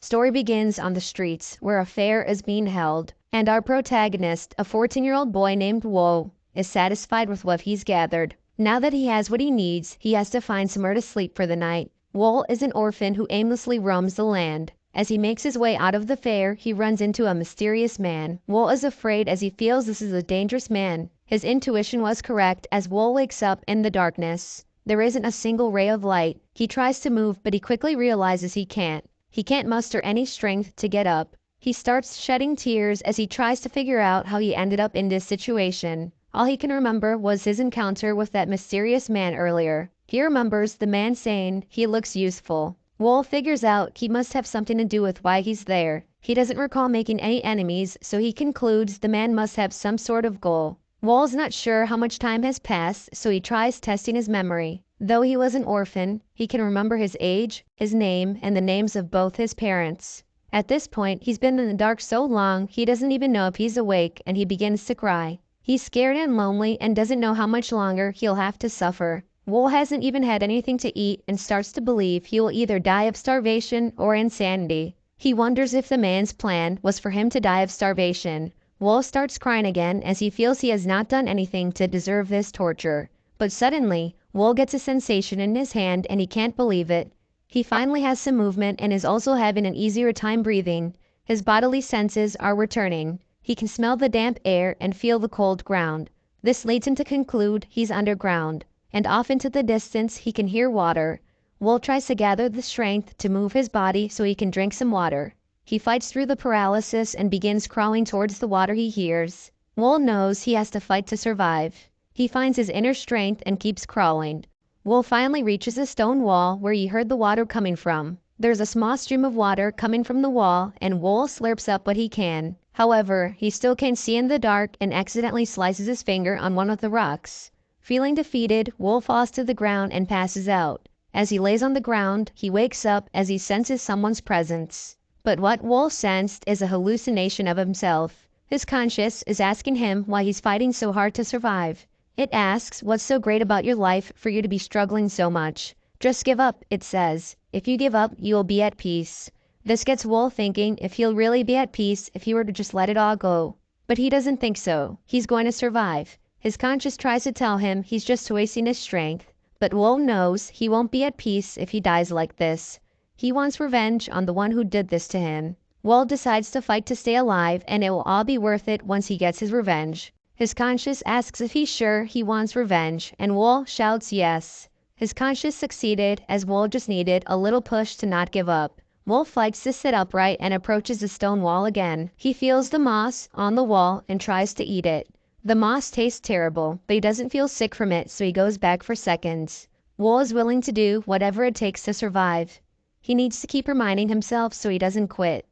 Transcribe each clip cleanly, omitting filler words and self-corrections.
Story begins on the streets where a fair is being held, and our protagonist, a 14-year-old boy named Wo, is satisfied with what he's gathered. Now that he has what he needs, he has to find somewhere to sleep for the night. Wo is an orphan who aimlessly roams the land. As he makes his way out of the fair, he runs into a mysterious man. Wo is afraid as he feels this is a dangerous man. His intuition was correct as Wo wakes up in the darkness. There isn't a single ray of light. He tries to move, but he quickly realizes he can't. He can't muster any strength to get up. He starts shedding tears as he tries to figure out how he ended up in this situation. All he can remember was his encounter with that mysterious man earlier. He remembers the man saying he looks useful. Wo figures out he must have something to do with why he's there. He doesn't recall making any enemies, so he concludes the man must have some sort of goal. Wo's not sure how much time has passed, so he tries testing his memory. Though he was an orphan, he can remember his age, his name, and the names of both his parents. At this point, he's been in the dark so long he doesn't even know if he's awake, and he begins to cry. He's scared and lonely and doesn't know how much longer he'll have to suffer. Wo hasn't even had anything to eat and starts to believe he will either die of starvation or insanity. He wonders if the man's plan was for him to die of starvation. Wo starts crying again as he feels he has not done anything to deserve this torture. But suddenly, Wo gets a sensation in his hand and he can't believe it. He finally has some movement and is also having an easier time breathing. His bodily senses are returning. He can smell the damp air and feel the cold ground. This leads him to conclude he's underground, and off into the distance he can hear water. Wo tries to gather the strength to move his body so he can drink some water. He fights through the paralysis and begins crawling towards the water he hears. Wo knows he has to fight to survive. He finds his inner strength and keeps crawling. Wo finally reaches a stone wall where he heard the water coming from. There's a small stream of water coming from the wall and Wo slurps up what he can. However, he still can't see in the dark and accidentally slices his finger on one of the rocks. Feeling defeated, Wo falls to the ground and passes out. As he lays on the ground, he wakes up as he senses someone's presence. But what Wo sensed is a hallucination of himself. His conscience is asking him why he's fighting so hard to survive. It asks what's so great about your life for you to be struggling so much. Just give up, it says. If you give up, you will be at peace. This gets Wo thinking if he'll really be at peace if he were to just let it all go. But he doesn't think so. He's going to survive. His conscience tries to tell him he's just wasting his strength. But Wo knows he won't be at peace if he dies like this. He wants revenge on the one who did this to him. Wo decides to fight to stay alive and it will all be worth it once he gets his revenge. His conscience asks if he's sure he wants revenge, and Wo shouts yes. His conscience succeeded as Wo just needed a little push to not give up. Wo fights to sit upright and approaches the stone wall again. He feels the moss on the wall and tries to eat it. The moss tastes terrible, but he doesn't feel sick from it, so he goes back for seconds. Wo is willing to do whatever it takes to survive. He needs to keep reminding himself so he doesn't quit.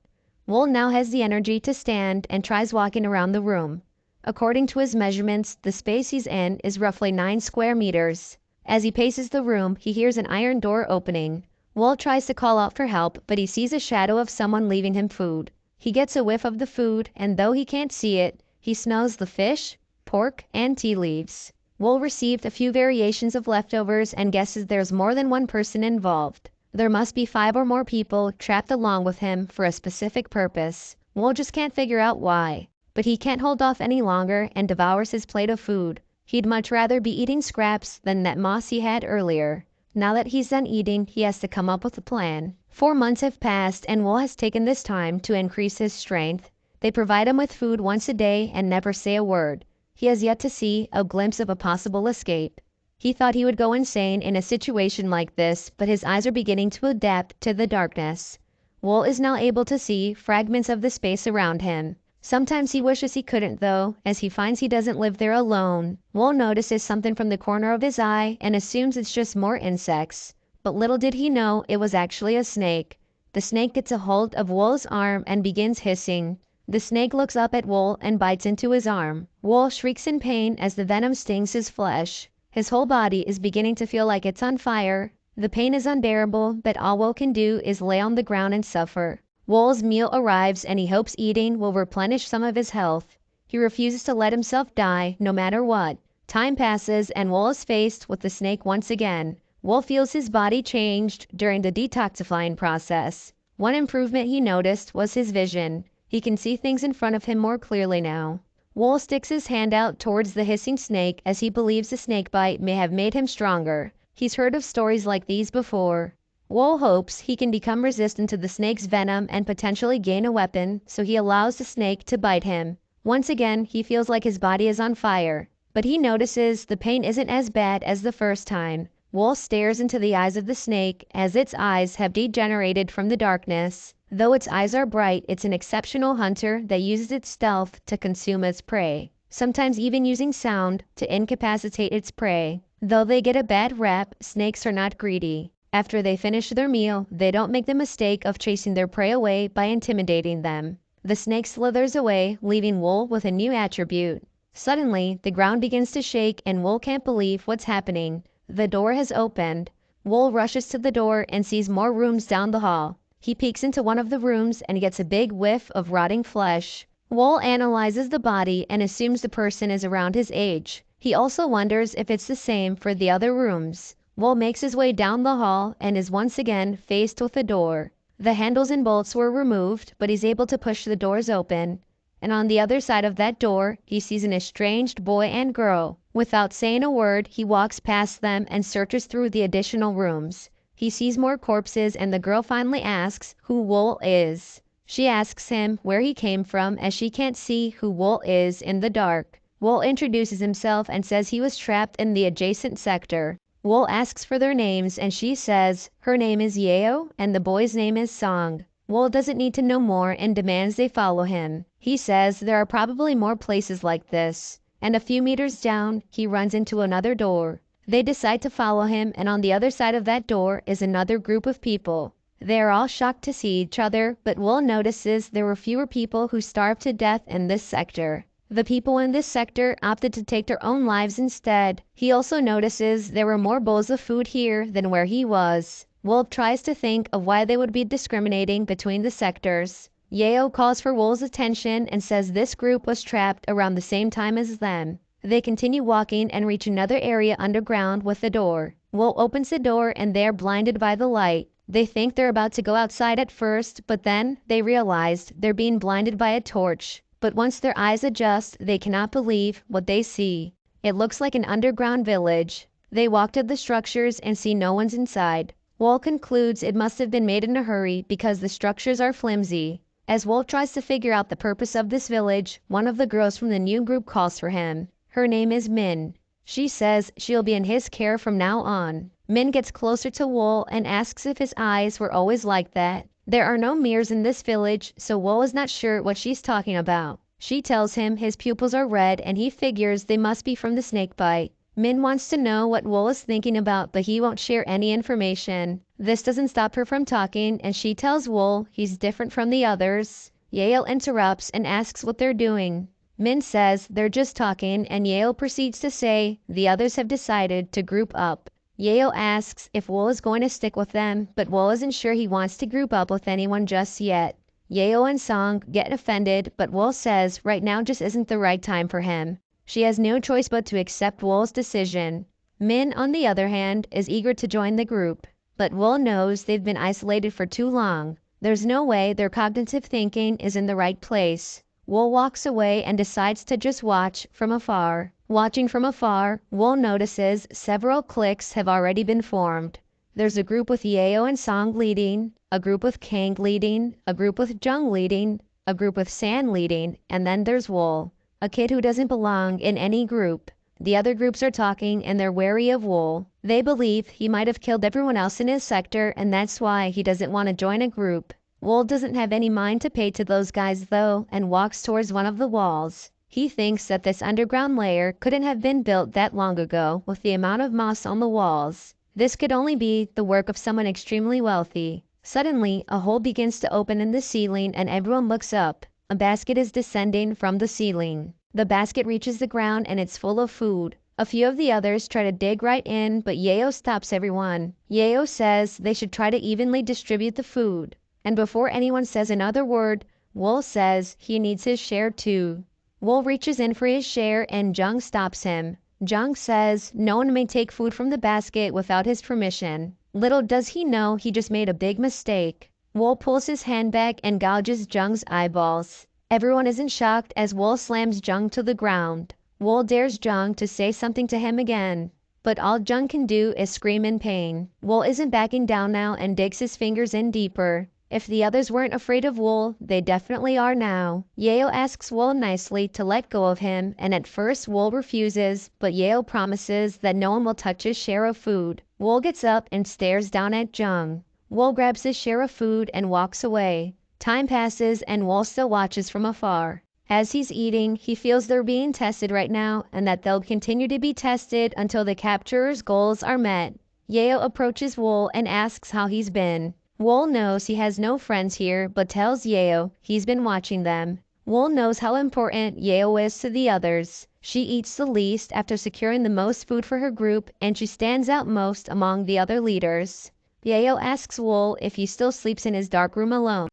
Wo now has the energy to stand and tries walking around the room. According to his measurements, the space he's in is roughly 9 square meters. As he paces the room, he hears an iron door opening. Wo tries to call out for help, but he sees a shadow of someone leaving him food. He gets a whiff of the food, and though he can't see it, he smells the fish, pork, and tea leaves. Wo received a few variations of leftovers and guesses there's more than one person involved. There must be 5 or more people trapped along with him for a specific purpose. Wo just can't figure out why. But he can't hold off any longer and devours his plate of food. He'd much rather be eating scraps than that moss he had earlier. Now that he's done eating, he has to come up with a plan. 4 months have passed and Wo has taken this time to increase his strength. They provide him with food once a day and never say a word. He has yet to see a glimpse of a possible escape. He thought he would go insane in a situation like this, but his eyes are beginning to adapt to the darkness. Wo is now able to see fragments of the space around him. Sometimes he wishes he couldn't though, as he finds he doesn't live there alone. Wo notices something from the corner of his eye and assumes it's just more insects. But little did he know it was actually a snake. The snake gets a hold of Wo's arm and begins hissing. The snake looks up at Wo and bites into his arm. Wo shrieks in pain as the venom stings his flesh. His whole body is beginning to feel like it's on fire. The pain is unbearable, but all Wo can do is lay on the ground and suffer. Wo's meal arrives and he hopes eating will replenish some of his health. He refuses to let himself die, no matter what. Time passes and Wo is faced with the snake once again. Wo feels his body changed during the detoxifying process. One improvement he noticed was his vision. He can see things in front of him more clearly now. Wool sticks his hand out towards the hissing snake as he believes the snake bite may have made him stronger. He's heard of stories like these before. Wool hopes he can become resistant to the snake's venom and potentially gain a weapon, so he allows the snake to bite him. Once again, he feels like his body is on fire, but he notices the pain isn't as bad as the first time. Wool stares into the eyes of the snake as its eyes have degenerated from the darkness. Though its eyes are bright, it's an exceptional hunter that uses its stealth to consume its prey, sometimes even using sound to incapacitate its prey. Though they get a bad rap, snakes are not greedy. After they finish their meal, they don't make the mistake of chasing their prey away by intimidating them. The snake slithers away, leaving Wool with a new attribute. Suddenly, the ground begins to shake and Wool can't believe what's happening. The door has opened. Wool rushes to the door and sees more rooms down the hall. He peeks into one of the rooms and gets a big whiff of rotting flesh. Wool analyzes the body and assumes the person is around his age. He also wonders if it's the same for the other rooms. Wool makes his way down the hall and is once again faced with a door. The handles and bolts were removed, but he's able to push the doors open. And on the other side of that door, he sees an estranged boy and girl. Without saying a word, he walks past them and searches through the additional rooms. He sees more corpses and the girl finally asks who Wool is. She asks him where he came from as she can't see who Wool is in the dark. Wool introduces himself and says he was trapped in the adjacent sector. Wool asks for their names and she says her name is Yeo and the boy's name is Song. Wool doesn't need to know more and demands they follow him. He says there are probably more places like this, and a few meters down, he runs into another door. They decide to follow him, and on the other side of that door is another group of people. They are all shocked to see each other, but Wool notices there were fewer people who starved to death in this sector. The people in this sector opted to take their own lives instead. He also notices there were more bowls of food here than where he was. Wool tries to think of why they would be discriminating between the sectors. Yeo calls for Wool's attention and says this group was trapped around the same time as them. They continue walking and reach another area underground with a door. Wool opens the door and they are blinded by the light. They think they're about to go outside at first, but then they realized they're being blinded by a torch. But once their eyes adjust, they cannot believe what they see. It looks like an underground village. They walk to the structures and see no one's inside. Wool concludes it must have been made in a hurry because the structures are flimsy. As Wool tries to figure out the purpose of this village, one of the girls from the new group calls for him. Her name is Min. She says she'll be in his care from now on. Min gets closer to Wool and asks if his eyes were always like that. There are no mirrors in this village, so Wool is not sure what she's talking about. She tells him his pupils are red and he figures they must be from the snake bite. Min wants to know what Wool is thinking about, but he won't share any information. This doesn't stop her from talking, and she tells Wool he's different from the others. Yale interrupts and asks what they're doing. Min says they're just talking, and Yale proceeds to say the others have decided to group up. Yale asks if Wool is going to stick with them, but Wool isn't sure he wants to group up with anyone just yet. Yeo and Song get offended, but Wool says right now just isn't the right time for him. She has no choice but to accept Wool's decision. Min, on the other hand, is eager to join the group, but Wool knows they've been isolated for too long. There's no way their cognitive thinking is in the right place. Wool walks away and decides to just watch from afar. Watching from afar, Wool notices several cliques have already been formed. There's a group with Yeo and Song leading, a group with Kang leading, a group with Jung leading, a group with San leading, and then there's Wool, a kid who doesn't belong in any group. The other groups are talking and they're wary of Wool. They believe he might have killed everyone else in his sector and that's why he doesn't want to join a group. Wool doesn't have any mind to pay to those guys though and walks towards one of the walls. He thinks that this underground lair couldn't have been built that long ago with the amount of moss on the walls. This could only be the work of someone extremely wealthy. Suddenly, a hole begins to open in the ceiling and everyone looks up. A basket is descending from the ceiling. The basket reaches the ground and it's full of food. A few of the others try to dig right in, but Yeo stops everyone. Yeo says they should try to evenly distribute the food. And before anyone says another word, Wool says he needs his share too. Wool reaches in for his share and Jung stops him. Jung says no one may take food from the basket without his permission. Little does he know he just made a big mistake. Wool pulls his hand back and gouges Jung's eyeballs. Everyone is in shock as Wool slams Jung to the ground. Wool dares Jung to say something to him again, but all Jung can do is scream in pain. Wool isn't backing down now and digs his fingers in deeper. If the others weren't afraid of Wool, they definitely are now. Yeo asks Wool nicely to let go of him, and at first Wool refuses, but Yeo promises that no one will touch his share of food. Wool gets up and stares down at Jung. Wool grabs his share of food and walks away. Time passes and Wool still watches from afar. As he's eating, he feels they're being tested right now and that they'll continue to be tested until the capturer's goals are met. Yeo approaches Wool and asks how he's been. Wool knows he has no friends here but tells Yeo he's been watching them. Wool knows how important Yeo is to the others. She eats the least after securing the most food for her group, and she stands out most among the other leaders. Yeo asks Wool if he still sleeps in his dark room alone.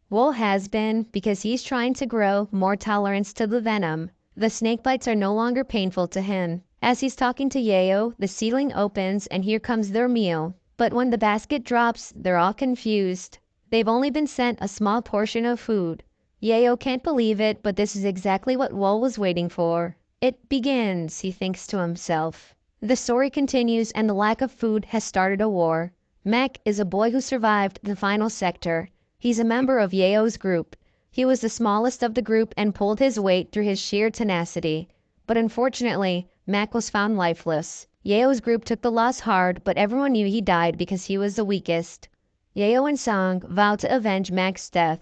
Wool has been, because he's trying to grow more tolerance to the venom. The snake bites are no longer painful to him. As he's talking to Yeo, the ceiling opens and here comes their meal. But when the basket drops, they're all confused. They've only been sent a small portion of food. Yeo can't believe it, but this is exactly what Wool was waiting for. It begins, he thinks to himself. The story continues and the lack of food has started a war. Mek is a boy who survived the final sector. He's a member of Yeo's group. He was the smallest of the group and pulled his weight through his sheer tenacity. But unfortunately, Mek was found lifeless. Yeo's group took the loss hard, but everyone knew he died because he was the weakest. Yeo and Song vow to avenge Mek's death.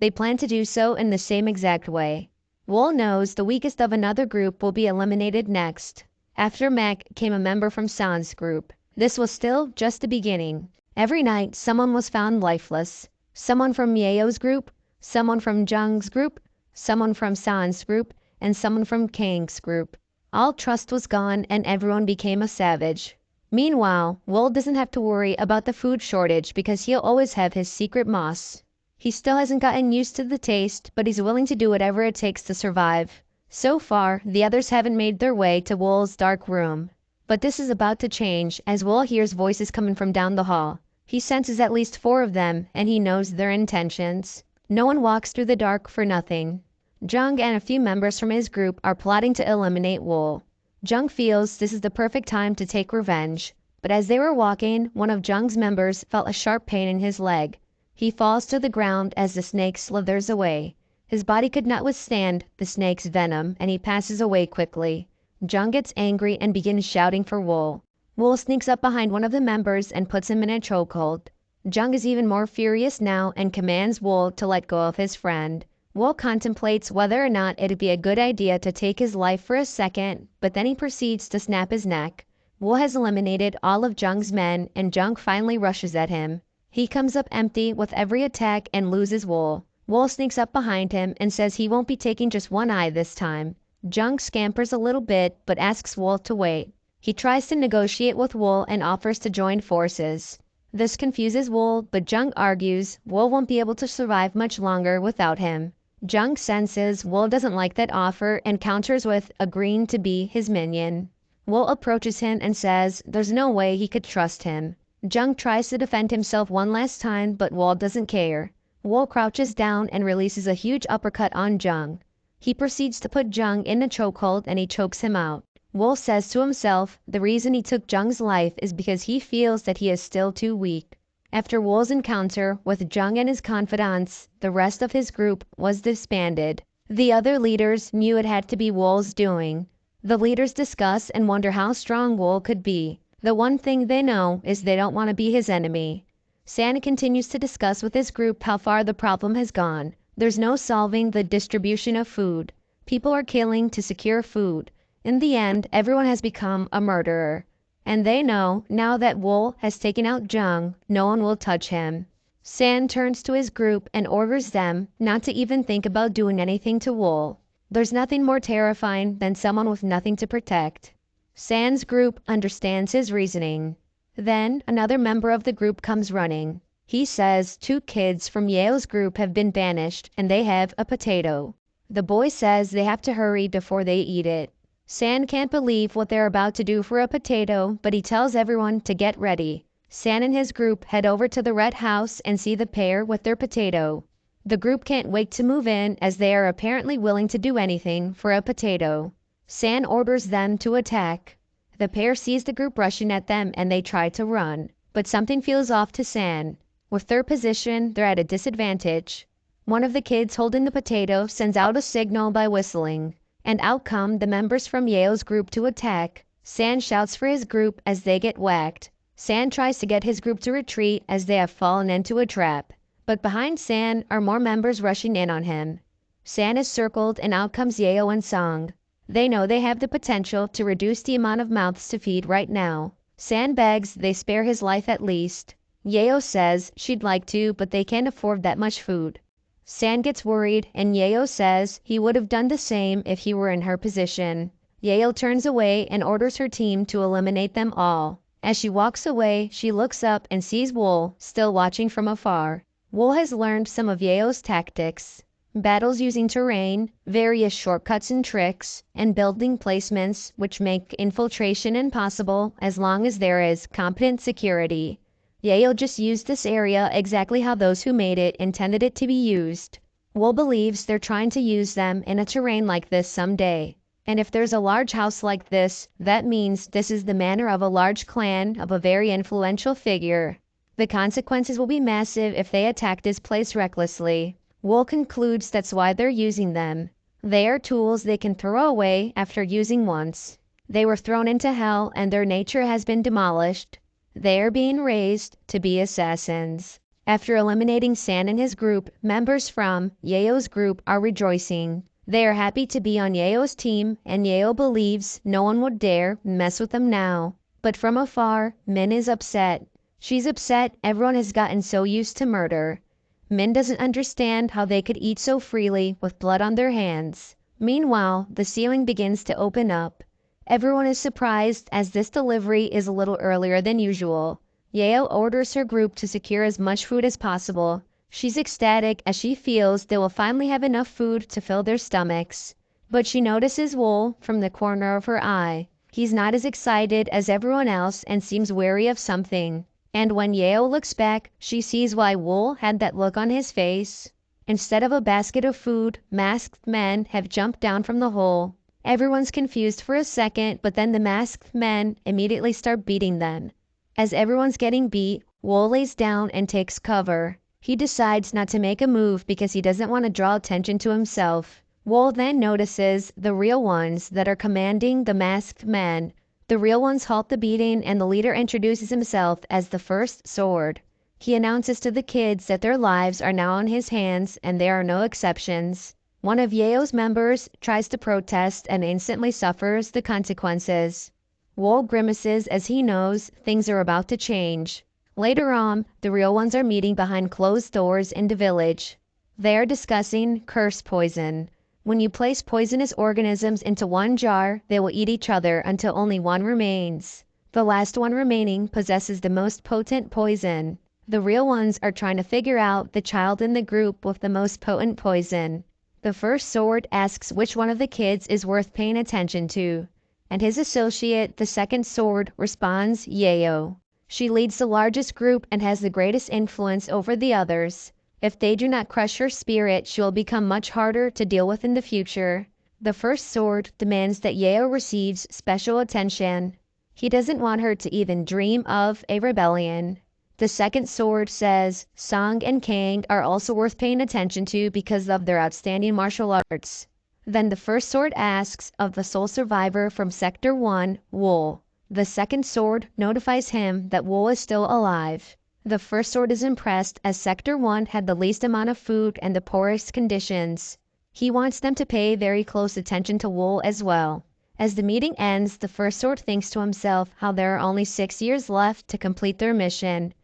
They plan to do so in the same exact way. Wool knows the weakest of another group will be eliminated next. After Mek came a member from Song's group. This was still just the beginning. Every night, someone was found lifeless. Someone from Yeo's group, someone from Jung's group, someone from San's group, and someone from Kang's group. All trust was gone and everyone became a savage. Meanwhile, Wool doesn't have to worry about the food shortage because he'll always have his secret moss. He still hasn't gotten used to the taste, but he's willing to do whatever it takes to survive. So far, the others haven't made their way to Wool's dark room. But this is about to change as Wool hears voices coming from down the hall. He senses at least 4 of them, and he knows their intentions. No one walks through the dark for nothing. Jung and a few members from his group are plotting to eliminate Wool. Jung feels this is the perfect time to take revenge. But as they were walking, one of Jung's members felt a sharp pain in his leg. He falls to the ground as the snake slithers away. His body could not withstand the snake's venom, and he passes away quickly. Jung gets angry and begins shouting for Wool. Wool sneaks up behind one of the members and puts him in a chokehold. Jung is even more furious now and commands Wool to let go of his friend. Wool contemplates whether or not it'd be a good idea to take his life for a second, but then he proceeds to snap his neck. Wool has eliminated all of Jung's men and Jung finally rushes at him. He comes up empty with every attack and loses Wool. Wool sneaks up behind him and says he won't be taking just one eye this time. Jung scampers a little bit but asks Wool to wait. He tries to negotiate with Wool and offers to join forces. This confuses Wool, but Jung argues Wool won't be able to survive much longer without him. Jung senses Wool doesn't like that offer and counters with agreeing to be his minion. Wool approaches him and says there's no way he could trust him. Jung tries to defend himself one last time, but Wool doesn't care. Wool crouches down and releases a huge uppercut on Jung. He proceeds to put Jung in a chokehold and he chokes him out. Wool says to himself the reason he took Jung's life is because he feels that he is still too weak. After Wool's encounter with Jung and his confidants, the rest of his group was disbanded. The other leaders knew it had to be Wool's doing. The leaders discuss and wonder how strong Wool could be. The one thing they know is they don't want to be his enemy. San continues to discuss with his group how far the problem has gone. There's no solving the distribution of food. People are killing to secure food. In the end, everyone has become a murderer. And they know, now that Wool has taken out Jung, no one will touch him. San turns to his group and orders them not to even think about doing anything to Wool. There's nothing more terrifying than someone with nothing to protect. San's group understands his reasoning. Then another member of the group comes running. He says 2 kids from Yeo's group have been banished and they have a potato. The boy says they have to hurry before they eat it. San can't believe what they're about to do for a potato, but he tells everyone to get ready. San and his group head over to the red house and see the pair with their potato. The group can't wait to move in as they are apparently willing to do anything for a potato. San orders them to attack. The pair sees the group rushing at them and they try to run, but something feels off to San. With their position, they're at a disadvantage. One of the kids holding the potato sends out a signal by whistling, and out come the members from Yao's group to attack. San shouts for his group as they get whacked. San tries to get his group to retreat as they have fallen into a trap, but behind San are more members rushing in on him. San is circled and out comes Yao and Song. They know they have the potential to reduce the amount of mouths to feed right now. San begs they spare his life at least. Yao says she'd like to, but they can't afford that much food. San gets worried and Yao says he would have done the same if he were in her position. Yao turns away and orders her team to eliminate them all. As she walks away, she looks up and sees Wool still watching from afar. Wool has learned some of Yao's tactics. Battles using terrain, various shortcuts and tricks, and building placements which make infiltration impossible as long as there is competent security. Yao just used this area exactly how those who made it intended it to be used. Wool believes they're trying to use them in a terrain like this someday. And if there's a large house like this, that means this is the manor of a large clan of a very influential figure. The consequences will be massive if they attack this place recklessly. Wool concludes that's why they're using them. They are tools they can throw away after using once. They were thrown into hell and their nature has been demolished. They are being raised to be assassins. After eliminating San and his group, members from Yao's group are rejoicing. They are happy to be on Yao's team, and Yao believes no one would dare mess with them now. But from afar, Min is upset. She's upset everyone has gotten so used to murder. Min doesn't understand how they could eat so freely with blood on their hands. Meanwhile, the ceiling begins to open up. Everyone is surprised as this delivery is a little earlier than usual. Yao orders her group to secure as much food as possible. She's ecstatic as she feels they will finally have enough food to fill their stomachs. But she notices Wool from the corner of her eye. He's not as excited as everyone else and seems wary of something. And when Yao looks back, she sees why Wool had that look on his face. Instead of a basket of food, masked men have jumped down from the hole. Everyone's confused for a second, but then the masked men immediately start beating them. As everyone's getting beat, Wool lays down and takes cover. He decides not to make a move because he doesn't want to draw attention to himself. Wool then notices the real ones that are commanding the masked men. The real ones halt the beating and the leader introduces himself as the first sword. He announces to the kids that their lives are now in his hands and there are no exceptions. One of Yao's members tries to protest and instantly suffers the consequences. Wool grimaces as he knows things are about to change. Later on, the real ones are meeting behind closed doors in the village. They are discussing curse poison. When you place poisonous organisms into one jar, they will eat each other until only one remains. The last one remaining possesses the most potent poison. The real ones are trying to figure out the child in the group with the most potent poison. The first sword asks which one of the kids is worth paying attention to, and his associate, the second sword, responds Yao. She leads the largest group and has the greatest influence over the others. If they do not crush her spirit, she will become much harder to deal with in the future. The first sword demands that Yao receives special attention. He doesn't want her to even dream of a rebellion. The second sword says Song and Kang are also worth paying attention to because of their outstanding martial arts. Then the first sword asks of the sole survivor from Sector 1, Wool. The second sword notifies him that Wool is still alive. The first sword is impressed as Sector 1 had the least amount of food and the poorest conditions. He wants them to pay very close attention to Wool as well. As the meeting ends, the first sword thinks to himself how there are only 6 years left to complete their mission.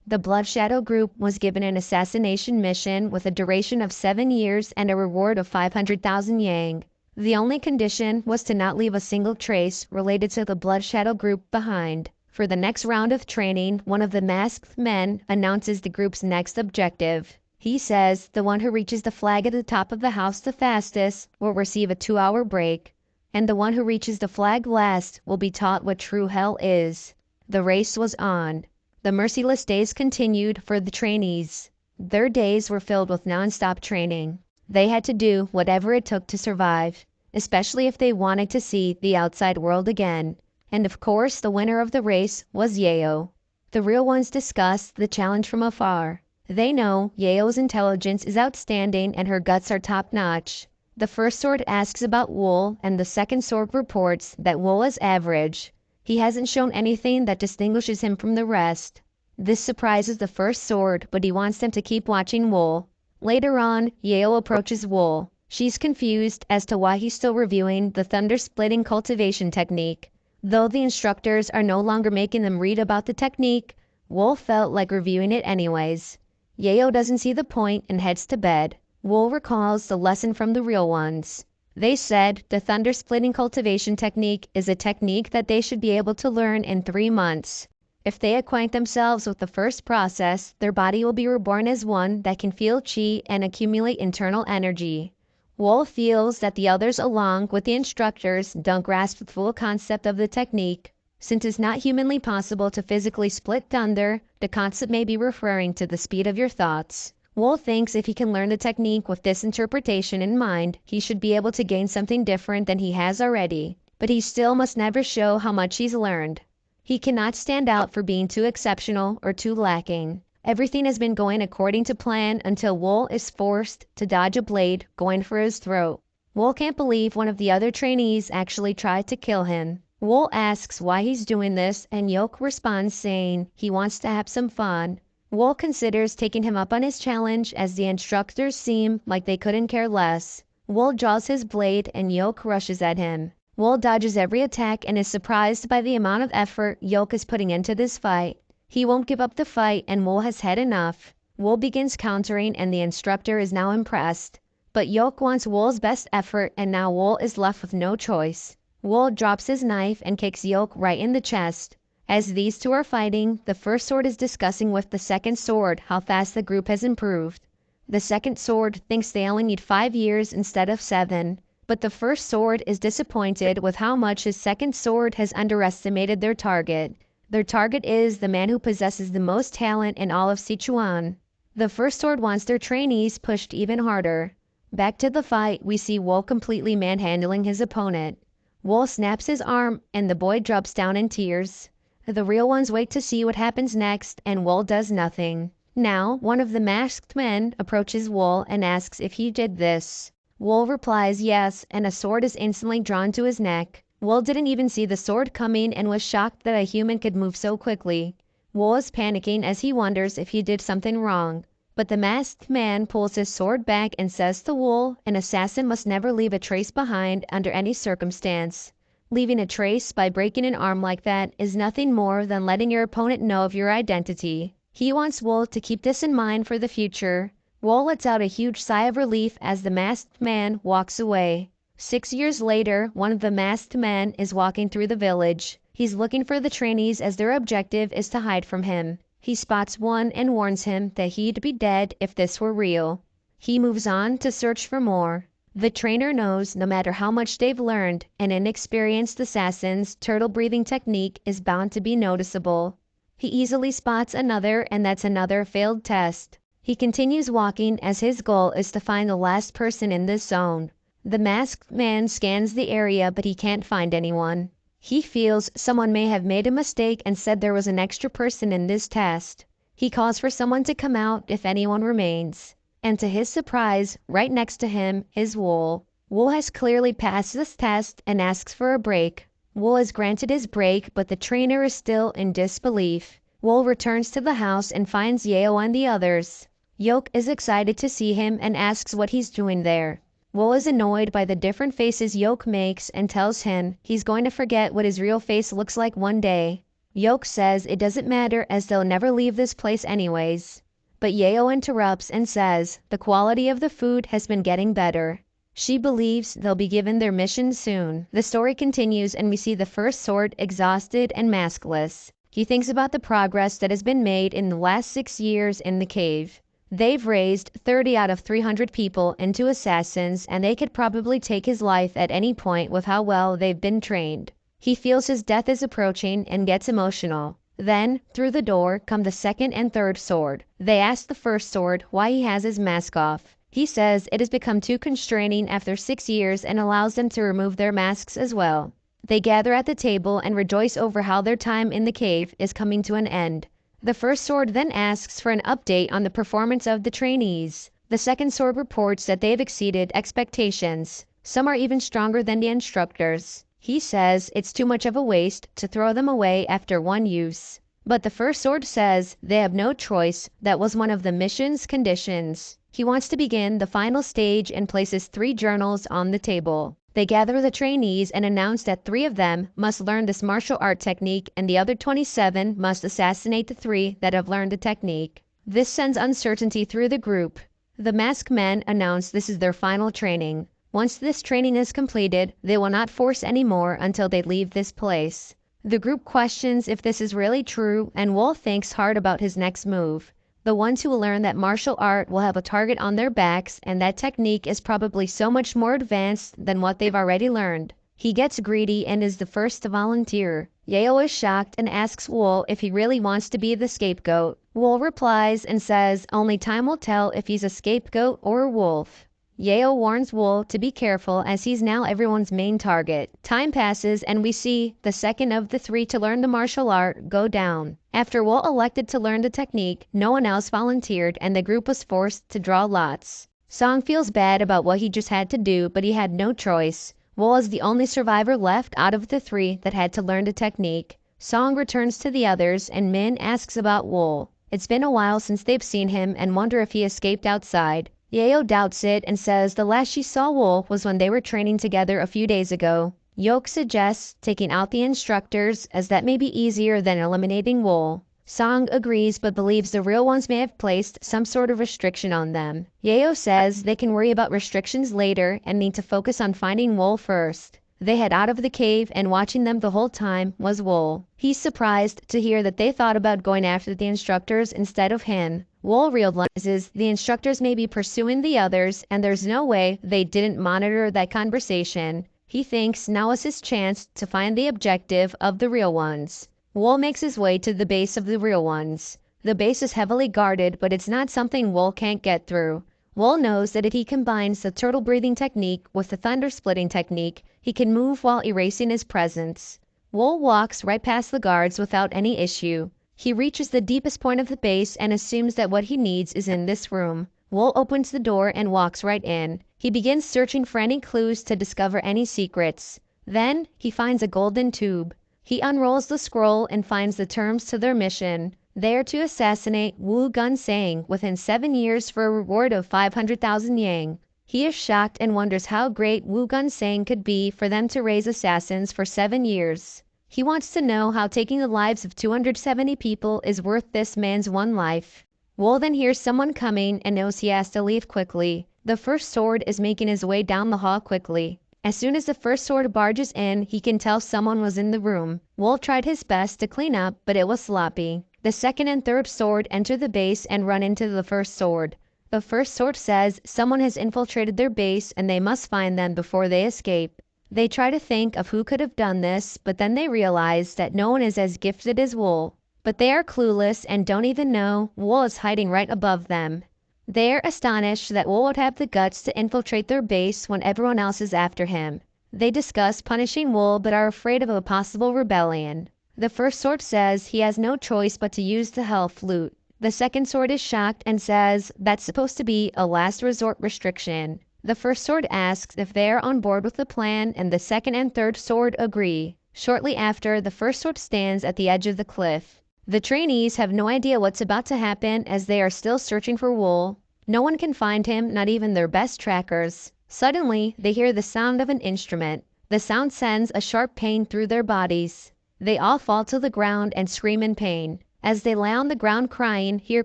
The Blood Shadow group was given an assassination mission with a duration of 7 years and a reward of 500,000 yang. The only condition was to not leave a single trace related to the Blood Shadow group behind. For the next round of training, one of the masked men announces the group's next objective. He says the one who reaches the flag at the top of the house the fastest will receive a 2-hour break, and the one who reaches the flag last will be taught what true hell is. The race was on. The merciless days continued for the trainees. Their days were filled with non-stop training. They had to do whatever it took to survive, especially if they wanted to see the outside world again. And of course the winner of the race was Yeo. The real ones discussed the challenge from afar. They know Yeo's intelligence is outstanding and her guts are top-notch. The first sword asks about Wool, and the second sword reports that Wool is average. He hasn't shown anything that distinguishes him from the rest. This surprises the first sword, but he wants them to keep watching Wool. Later on, Yeo approaches Wool. She's confused as to why he's still reviewing the thunder-splitting cultivation technique. Though the instructors are no longer making them read about the technique, Wool felt like reviewing it anyways. Yeo doesn't see the point and heads to bed. Wool recalls the lesson from the real ones. They said the thunder-splitting cultivation technique is a technique that they should be able to learn in 3 months. If they acquaint themselves with the first process, their body will be reborn as one that can feel chi and accumulate internal energy. Wool feels that the others along with the instructors don't grasp the full concept of the technique. Since it's not humanly possible to physically split thunder, the concept may be referring to the speed of your thoughts. Wool thinks if he can learn the technique with this interpretation in mind, he should be able to gain something different than he has already. But he still must never show how much he's learned. He cannot stand out for being too exceptional or too lacking. Everything has been going according to plan until Wool is forced to dodge a blade going for his throat. Wool can't believe one of the other trainees actually tried to kill him. Wool asks why he's doing this, and Yoke responds saying he wants to have some fun. Wool considers taking him up on his challenge as the instructors seem like they couldn't care less. Wool draws his blade and Yoke rushes at him. Wool dodges every attack and is surprised by the amount of effort Yoke is putting into this fight. He won't give up the fight and Wool has had enough. Wool begins countering and the instructor is now impressed. But Yoke wants Wool's best effort and now Wool is left with no choice. Wool drops his knife and kicks Yoke right in the chest. As these two are fighting, the first sword is discussing with the second sword how fast the group has improved. The second sword thinks they only need 5 years instead of 7, but the first sword is disappointed with how much his second sword has underestimated their target. Their target is the man who possesses the most talent in all of Sichuan. The first sword wants their trainees pushed even harder. Back to the fight, we see Wool completely manhandling his opponent. Wool snaps his arm and the boy drops down in tears. The real ones wait to see what happens next, and Wool does nothing. Now, one of the masked men approaches Wool and asks if he did this. Wool replies yes, and a sword is instantly drawn to his neck. Wool didn't even see the sword coming and was shocked that a human could move so quickly. Wool is panicking as he wonders if he did something wrong. But the masked man pulls his sword back and says to Wool, an assassin must never leave a trace behind under any circumstance. Leaving a trace by breaking an arm like that is nothing more than letting your opponent know of your identity. He wants Wool to keep this in mind for the future. Wool lets out a huge sigh of relief as the masked man walks away. 6 years later, one of the masked men is walking through the village. He's looking for the trainees as their objective is to hide from him. He spots one and warns him that he'd be dead if this were real. He moves on to search for more. The trainer knows no matter how much they've learned, an inexperienced assassin's turtle-breathing technique is bound to be noticeable. He easily spots another, and that's another failed test. He continues walking as his goal is to find the last person in this zone. The masked man scans the area, but he can't find anyone. He feels someone may have made a mistake and said there was an extra person in this test. He calls for someone to come out if anyone remains. And to his surprise, right next to him is Wool. Wool has clearly passed this test and asks for a break. Wool is granted his break, but the trainer is still in disbelief. Wool returns to the house and finds Yeo and the others. Yoke is excited to see him and asks what he's doing there. Wool is annoyed by the different faces Yoke makes and tells him he's going to forget what his real face looks like one day. Yoke says it doesn't matter as they'll never leave this place anyways. But Yeo interrupts and says the quality of the food has been getting better. She believes they'll be given their mission soon. The story continues and we see the first sword exhausted and maskless. He thinks about the progress that has been made in the last 6 years in the cave. They've raised 30 out of 300 people into assassins and they could probably take his life at any point with how well they've been trained. He feels his death is approaching and gets emotional. Then, through the door, come the second and third sword. They ask the first sword why he has his mask off. He says it has become too constraining after 6 years and allows them to remove their masks as well. They gather at the table and rejoice over how their time in the cave is coming to an end. The first sword then asks for an update on the performance of the trainees. The second sword reports that they have exceeded expectations. Some are even stronger than the instructors. He says it's too much of a waste to throw them away after one use. But the first sword says they have no choice, that was one of the mission's conditions. He wants to begin the final stage and places 3 journals on the table. They gather the trainees and announce that 3 of them must learn this martial art technique and the other 27 must assassinate the 3 that have learned the technique. This sends uncertainty through the group. The masked men announce this is their final training. Once this training is completed, they will not force any more until they leave this place. The group questions if this is really true, and Wool thinks hard about his next move. The ones who will learn that martial art will have a target on their backs, and that technique is probably so much more advanced than what they've already learned. He gets greedy and is the first to volunteer. Yeo is shocked and asks Wool if he really wants to be the scapegoat. Wool replies and says only time will tell if he's a scapegoat or a wolf. Yeo warns Wool to be careful as he's now everyone's main target. Time passes and we see the second of the 3 to learn the martial art go down. After Wool elected to learn the technique, no one else volunteered and the group was forced to draw lots. Song feels bad about what he just had to do, but he had no choice. Wool is the only survivor left out of the 3 that had to learn the technique. Song returns to the others and Min asks about Wool. It's been a while since they've seen him and wonder if he escaped outside. Yeo doubts it and says the last she saw Wool was when they were training together a few days ago. Yoke suggests taking out the instructors as that may be easier than eliminating Wool. Song agrees but believes the real ones may have placed some sort of restriction on them. Yeo says they can worry about restrictions later and need to focus on finding Wool first. They head out of the cave and watching them the whole time was Wool. He's surprised to hear that they thought about going after the instructors instead of him. Wool realizes the instructors may be pursuing the others and there's no way they didn't monitor that conversation. He thinks now is his chance to find the objective of the real ones. Wool makes his way to the base of the real ones. The base is heavily guarded, but it's not something Wool can't get through. Wool knows that if he combines the turtle breathing technique with the thunder splitting technique, he can move while erasing his presence. Wool walks right past the guards without any issue. He reaches the deepest point of the base and assumes that what he needs is in this room. Wool opens the door and walks right in. He begins searching for any clues to discover any secrets. Then, he finds a golden tube. He unrolls the scroll and finds the terms to their mission. They are to assassinate Wu Gunsang within 7 years for a reward of 500,000 yang. He is shocked and wonders how great Wu Gunsang could be for them to raise assassins for 7 years. He wants to know how taking the lives of 270 people is worth this man's one life. Wool then hears someone coming and knows he has to leave quickly. The first sword is making his way down the hall quickly. As soon as the first sword barges in, he can tell someone was in the room. Wool tried his best to clean up, but it was sloppy. The second and third sword enter the base and run into the first sword. The first sword says someone has infiltrated their base and they must find them before they escape. They try to think of who could have done this, but then they realize that no one is as gifted as Wool. But they are clueless and don't even know Wool is hiding right above them. They are astonished that Wool would have the guts to infiltrate their base when everyone else is after him. They discuss punishing Wool but are afraid of a possible rebellion. The first sword says he has no choice but to use the hell flute. The second sword is shocked and says that's supposed to be a last resort restriction. The first sword asks if they are on board with the plan and the second and third sword agree. Shortly after, the first sword stands at the edge of the cliff. The trainees have no idea what's about to happen as they are still searching for Wool. No one can find him, not even their best trackers. Suddenly, they hear the sound of an instrument. The sound sends a sharp pain through their bodies. They all fall to the ground and scream in pain. As they lay on the ground crying, here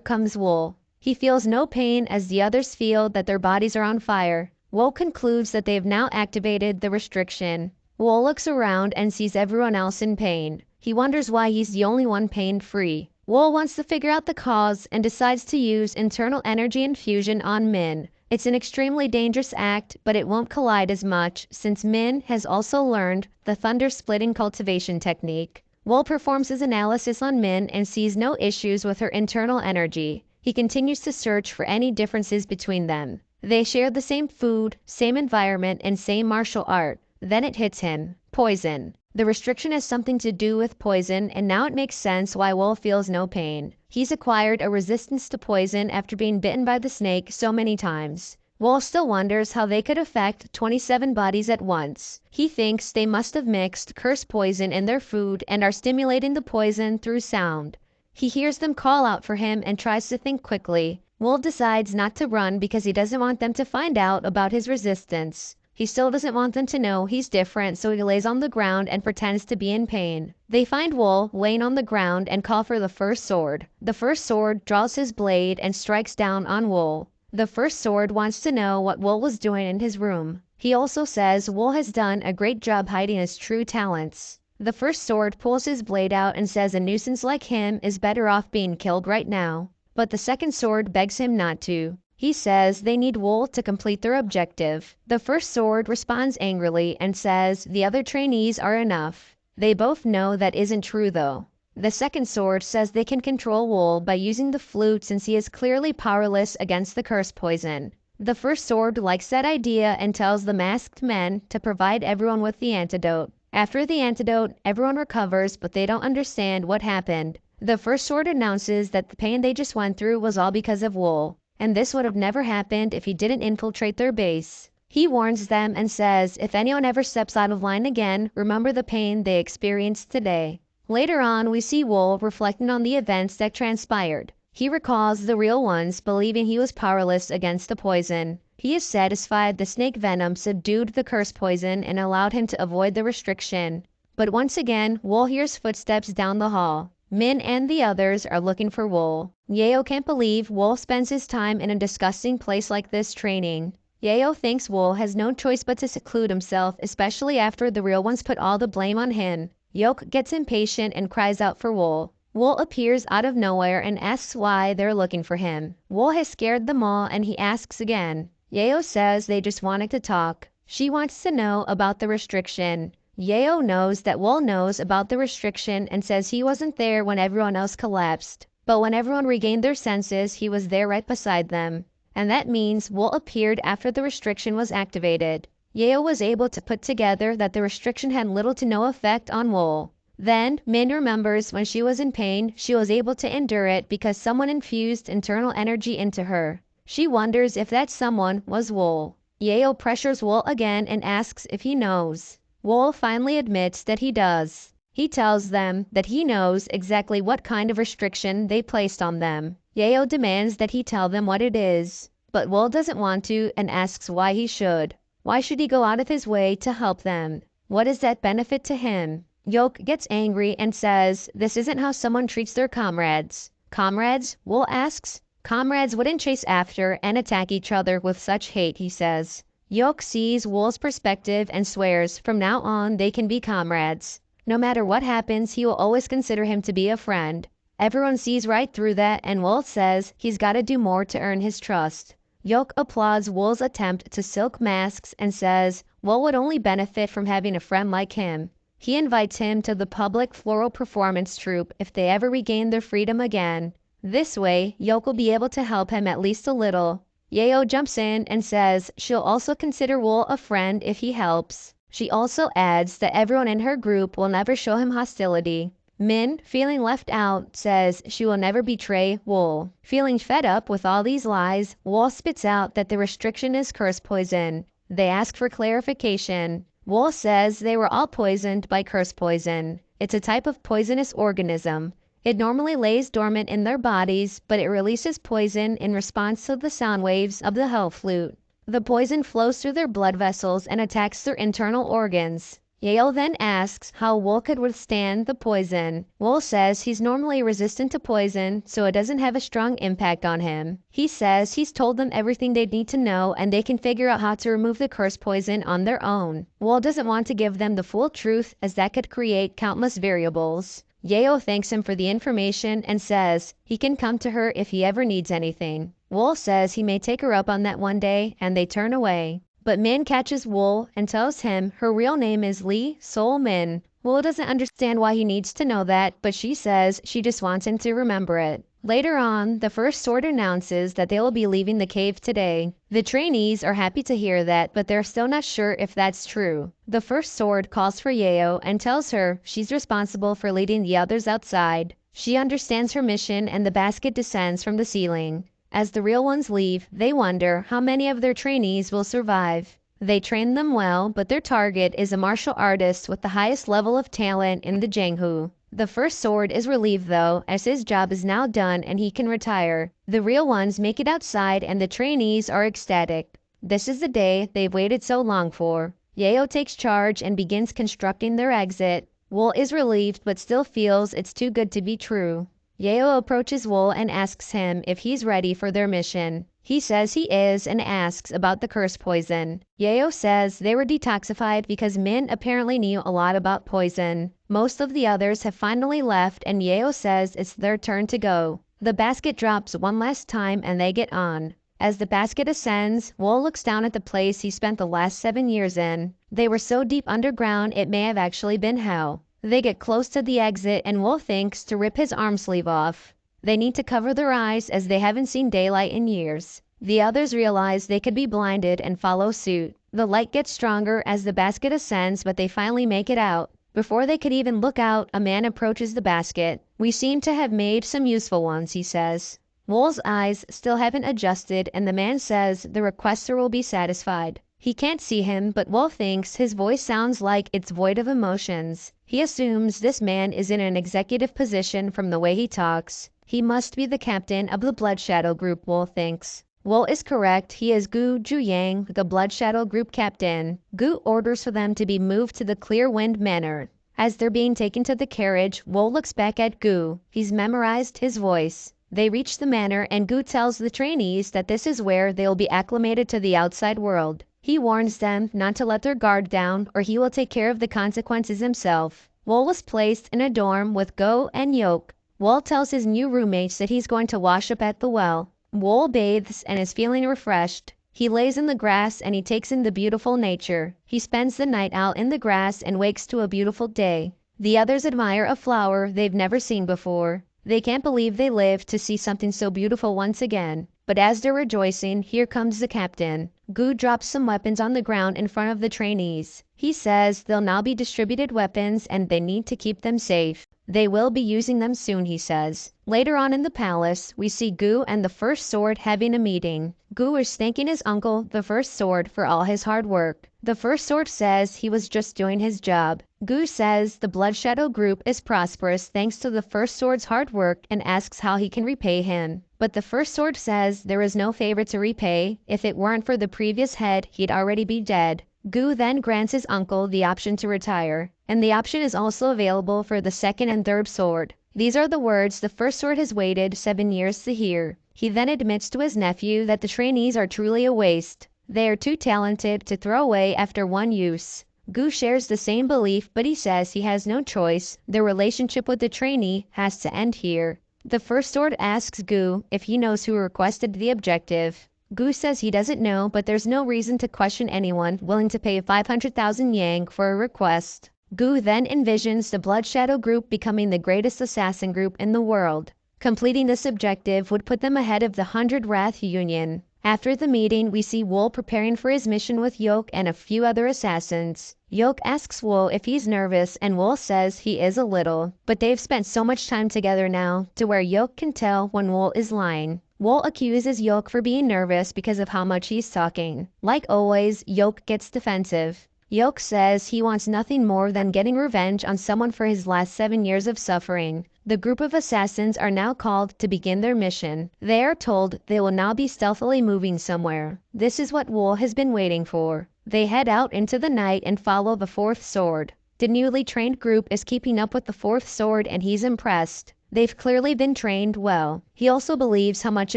comes Wool. He feels no pain as the others feel that their bodies are on fire. Wool concludes that they have now activated the restriction. Wool looks around and sees everyone else in pain. He wonders why he's the only one pain-free. Wool wants to figure out the cause and decides to use internal energy infusion on Min. It's an extremely dangerous act, but it won't collide as much since Min has also learned the thunder splitting cultivation technique. Wool performs his analysis on Min and sees no issues with her internal energy. He continues to search for any differences between them. They share the same food, same environment, and same martial art. Then it hits him. Poison. The restriction has something to do with poison, and now it makes sense why Wool feels no pain. He's acquired a resistance to poison after being bitten by the snake so many times. Wool still wonders how they could affect 27 bodies at once. He thinks they must have mixed cursed poison in their food and are stimulating the poison through sound. He hears them call out for him and tries to think quickly. Wool decides not to run because he doesn't want them to find out about his resistance. He still doesn't want them to know he's different, so he lays on the ground and pretends to be in pain. They find Wool laying on the ground and call for the first sword. The first sword draws his blade and strikes down on Wool. The first sword wants to know what Wool was doing in his room. He also says Wool has done a great job hiding his true talents. The first sword pulls his blade out and says a nuisance like him is better off being killed right now. But the second sword begs him not to. He says they need Wool to complete their objective. The first sword responds angrily and says the other trainees are enough. They both know that isn't true though. The second sword says they can control Wool by using the flute since he is clearly powerless against the curse poison. The first sword likes that idea and tells the masked men to provide everyone with the antidote. After the antidote, everyone recovers, but they don't understand what happened. The first sword announces that the pain they just went through was all because of Wool, and this would have never happened if he didn't infiltrate their base. He warns them and says if anyone ever steps out of line again, remember the pain they experienced today. Later on, we see Wool reflecting on the events that transpired. He recalls the real ones, believing he was powerless against the poison. He is satisfied the snake venom subdued the curse poison and allowed him to avoid the restriction. But once again, Wool hears footsteps down the hall. Min and the others are looking for Wool. Yeo can't believe Wool spends his time in a disgusting place like this training. Yeo thinks Wool has no choice but to seclude himself, especially after the real ones put all the blame on him. Yoke gets impatient and cries out for Wool. Wool appears out of nowhere and asks why they're looking for him. Wool has scared them all and he asks again. Yeo says they just wanted to talk. She wants to know about the restriction. Yeo knows that Wool knows about the restriction and says he wasn't there when everyone else collapsed. But when everyone regained their senses, he was there right beside them. And that means Wool appeared after the restriction was activated. Yeo was able to put together that the restriction had little to no effect on Wool. Then, Min remembers when she was in pain, she was able to endure it because someone infused internal energy into her. She wonders if that someone was Wool. Yeo pressures Wool again and asks if he knows. Wool finally admits that he does. He tells them that he knows exactly what kind of restriction they placed on them. Yeo demands that he tell them what it is. But Wool doesn't want to and asks why he should. Why should he go out of his way to help them? What is that benefit to him? Yoke gets angry and says this isn't how someone treats their comrades. Comrades? Wool asks. Comrades wouldn't chase after and attack each other with such hate, he says. Yoke sees Wool's perspective and swears from now on they can be comrades. No matter what happens, he will always consider him to be a friend. Everyone sees right through that and Wool says he's got to do more to earn his trust. Yoke applauds Wool's attempt to silk masks and says Wool would only benefit from having a friend like him. He invites him to the public floral performance troupe if they ever regain their freedom again. This way, Yoke will be able to help him at least a little. Yeo jumps in and says she'll also consider Wool a friend if he helps. She also adds that everyone in her group will never show him hostility. Min, feeling left out, says she will never betray Wool. Feeling fed up with all these lies, Wool spits out that the restriction is curse poison. They ask for clarification. Wool says they were all poisoned by curse poison. It's a type of poisonous organism. It normally lays dormant in their bodies, but it releases poison in response to the sound waves of the hell flute. The poison flows through their blood vessels and attacks their internal organs. Yale then asks how Wool could withstand the poison. Wool says he's normally resistant to poison, so it doesn't have a strong impact on him. He says he's told them everything they need to know and they can figure out how to remove the curse poison on their own. Wool doesn't want to give them the full truth as that could create countless variables. Yeo thanks him for the information and says he can come to her if he ever needs anything. Wool says he may take her up on that one day, and they turn away. But Min catches Wool and tells him her real name is Lee Sol Min. Will doesn't understand why he needs to know that, but she says she just wants him to remember it. Later on, the first sword announces that they will be leaving the cave today. The trainees are happy to hear that, but they're still not sure if that's true. The first sword calls for Yeo and tells her she's responsible for leading the others outside. She understands her mission and the basket descends from the ceiling. As the real ones leave, they wonder how many of their trainees will survive. They train them well, but their target is a martial artist with the highest level of talent in the Janghu. The first sword is relieved though, as his job is now done and he can retire. The real ones make it outside and the trainees are ecstatic. This is the day they've waited so long for. Yeo takes charge and begins constructing their exit. Wool is relieved but still feels it's too good to be true. Yeo approaches Wool and asks him if he's ready for their mission. He says he is and asks about the curse poison. Yeo says they were detoxified because Min apparently knew a lot about poison. Most of the others have finally left and Yeo says it's their turn to go. The basket drops one last time and they get on. As the basket ascends, Wool looks down at the place he spent the last 7 years in. They were so deep underground it may have actually been hell. They get close to the exit and Wool thinks to rip his arm sleeve off. They need to cover their eyes as they haven't seen daylight in years. The others realize they could be blinded and follow suit. The light gets stronger as the basket ascends, but they finally make it out. Before they could even look out, a man approaches the basket. "We seem to have made some useful ones," he says. Wool's eyes still haven't adjusted and the man says the requester will be satisfied. He can't see him, but Wool thinks his voice sounds like it's void of emotions. He assumes this man is in an executive position from the way he talks. He must be the captain of the Blood Shadow group, Wool thinks. Wool is correct. He is Gu Juyang, the Blood Shadow group captain. Gu orders for them to be moved to the Clear Wind Manor. As they're being taken to the carriage, Wool looks back at Gu. He's memorized his voice. They reach the manor and Gu tells the trainees that this is where they will be acclimated to the outside world. He warns them not to let their guard down or he will take care of the consequences himself. Wool was placed in a dorm with Go and Yoke. Wool tells his new roommates that he's going to wash up at the well. Wool bathes and is feeling refreshed. He lays in the grass and he takes in the beautiful nature. He spends the night out in the grass and wakes to a beautiful day. The others admire a flower they've never seen before. They can't believe they lived to see something so beautiful once again. But as they're rejoicing, here comes the captain. Gu drops some weapons on the ground in front of the trainees. He says they'll now be distributed weapons and they need to keep them safe. They will be using them soon, he says. Later on in the palace, we see Gu and the First Sword having a meeting. Gu is thanking his uncle, the First Sword, for all his hard work. The First Sword says he was just doing his job. Gu says the Blood Shadow group is prosperous thanks to the First Sword's hard work and asks how he can repay him. But the First Sword says there is no favor to repay. If it weren't for the previous head, he'd already be dead. Gu then grants his uncle the option to retire, and the option is also available for the second and third sword. These are the words the First Sword has waited 7 years to hear. He then admits to his nephew that the trainees are truly a waste. They are too talented to throw away after one use. Gu shares the same belief, but he says he has no choice. Their relationship with the trainee has to end here. The First Sword asks Gu if he knows who requested the objective. Gu says he doesn't know, but there's no reason to question anyone willing to pay 500,000 yang for a request. Gu then envisions the Blood Shadow group becoming the greatest assassin group in the world. Completing this objective would put them ahead of the 100 Wrath Union. After the meeting, we see Wool preparing for his mission with Yoke and a few other assassins. Yoke asks Wool if he's nervous and Wool says he is a little, but they've spent so much time together now to where Yoke can tell when Wool is lying. Wool accuses Yoke for being nervous because of how much he's talking. Like always, Yoke gets defensive. Yoke says he wants nothing more than getting revenge on someone for his last 7 years of suffering. The group of assassins are now called to begin their mission. They are told they will now be stealthily moving somewhere. This is what Wool has been waiting for. They head out into the night and follow the Fourth Sword. The newly trained group is keeping up with the Fourth Sword and he's impressed. They've clearly been trained well. He also believes how much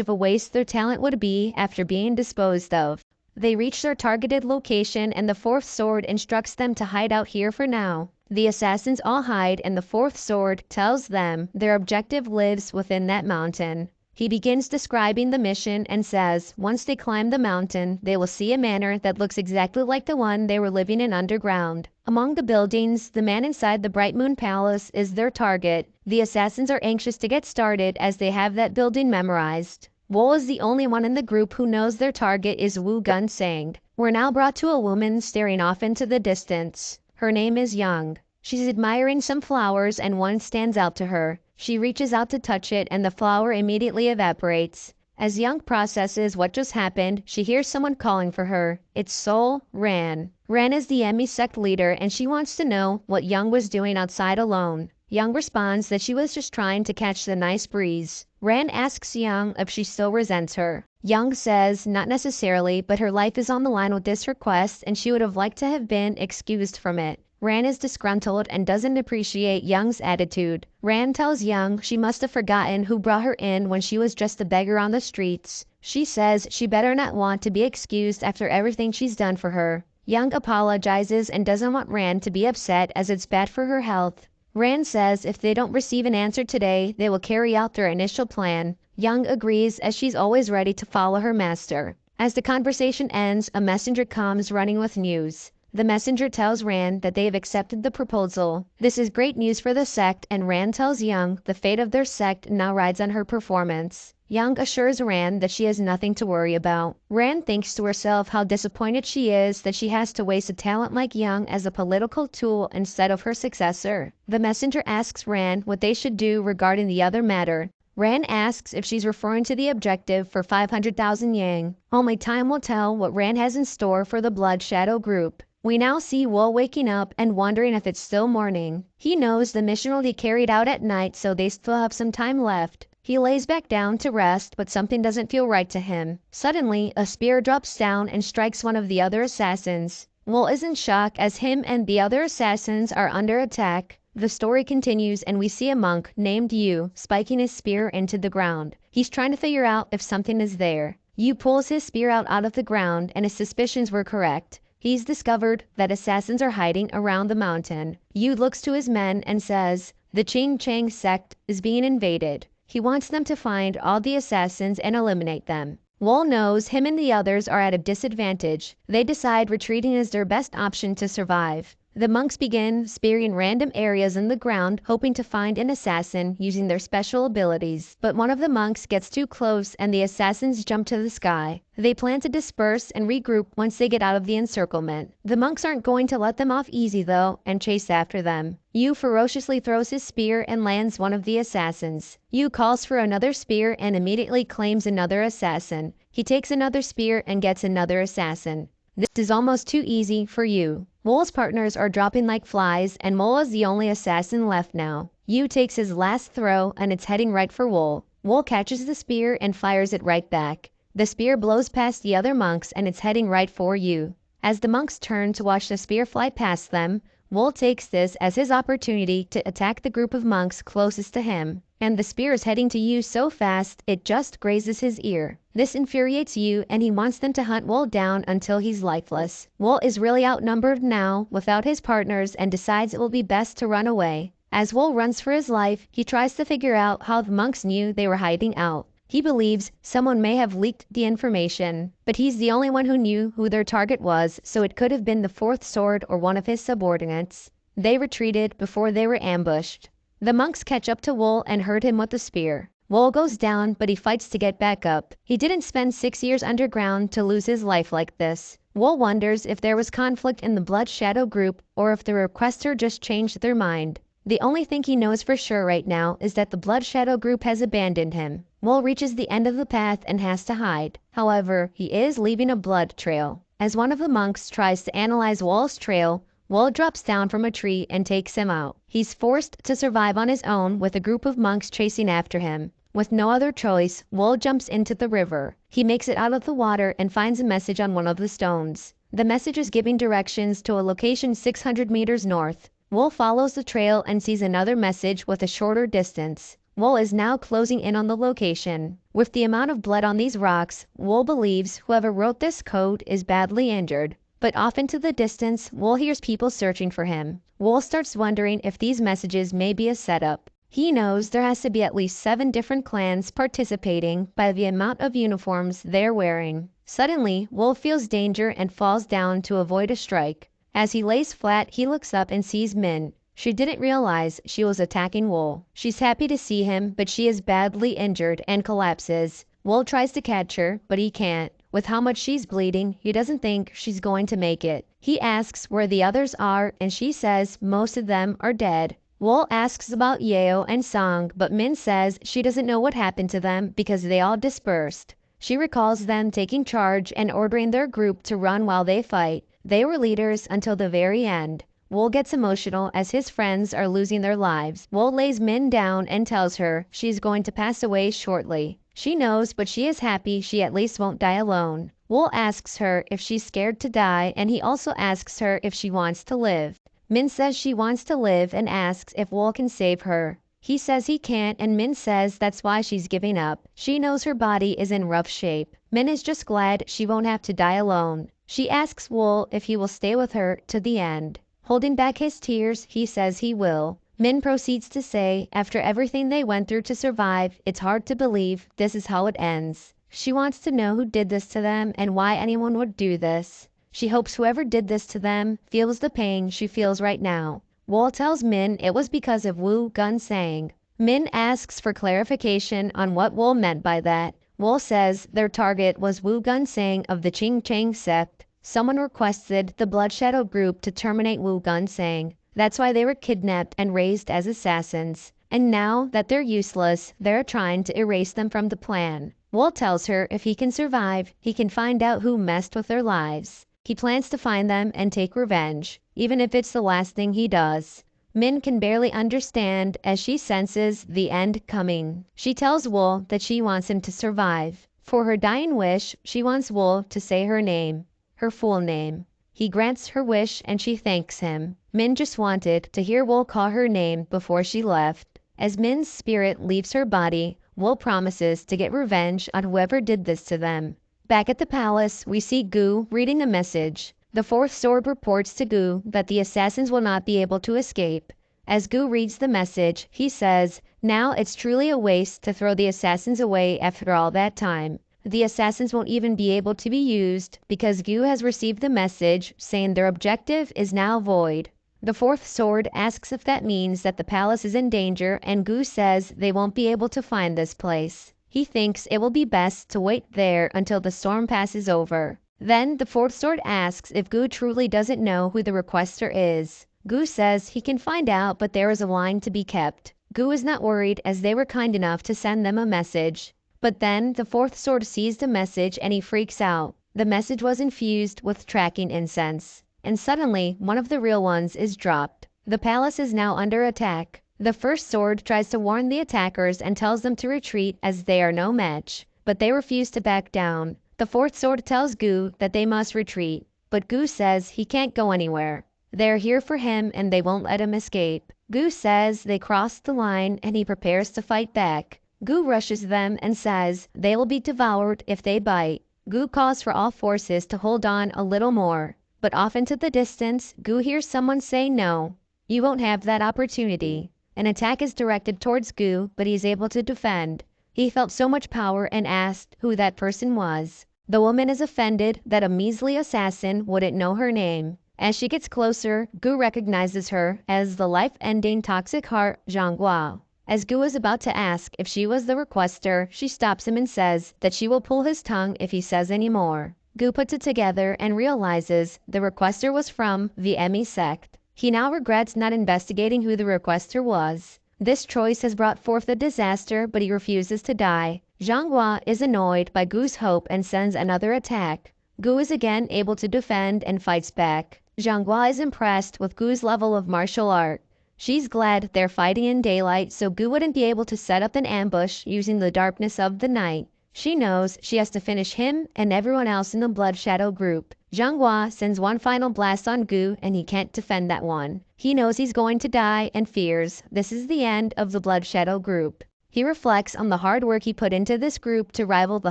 of a waste their talent would be after being disposed of. They reach their targeted location and the Fourth Sword instructs them to hide out here for now. The assassins all hide and the Fourth Sword tells them their objective lives within that mountain. He begins describing the mission and says once they climb the mountain, they will see a manor that looks exactly like the one they were living in underground. Among the buildings, the man inside the Bright Moon Palace is their target. The assassins are anxious to get started as they have that building memorized. Wool is the only one in the group who knows their target is Wu Gun Sang. We're now brought to a woman staring off into the distance. Her name is Young. She's admiring some flowers and one stands out to her. She reaches out to touch it and the flower immediately evaporates. As Young processes what just happened, she hears someone calling for her. It's Sol Ran. Ran is the Emmy sect leader and she wants to know what Young was doing outside alone. Young responds that she was just trying to catch the nice breeze. Ran asks Young if she still resents her. Young says not necessarily, but her life is on the line with this request and she would have liked to have been excused from it. Ran is disgruntled and doesn't appreciate Young's attitude. Ran tells Young she must have forgotten who brought her in when she was just a beggar on the streets. She says she better not want to be excused after everything she's done for her. Young apologizes and doesn't want Ran to be upset as it's bad for her health. Ran says if they don't receive an answer today, they will carry out their initial plan. Young agrees as she's always ready to follow her master. As the conversation ends, a messenger comes running with news. The messenger tells Ran that they have accepted the proposal. This is great news for the sect and Ran tells Young the fate of their sect now rides on her performance. Young assures Ran that she has nothing to worry about. Ran thinks to herself how disappointed she is that she has to waste a talent like Young as a political tool instead of her successor. The messenger asks Ran what they should do regarding the other matter. Ran asks if she's referring to the objective for 500,000 yang. Only time will tell what Ran has in store for the Blood Shadow group. We now see Wool waking up and wondering if it's still morning. He knows the mission will be carried out at night, so they still have some time left. He lays back down to rest, but something doesn't feel right to him. Suddenly, a spear drops down and strikes one of the other assassins. Wool is in shock as him and the other assassins are under attack. The story continues and we see a monk named Yu spiking his spear into the ground. He's trying to figure out if something is there. Yu pulls his spear out of the ground and his suspicions were correct. He's discovered that assassins are hiding around the mountain. Yu looks to his men and says, the Ching Chang sect is being invaded. He wants them to find all the assassins and eliminate them. Wool knows him and the others are at a disadvantage. They decide retreating is their best option to survive. The monks begin spearing random areas in the ground, hoping to find an assassin using their special abilities. But one of the monks gets too close and the assassins jump to the sky. They plan to disperse and regroup once they get out of the encirclement. The monks aren't going to let them off easy though, and chase after them. Yu ferociously throws his spear and lands one of the assassins. Yu calls for another spear and immediately claims another assassin. He takes another spear and gets another assassin. This is almost too easy for Yu. Wool's partners are dropping like flies and Wool is the only assassin left now. Yu takes his last throw and it's heading right for Wool. Wool catches the spear and fires it right back. The spear blows past the other monks and it's heading right for Yu. As the monks turn to watch the spear fly past them, Wool takes this as his opportunity to attack the group of monks closest to him. And the spear is heading to Yu so fast it just grazes his ear. This infuriates Yu and he wants them to hunt Wool down until he's lifeless. Wool is really outnumbered now without his partners and decides it will be best to run away. As Wool runs for his life, he tries to figure out how the monks knew they were hiding out. He believes someone may have leaked the information, but he's the only one who knew who their target was, so it could have been the Fourth Sword or one of his subordinates. They retreated before they were ambushed. The monks catch up to Wool and hurt him with the spear. Wool goes down, but he fights to get back up. He didn't spend 6 years underground to lose his life like this. Wool wonders if there was conflict in the Blood Shadow group or if the requester just changed their mind. The only thing he knows for sure right now is that the Blood Shadow group has abandoned him. Wool reaches the end of the path and has to hide. However, he is leaving a blood trail. As one of the monks tries to analyze Wool's trail, Wool drops down from a tree and takes him out. He's forced to survive on his own with a group of monks chasing after him. With no other choice, Wool jumps into the river. He makes it out of the water and finds a message on one of the stones. The message is giving directions to a location 600 meters north. Wool follows the trail and sees another message with a shorter distance. Wool is now closing in on the location. With the amount of blood on these rocks, Wool believes whoever wrote this code is badly injured. But off into the distance, Wool hears people searching for him. Wool starts wondering if these messages may be a setup. He knows there has to be at least 7 different clans participating by the amount of uniforms they're wearing. Suddenly, Wool feels danger and falls down to avoid a strike. As he lays flat, he looks up and sees Min. She didn't realize she was attacking Wool. She's happy to see him, but she is badly injured and collapses. Wool tries to catch her, but he can't. With how much she's bleeding, he doesn't think she's going to make it. He asks where the others are, and she says most of them are dead. Wool asks about Yeo and Song, but Min says she doesn't know what happened to them because they all dispersed. She recalls them taking charge and ordering their group to run while they fight. They were leaders until the very end. Wool gets emotional as his friends are losing their lives. Wool lays Min down and tells her she's going to pass away shortly. She knows, but she is happy she at least won't die alone. Wool asks her if she's scared to die, and he also asks her if she wants to live. Min says she wants to live and asks if Wool can save her. He says he can't, and Min says that's why she's giving up. She knows her body is in rough shape. Min is just glad she won't have to die alone. She asks Wool if he will stay with her to the end. Holding back his tears, he says he will. Min proceeds to say, after everything they went through to survive, it's hard to believe this is how it ends. She wants to know who did this to them and why anyone would do this. She hopes whoever did this to them feels the pain she feels right now. Wool tells Min it was because of Wu Gun Sang. Min asks for clarification on what Wool meant by that. Wool says their target was Wu Gun Sang of the Ching Chang sect. Someone requested the Blood Shadow group to terminate Wu Gun Sang. That's why they were kidnapped and raised as assassins. And now that they're useless, they're trying to erase them from the plan. Wool tells her if he can survive, he can find out who messed with their lives. He plans to find them and take revenge, even if it's the last thing he does. Min can barely understand as she senses the end coming. She tells Wool that she wants him to survive. For her dying wish, she wants Wool to say her name, her full name. He grants her wish and she thanks him. Min just wanted to hear Wool call her name before she left. As Min's spirit leaves her body, Wool promises to get revenge on whoever did this to them. Back at the palace, we see Gu reading a message. The fourth sword reports to Gu that the assassins will not be able to escape. As Gu reads the message, he says, now it's truly a waste to throw the assassins away after all that time. The assassins won't even be able to be used because Gu has received the message saying their objective is now void. The fourth sword asks if that means that the palace is in danger, and Gu says they won't be able to find this place. He thinks it will be best to wait there until the storm passes over. Then the fourth sword asks if Gu truly doesn't know who the requester is. Gu says he can find out, but there is a line to be kept. Gu is not worried as they were kind enough to send them a message. But then the fourth sword sees the message and he freaks out. The message was infused with tracking incense. And suddenly, one of the real ones is dropped. The palace is now under attack. The first sword tries to warn the attackers and tells them to retreat as they are no match, but they refuse to back down. The fourth sword tells Gu that they must retreat, but Gu says he can't go anywhere. They're here for him and they won't let him escape. Gu says they crossed the line and he prepares to fight back. Gu rushes them and says they will be devoured if they bite. Gu calls for all forces to hold on a little more, but off into the distance, Gu hears someone say no. You won't have that opportunity. An attack is directed towards Gu, but he is able to defend. He felt so much power and asked who that person was. The woman is offended that a measly assassin wouldn't know her name. As she gets closer, Gu recognizes her as the life-ending toxic heart Zhanghua. As Gu is about to ask if she was the requester, she stops him and says that she will pull his tongue if he says any more. Gu puts it together and realizes the requester was from the ME sect. He now regrets not investigating who the requester was. This choice has brought forth a disaster, but he refuses to die. Zhanghua is annoyed by Gu's hope and sends another attack. Gu is again able to defend and fights back. Zhanghua is impressed with Gu's level of martial art. She's glad they're fighting in daylight so Gu wouldn't be able to set up an ambush using the darkness of the night. She knows she has to finish him and everyone else in the Blood Shadow group. Zhanghua sends one final blast on Gu and he can't defend that one. He knows he's going to die and fears this is the end of the Blood Shadow group. He reflects on the hard work he put into this group to rival the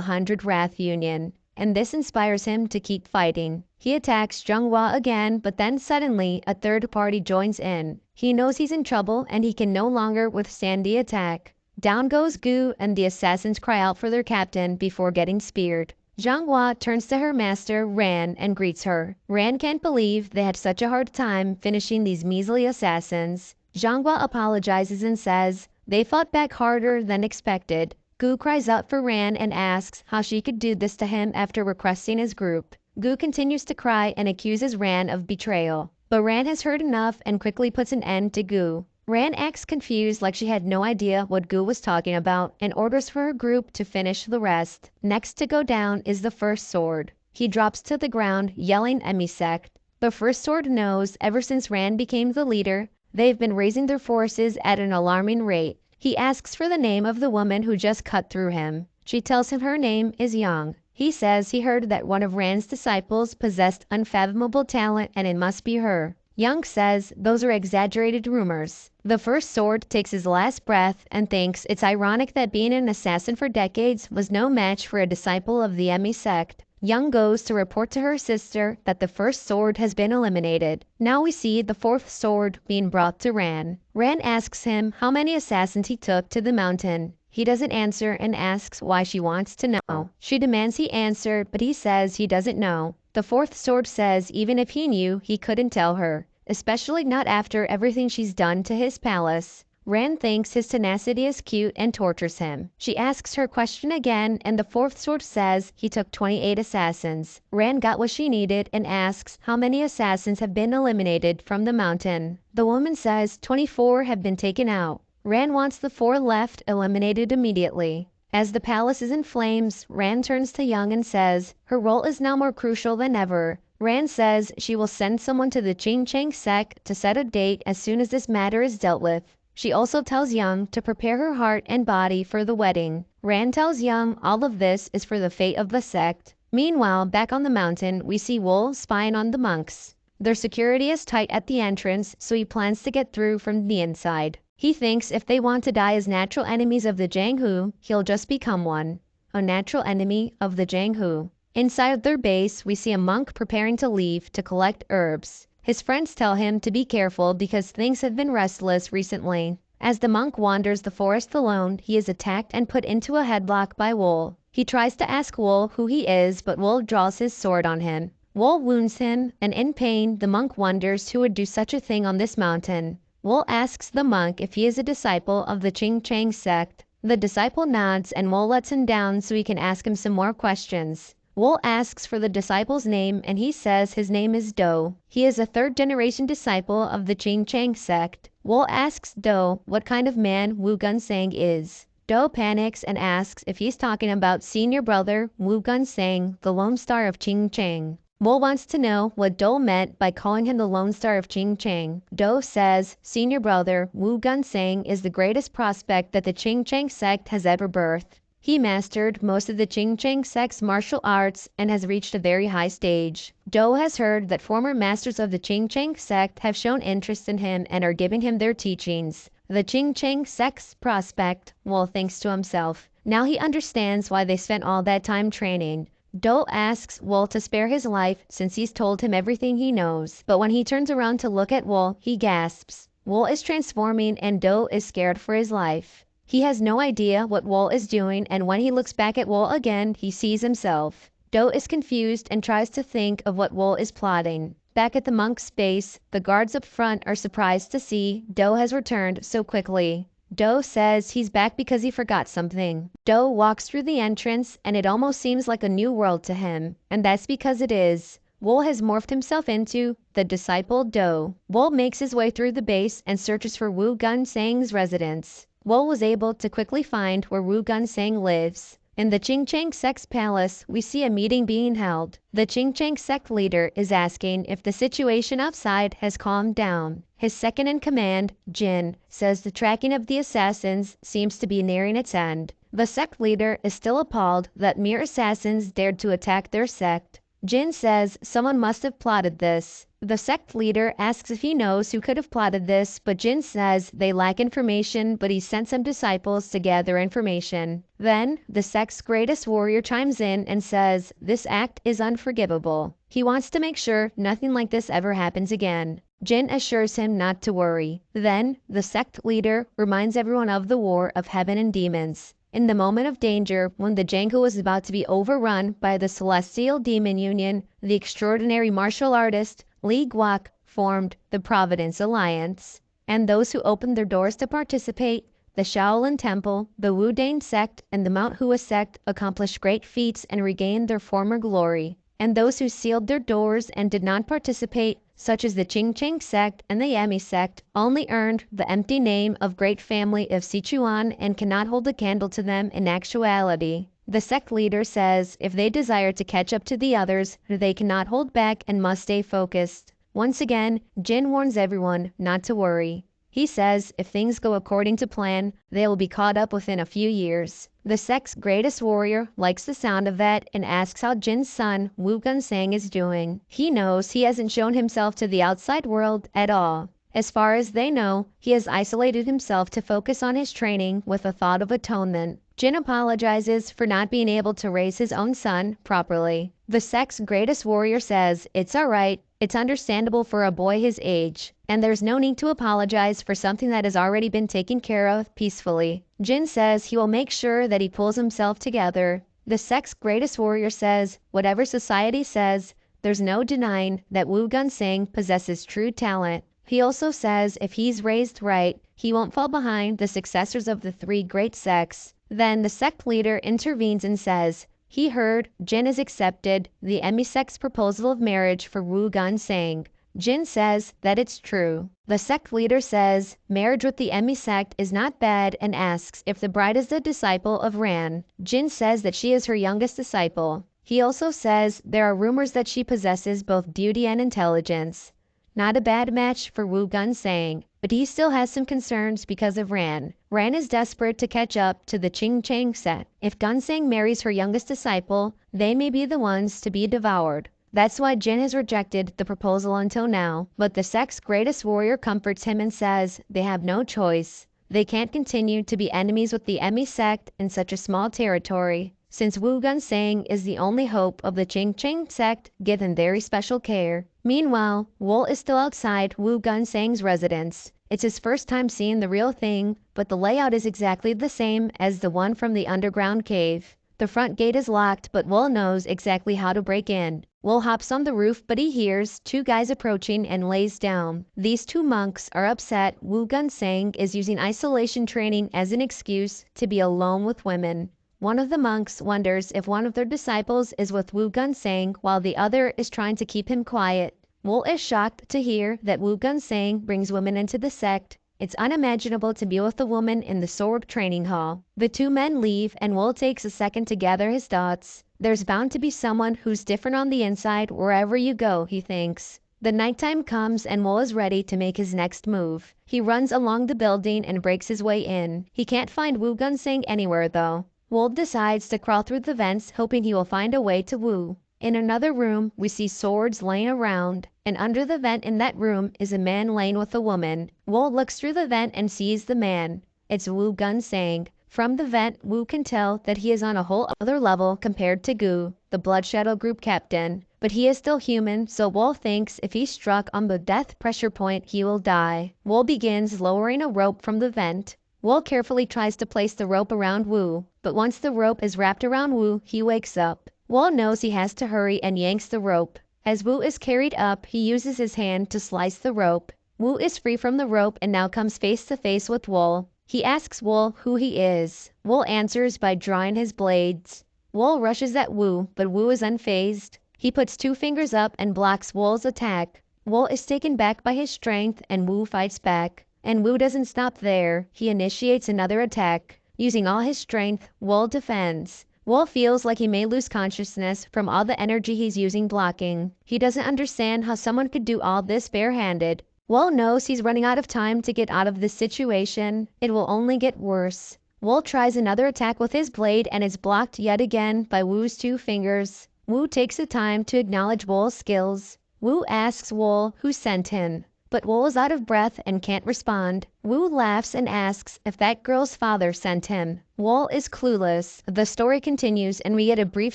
100 Wrath Union. and this inspires him to keep fighting. He attacks Zhenghua again, but then suddenly a third party joins in. He knows he's in trouble and he can no longer withstand the attack. Down goes Gu, and the assassins cry out for their captain before getting speared. Zhenghua turns to her master, Ran, and greets her. Ran can't believe they had such a hard time finishing these measly assassins. Zhenghua apologizes and says they fought back harder than expected. Gu cries out for Ran and asks how she could do this to him after requesting his group. Gu continues to cry and accuses Ran of betrayal. But Ran has heard enough and quickly puts an end to Gu. Ran acts confused like she had no idea what Gu was talking about and orders for her group to finish the rest. Next to go down is the first sword. He drops to the ground yelling emisect. The first sword knows ever since Ran became the leader, they've been raising their forces at an alarming rate. He asks for the name of the woman who just cut through him. She tells him her name is Yang. He says he heard that one of Ran's disciples possessed unfathomable talent and it must be her. Yang says those are exaggerated rumors. The first sword takes his last breath and thinks it's ironic that being an assassin for decades was no match for a disciple of the Emi sect. Yang goes to report to her sister that the first sword has been eliminated. Now we see the fourth sword being brought to Ran. Ran asks him how many assassins he took to the mountain. He doesn't answer and asks why she wants to know. She demands he answer, but he says he doesn't know. The fourth sword says even if he knew, he couldn't tell her, especially not after everything she's done to his palace. Ran thinks his tenacity is cute and tortures him. She asks her question again and the fourth sword says he took 28 assassins. Ran got what she needed and asks how many assassins have been eliminated from the mountain. The woman says 24 have been taken out. Ran wants the 4 left eliminated immediately. As the palace is in flames, Ran turns to Young and says her role is now more crucial than ever. Ran says she will send someone to the Qing Chang sect to set a date as soon as this matter is dealt with. She also tells Young to prepare her heart and body for the wedding. Ran tells Young all of this is for the fate of the sect. Meanwhile, back on the mountain, we see Wool spying on the monks. Their security is tight at the entrance, so he plans to get through from the inside. He thinks if they want to die as natural enemies of the Jianghu, he'll just become one. A natural enemy of the Jianghu. Inside their base, we see a monk preparing to leave to collect herbs. His friends tell him to be careful because things have been restless recently. As the monk wanders the forest alone, he is attacked and put into a headlock by Wool. He tries to ask Wool who he is, but Wool draws his sword on him. Wool wounds him, and in pain, the monk wonders who would do such a thing on this mountain. Wool asks the monk if he is a disciple of the Qing Chang sect. The disciple nods and Wool lets him down so he can ask him some more questions. Wool asks for the disciple's name and he says his name is Do. He is a third-generation disciple of the Qing Chang sect. Wool asks Do what kind of man Wu Gunsang is. Do panics and asks if he's talking about senior brother Wu Gunsang, the Lone Star of Qing Chang. Wool wants to know what Do meant by calling him the Lone Star of Qing Chang. Do says senior brother Wu Gunsang is the greatest prospect that the Qing Chang sect has ever birthed. He mastered most of the Qing Chang sect's martial arts and has reached a very high stage. Do has heard that former masters of the Qing Chang sect have shown interest in him and are giving him their teachings. The Qing Chang sect's prospect, Wool thinks to himself. Now he understands why they spent all that time training. Do asks Wool to spare his life since he's told him everything he knows. But when he turns around to look at Wool, he gasps. Wool is transforming and Do is scared for his life. He has no idea what Wool is doing, and when he looks back at Wool again, he sees himself. Do is confused and tries to think of what Wool is plotting. Back at the monk's base, the guards up front are surprised to see Do has returned so quickly. Do says he's back because he forgot something. Do walks through the entrance, and it almost seems like a new world to him, and that's because it is. Wool has morphed himself into the disciple Do. Wool makes his way through the base and searches for Wu Gunsang's residence. Wool was able to quickly find where Wu Gunsang lives. In the Qing Chang sect's palace, we see a meeting being held. The Qing Chang sect leader is asking if the situation outside has calmed down. His second in command, Jin, says the tracking of the assassins seems to be nearing its end. The sect leader is still appalled that mere assassins dared to attack their sect. Jin says someone must have plotted this. The sect leader asks if he knows who could have plotted this, but Jin says they lack information, but he sent some disciples to gather information. Then, the sect's greatest warrior chimes in and says this act is unforgivable. He wants to make sure nothing like this ever happens again. Jin assures him not to worry. Then, the sect leader reminds everyone of the war of heaven and demons. In the moment of danger, when the Jango was about to be overrun by the Celestial Demon Union, the extraordinary martial artist Li Guok formed the Providence Alliance. And those who opened their doors to participate, the Shaolin Temple, the Wu Dane sect, and the MANHUA sect accomplished great feats and regained their former glory. And those who sealed their doors and did not participate, such as the Ching Cheng sect and the Yami sect, only earned the empty name of Great Family of Sichuan and cannot hold a candle to them in actuality. The sect leader says if they desire to catch up to the others, they cannot hold back and must stay focused. Once again, Jin warns everyone not to worry. He says if things go according to plan, they will be caught up within a few years. The sect's greatest warrior likes the sound of that and asks how Jin's son, Wu Gunsang, is doing. He knows he hasn't shown himself to the outside world at all. As far as they know, he has isolated himself to focus on his training with a thought of atonement. Jin apologizes for not being able to raise his own son properly. The sect's greatest warrior says it's alright, it's understandable for a boy his age, and there's no need to apologize for something that has already been taken care of peacefully. Jin says he will make sure that he pulls himself together. The sect's greatest warrior says, whatever society says, there's no denying that Wu Gunsang possesses true talent. He also says if he's raised right, he won't fall behind the successors of the three great sects. Then the sect leader intervenes and says he heard Jin has accepted the Emi sect's proposal of marriage for Wu Gunsang. Jin says that it's true. The sect leader says marriage with the Emi sect is not bad and asks if the bride is the disciple of Ran. Jin says that she is her youngest disciple. He also says there are rumors that she possesses both beauty and intelligence. Not a bad match for Wu Gunsang, but he still has some concerns because of Ran. Ran is desperate to catch up to the Ching Cheng sect. If Gunsang marries her youngest disciple, they may be the ones to be devoured. That's why Jin has rejected the proposal until now, but the sect's greatest warrior comforts him and says they have no choice. They can't continue to be enemies with the Emi sect in such a small territory, since Wu Gunsang is the only hope of the Ching Cheng sect given very special care. Meanwhile, Wool is still outside Wu Gunsang's residence. It's his first time seeing the real thing, but the layout is exactly the same as the one from the underground cave. The front gate is locked, but Wool knows exactly how to break in. Wool hops on the roof, but he hears two guys approaching and lays down. These two monks are upset Wu Gunsang is using isolation training as an excuse to be alone with women. One of the monks wonders if one of their disciples is with Wu Gunsang while the other is trying to keep him quiet. Wool is shocked to hear that Wu Gunsang brings women into the sect. It's unimaginable to be with a woman in the sword training hall. The two men leave and Wool takes a second to gather his thoughts. There's bound to be someone who's different on the inside wherever you go, he thinks. The nighttime comes and Wool is ready to make his next move. He runs along the building and breaks his way in. He can't find Wu Gunsang anywhere though. Wool decides to crawl through the vents, hoping he will find a way to Wu. In another room, we see swords laying around, and under the vent in that room is a man laying with a woman. Wool looks through the vent and sees the man. It's Wu Gunsang. From the vent, Wu can tell that he is on a whole other level compared to Gu, the Blood Shadow group captain. But he is still human, so Wool thinks if he's struck on the death pressure point, he will die. Wool begins lowering a rope from the vent. Wool carefully tries to place the rope around Wu, but once the rope is wrapped around Wu, he wakes up. Wool knows he has to hurry and yanks the rope. As Wu is carried up, he uses his hand to slice the rope. Wu is free from the rope and now comes face to face with Wool. He asks Wool who he is. Wool answers by drawing his blades. Wool rushes at Wu, but Wu is unfazed. He puts two fingers up and blocks Wool's attack. Wool is taken back by his strength and Wu fights back. And Wu doesn't stop there. He initiates another attack. Using all his strength, Wool defends. Wool feels like he may lose consciousness from all the energy he's using blocking. He doesn't understand how someone could do all this barehanded. Wool knows he's running out of time to get out of this situation. It will only get worse. Wool tries another attack with his blade and is blocked yet again by Wu's two fingers. Wu takes the time to acknowledge Wol's skills. Wu asks Wol who sent him, but Wol is out of breath and can't respond. Wu laughs and asks if that girl's father sent him. Wol is clueless. The story continues and we get a brief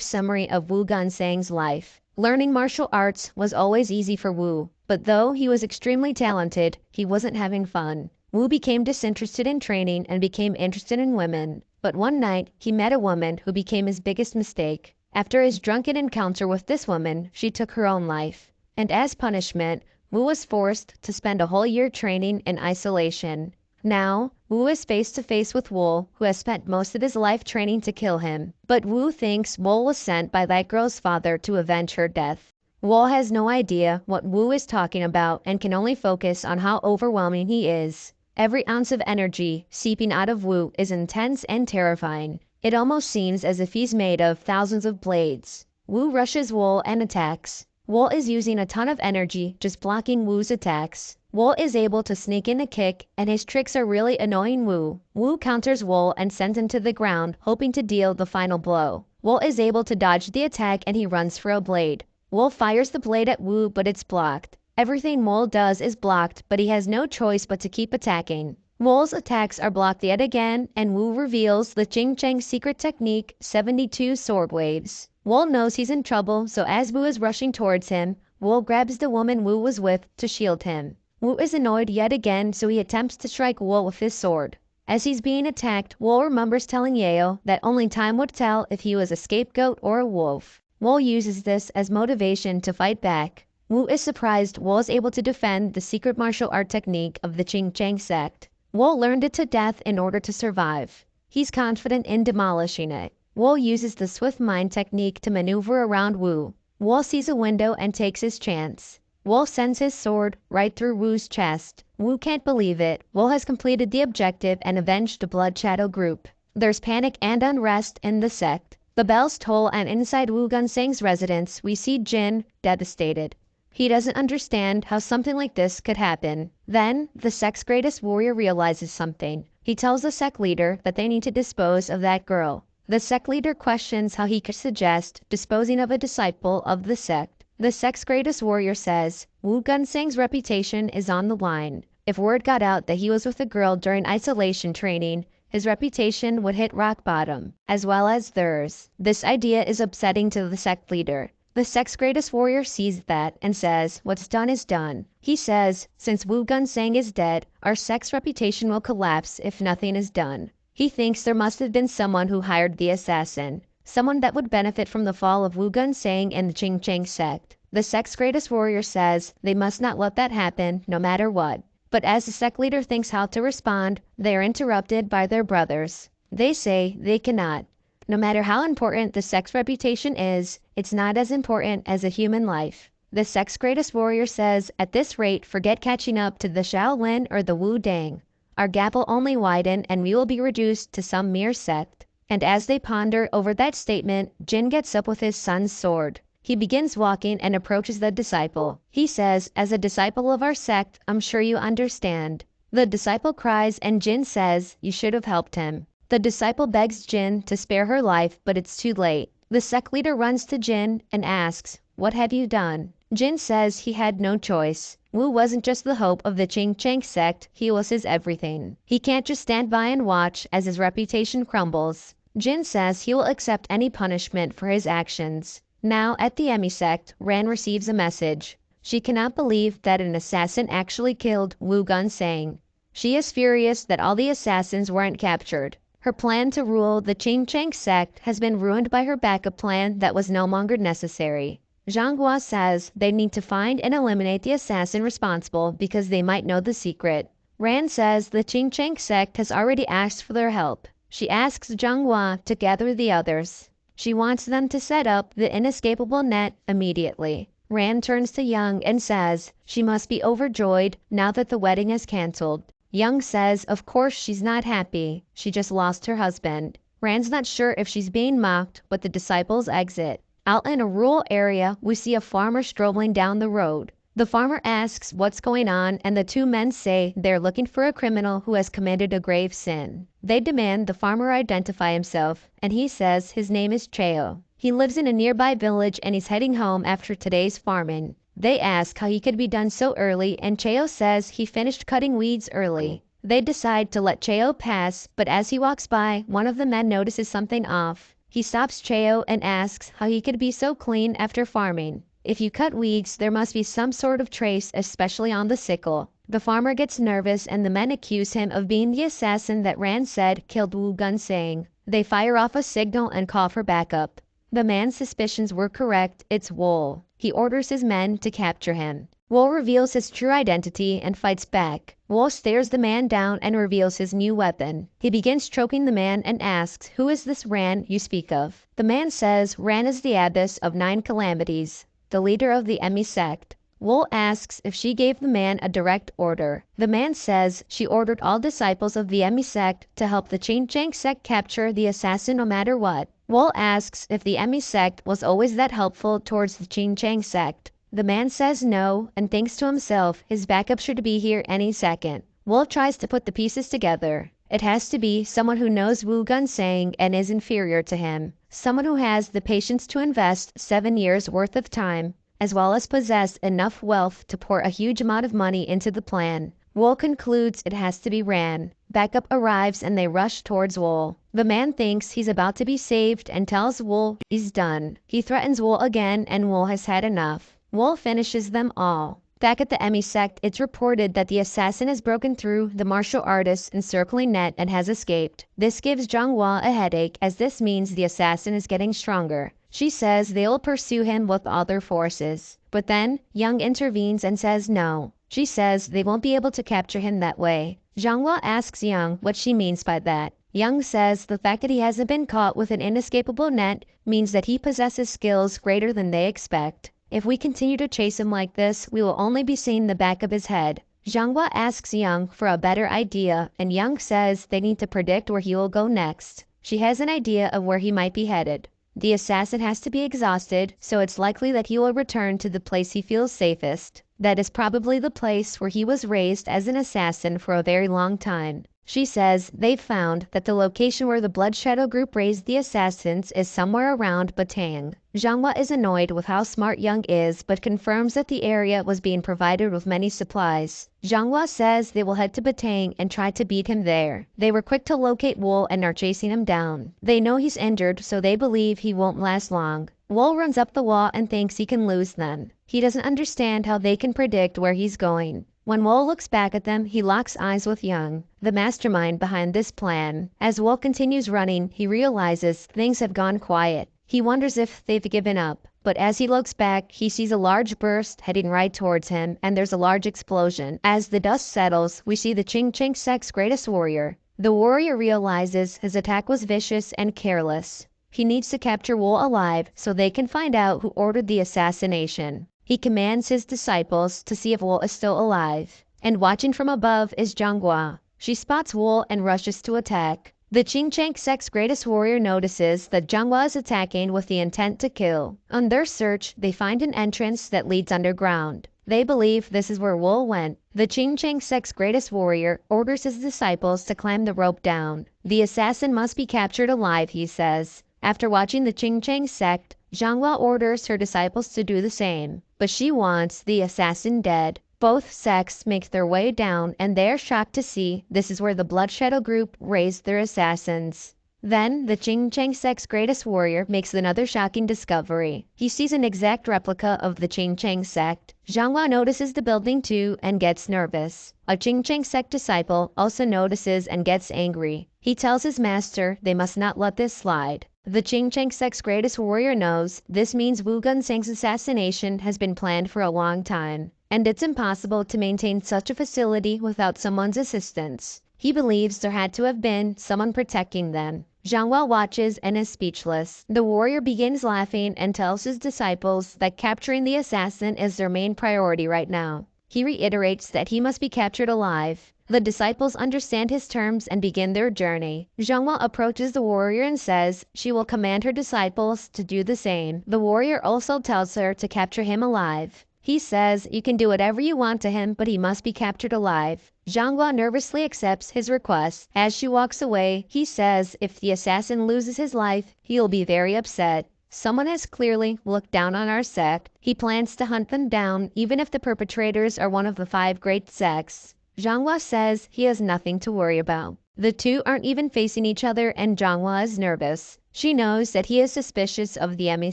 summary of Wu Gunsang's life. Learning martial arts was always easy for Wu, but though he was extremely talented, he wasn't having fun. Wu became disinterested in training and became interested in women. But one night, he met a woman who became his biggest mistake. After his drunken encounter with this woman, she took her own life. And as punishment, Wu was forced to spend a whole year training in isolation. Now, Wu is face to face with Wol, who has spent most of his life training to kill him. But Wu thinks Wol was sent by that girl's father to avenge her death. Wol has no idea what Wu is talking about and can only focus on how overwhelming he is. Every ounce of energy seeping out of Wu is intense and terrifying. It almost seems as if he's made of thousands of blades. Wu rushes Wol and attacks. Wol is using a ton of energy just blocking Wu's attacks. Wol is able to sneak in a kick, and his tricks are really annoying Wu. Wu counters Wol and sends him to the ground, hoping to deal the final blow. Wol is able to dodge the attack and he runs for a blade. Wol fires the blade at Wu, but it's blocked. Everything Wol does is blocked, but he has no choice but to keep attacking. Wol's attacks are blocked yet again, and Wu reveals the Ching Chang's secret technique, 72 sword waves. Wol knows he's in trouble, so as Wu is rushing towards him, Wol grabs the woman Wu was with to shield him. Wu is annoyed yet again, so he attempts to strike Wol with his sword. As he's being attacked, Wol remembers telling Yeo that only time would tell if he was a scapegoat or a wolf. Wol uses this as motivation to fight back. Wu is surprised Wol is able to defend the secret martial art technique of the Ching Chang sect. Wol learned it to death in order to survive. He's confident in demolishing it. Wol uses the swift mind technique to maneuver around Wu. Wol sees a window and takes his chance. Wol sends his sword right through Wu's chest. Wu can't believe it. Wol has completed the objective and avenged the Blood Shadow group. There's panic and unrest in the sect. The bells toll, and inside Wu Gunsang's residence, we see Jin devastated. He doesn't understand how something like this could happen. Then, the sect's greatest warrior realizes something. He tells the sect leader that they need to dispose of that girl. The sect leader questions how he could suggest disposing of a disciple of the sect. The sect's greatest warrior says, Wu Gunsang's reputation is on the line. If word got out that he was with a girl during isolation training, his reputation would hit rock bottom, as well as theirs. This idea is upsetting to the sect leader. The sect's greatest warrior sees that and says, what's done is done. He says, since Wu Gunsang is dead, our sect's reputation will collapse if nothing is done. He thinks there must have been someone who hired the assassin, someone that would benefit from the fall of Wu Gunsang and the Ching Chang sect. The sect's greatest warrior says they must not let that happen, no matter what. But as the sect leader thinks how to respond, they are interrupted by their brothers. They say they cannot. No matter how important the sect's reputation is, it's not as important as a human life. The sect's greatest warrior says, at this rate, forget catching up to the Shaolin or the Wu Dang. Our gap will only widen and we will be reduced to some mere sect. And as they ponder over that statement, Jin gets up with his son's sword. He begins walking and approaches the disciple. He says, as a disciple of our sect, I'm sure you understand. The disciple cries and Jin says, you should have helped him. The disciple begs Jin to spare her life, but it's too late. The sect leader runs to Jin and asks, what have you done? Jin says he had no choice. Wu wasn't just the hope of the Ching Chang sect, he was his everything. He can't just stand by and watch as his reputation crumbles. Jin says he will accept any punishment for his actions. Now, at the Emi sect, Ran receives a message. She cannot believe that an assassin actually killed Wu Gunsang. She is furious that all the assassins weren't captured. Her plan to rule the Ching Chang sect has been ruined by her backup plan that was no longer necessary. Zhanghua says they need to find and eliminate the assassin responsible because they might know the secret. Ran says the Ching Chang sect has already asked for their help. She asks Zhanghua to gather the others. She wants them to set up the inescapable net immediately. Ran turns to Young and says she must be overjoyed now that the wedding is cancelled. Young says of course she's not happy, she just lost her husband. Ran's not sure if she's being mocked, but the disciples exit. Out in a rural area, we see a farmer strolling down the road. The farmer asks what's going on, and the two men say they're looking for a criminal who has committed a grave sin. They demand the farmer identify himself, and he says his name is Cheo. He lives in a nearby village and he's heading home after today's farming. They ask how he could be done so early and Cheo says he finished cutting weeds early. They decide to let Cheo pass, but as he walks by, one of the men notices something off. He stops Cheo and asks how he could be so clean after farming. If you cut weeds, there must be some sort of trace, especially on the sickle. The farmer gets nervous and the men accuse him of being the assassin that Ran said killed Wu Gunsang. They fire off a signal and call for backup. The man's suspicions were correct, it's Wool. He orders his men to capture him. Wool reveals his true identity and fights back. Wool stares the man down and reveals his new weapon. He begins choking the man and asks, "Who is this Ran you speak of?" The man says Ran is the abbess of 9 calamities, the leader of the Emi sect. Wool asks if she gave the man a direct order. The man says she ordered all disciples of the Emi sect to help the Ching sect capture the assassin no matter what. Wool asks if the Emi sect was always that helpful towards the Ching sect. The man says no and thinks to himself his backup should be here any second. Wool tries to put the pieces together. It has to be someone who knows Wu Gunsang and is inferior to him. Someone who has the patience to invest 7 years worth of time, as well as possess enough wealth to pour a huge amount of money into the plan. Wool concludes it has to be Ran. Backup arrives and they rush towards Wool. The man thinks he's about to be saved and tells Wool he's done. He threatens Wool again and Wool has had enough. Wool finishes them all. Back at the Emi sect, it's reported that the assassin has broken through the martial artist's encircling net and has escaped. This gives Dongua a headache as this means the assassin is getting stronger. She says they will pursue him with all their forces. But then, Young intervenes and says no. She says they won't be able to capture him that way. Dongua asks Young what she means by that. Young says the fact that he hasn't been caught with an inescapable net means that he possesses skills greater than they expect. If we continue to chase him like this, we will only be seeing the back of his head. Dongua asks Young for a better idea, and Young says they need to predict where he will go next. She has an idea of where he might be headed. The assassin has to be exhausted, so it's likely that he will return to the place he feels safest. That is probably the place where he was raised as an assassin for a very long time. She says they've found that the location where the Blood Shadow group raised the assassins is somewhere around Batang. Dongua is annoyed with how smart Young is, but confirms that the area was being provided with many supplies. Dongua says they will head to Batang and try to beat him there. They were quick to locate Wool and are chasing him down. They know he's injured, so they believe he won't last long. Wool runs up the wall and thinks he can lose them. He doesn't understand how they can predict where he's going. When Wool looks back at them, he locks eyes with Young, the mastermind behind this plan. As Wool continues running, he realizes things have gone quiet. He wonders if they've given up. But as he looks back, he sees a large burst heading right towards him, and there's a large explosion. As the dust settles, we see the Ching sect's greatest warrior. The warrior realizes his attack was vicious and careless. He needs to capture Wool alive so they can find out who ordered the assassination. He commands his disciples to see if Wool is still alive. And watching from above is Dongua. She spots Wool and rushes to attack. The Ching sect's greatest warrior notices that Dongua is attacking with the intent to kill. On their search, they find an entrance that leads underground. They believe this is where Wool went. The Ching sect's greatest warrior orders his disciples to climb the rope down. The assassin must be captured alive, he says. After watching the Ching sect, Dongua orders her disciples to do the same. But she wants the assassin dead. Both sects make their way down and they are shocked to see this is where the Blood Shadow group raised their assassins. Then, the Ching sect's greatest warrior makes another shocking discovery. He sees an exact replica of the Ching sect. Dongua notices the building too and gets nervous. A Ching sect disciple also notices and gets angry. He tells his master they must not let this slide. The Ching sect's greatest warrior knows this means Wu Gunsang's assassination has been planned for a long time, and it's impossible to maintain such a facility without someone's assistance. He believes there had to have been someone protecting them. Dongua watches and is speechless. The warrior begins laughing and tells his disciples that capturing the assassin is their main priority right now. He reiterates that he must be captured alive. The disciples understand his terms and begin their journey. Dongua approaches the warrior and says she will command her disciples to do the same. The warrior also tells her to capture him alive. He says you can do whatever you want to him, but he must be captured alive. Dongua nervously accepts his request. As she walks away, he says if the assassin loses his life, he'll be very upset. Someone has clearly looked down on our sect. He plans to hunt them down, even if the perpetrators are one of the 5 great sects. Zhanghua says he has nothing to worry about. The two aren't even facing each other and Zhanghua is nervous. She knows that he is suspicious of the Emi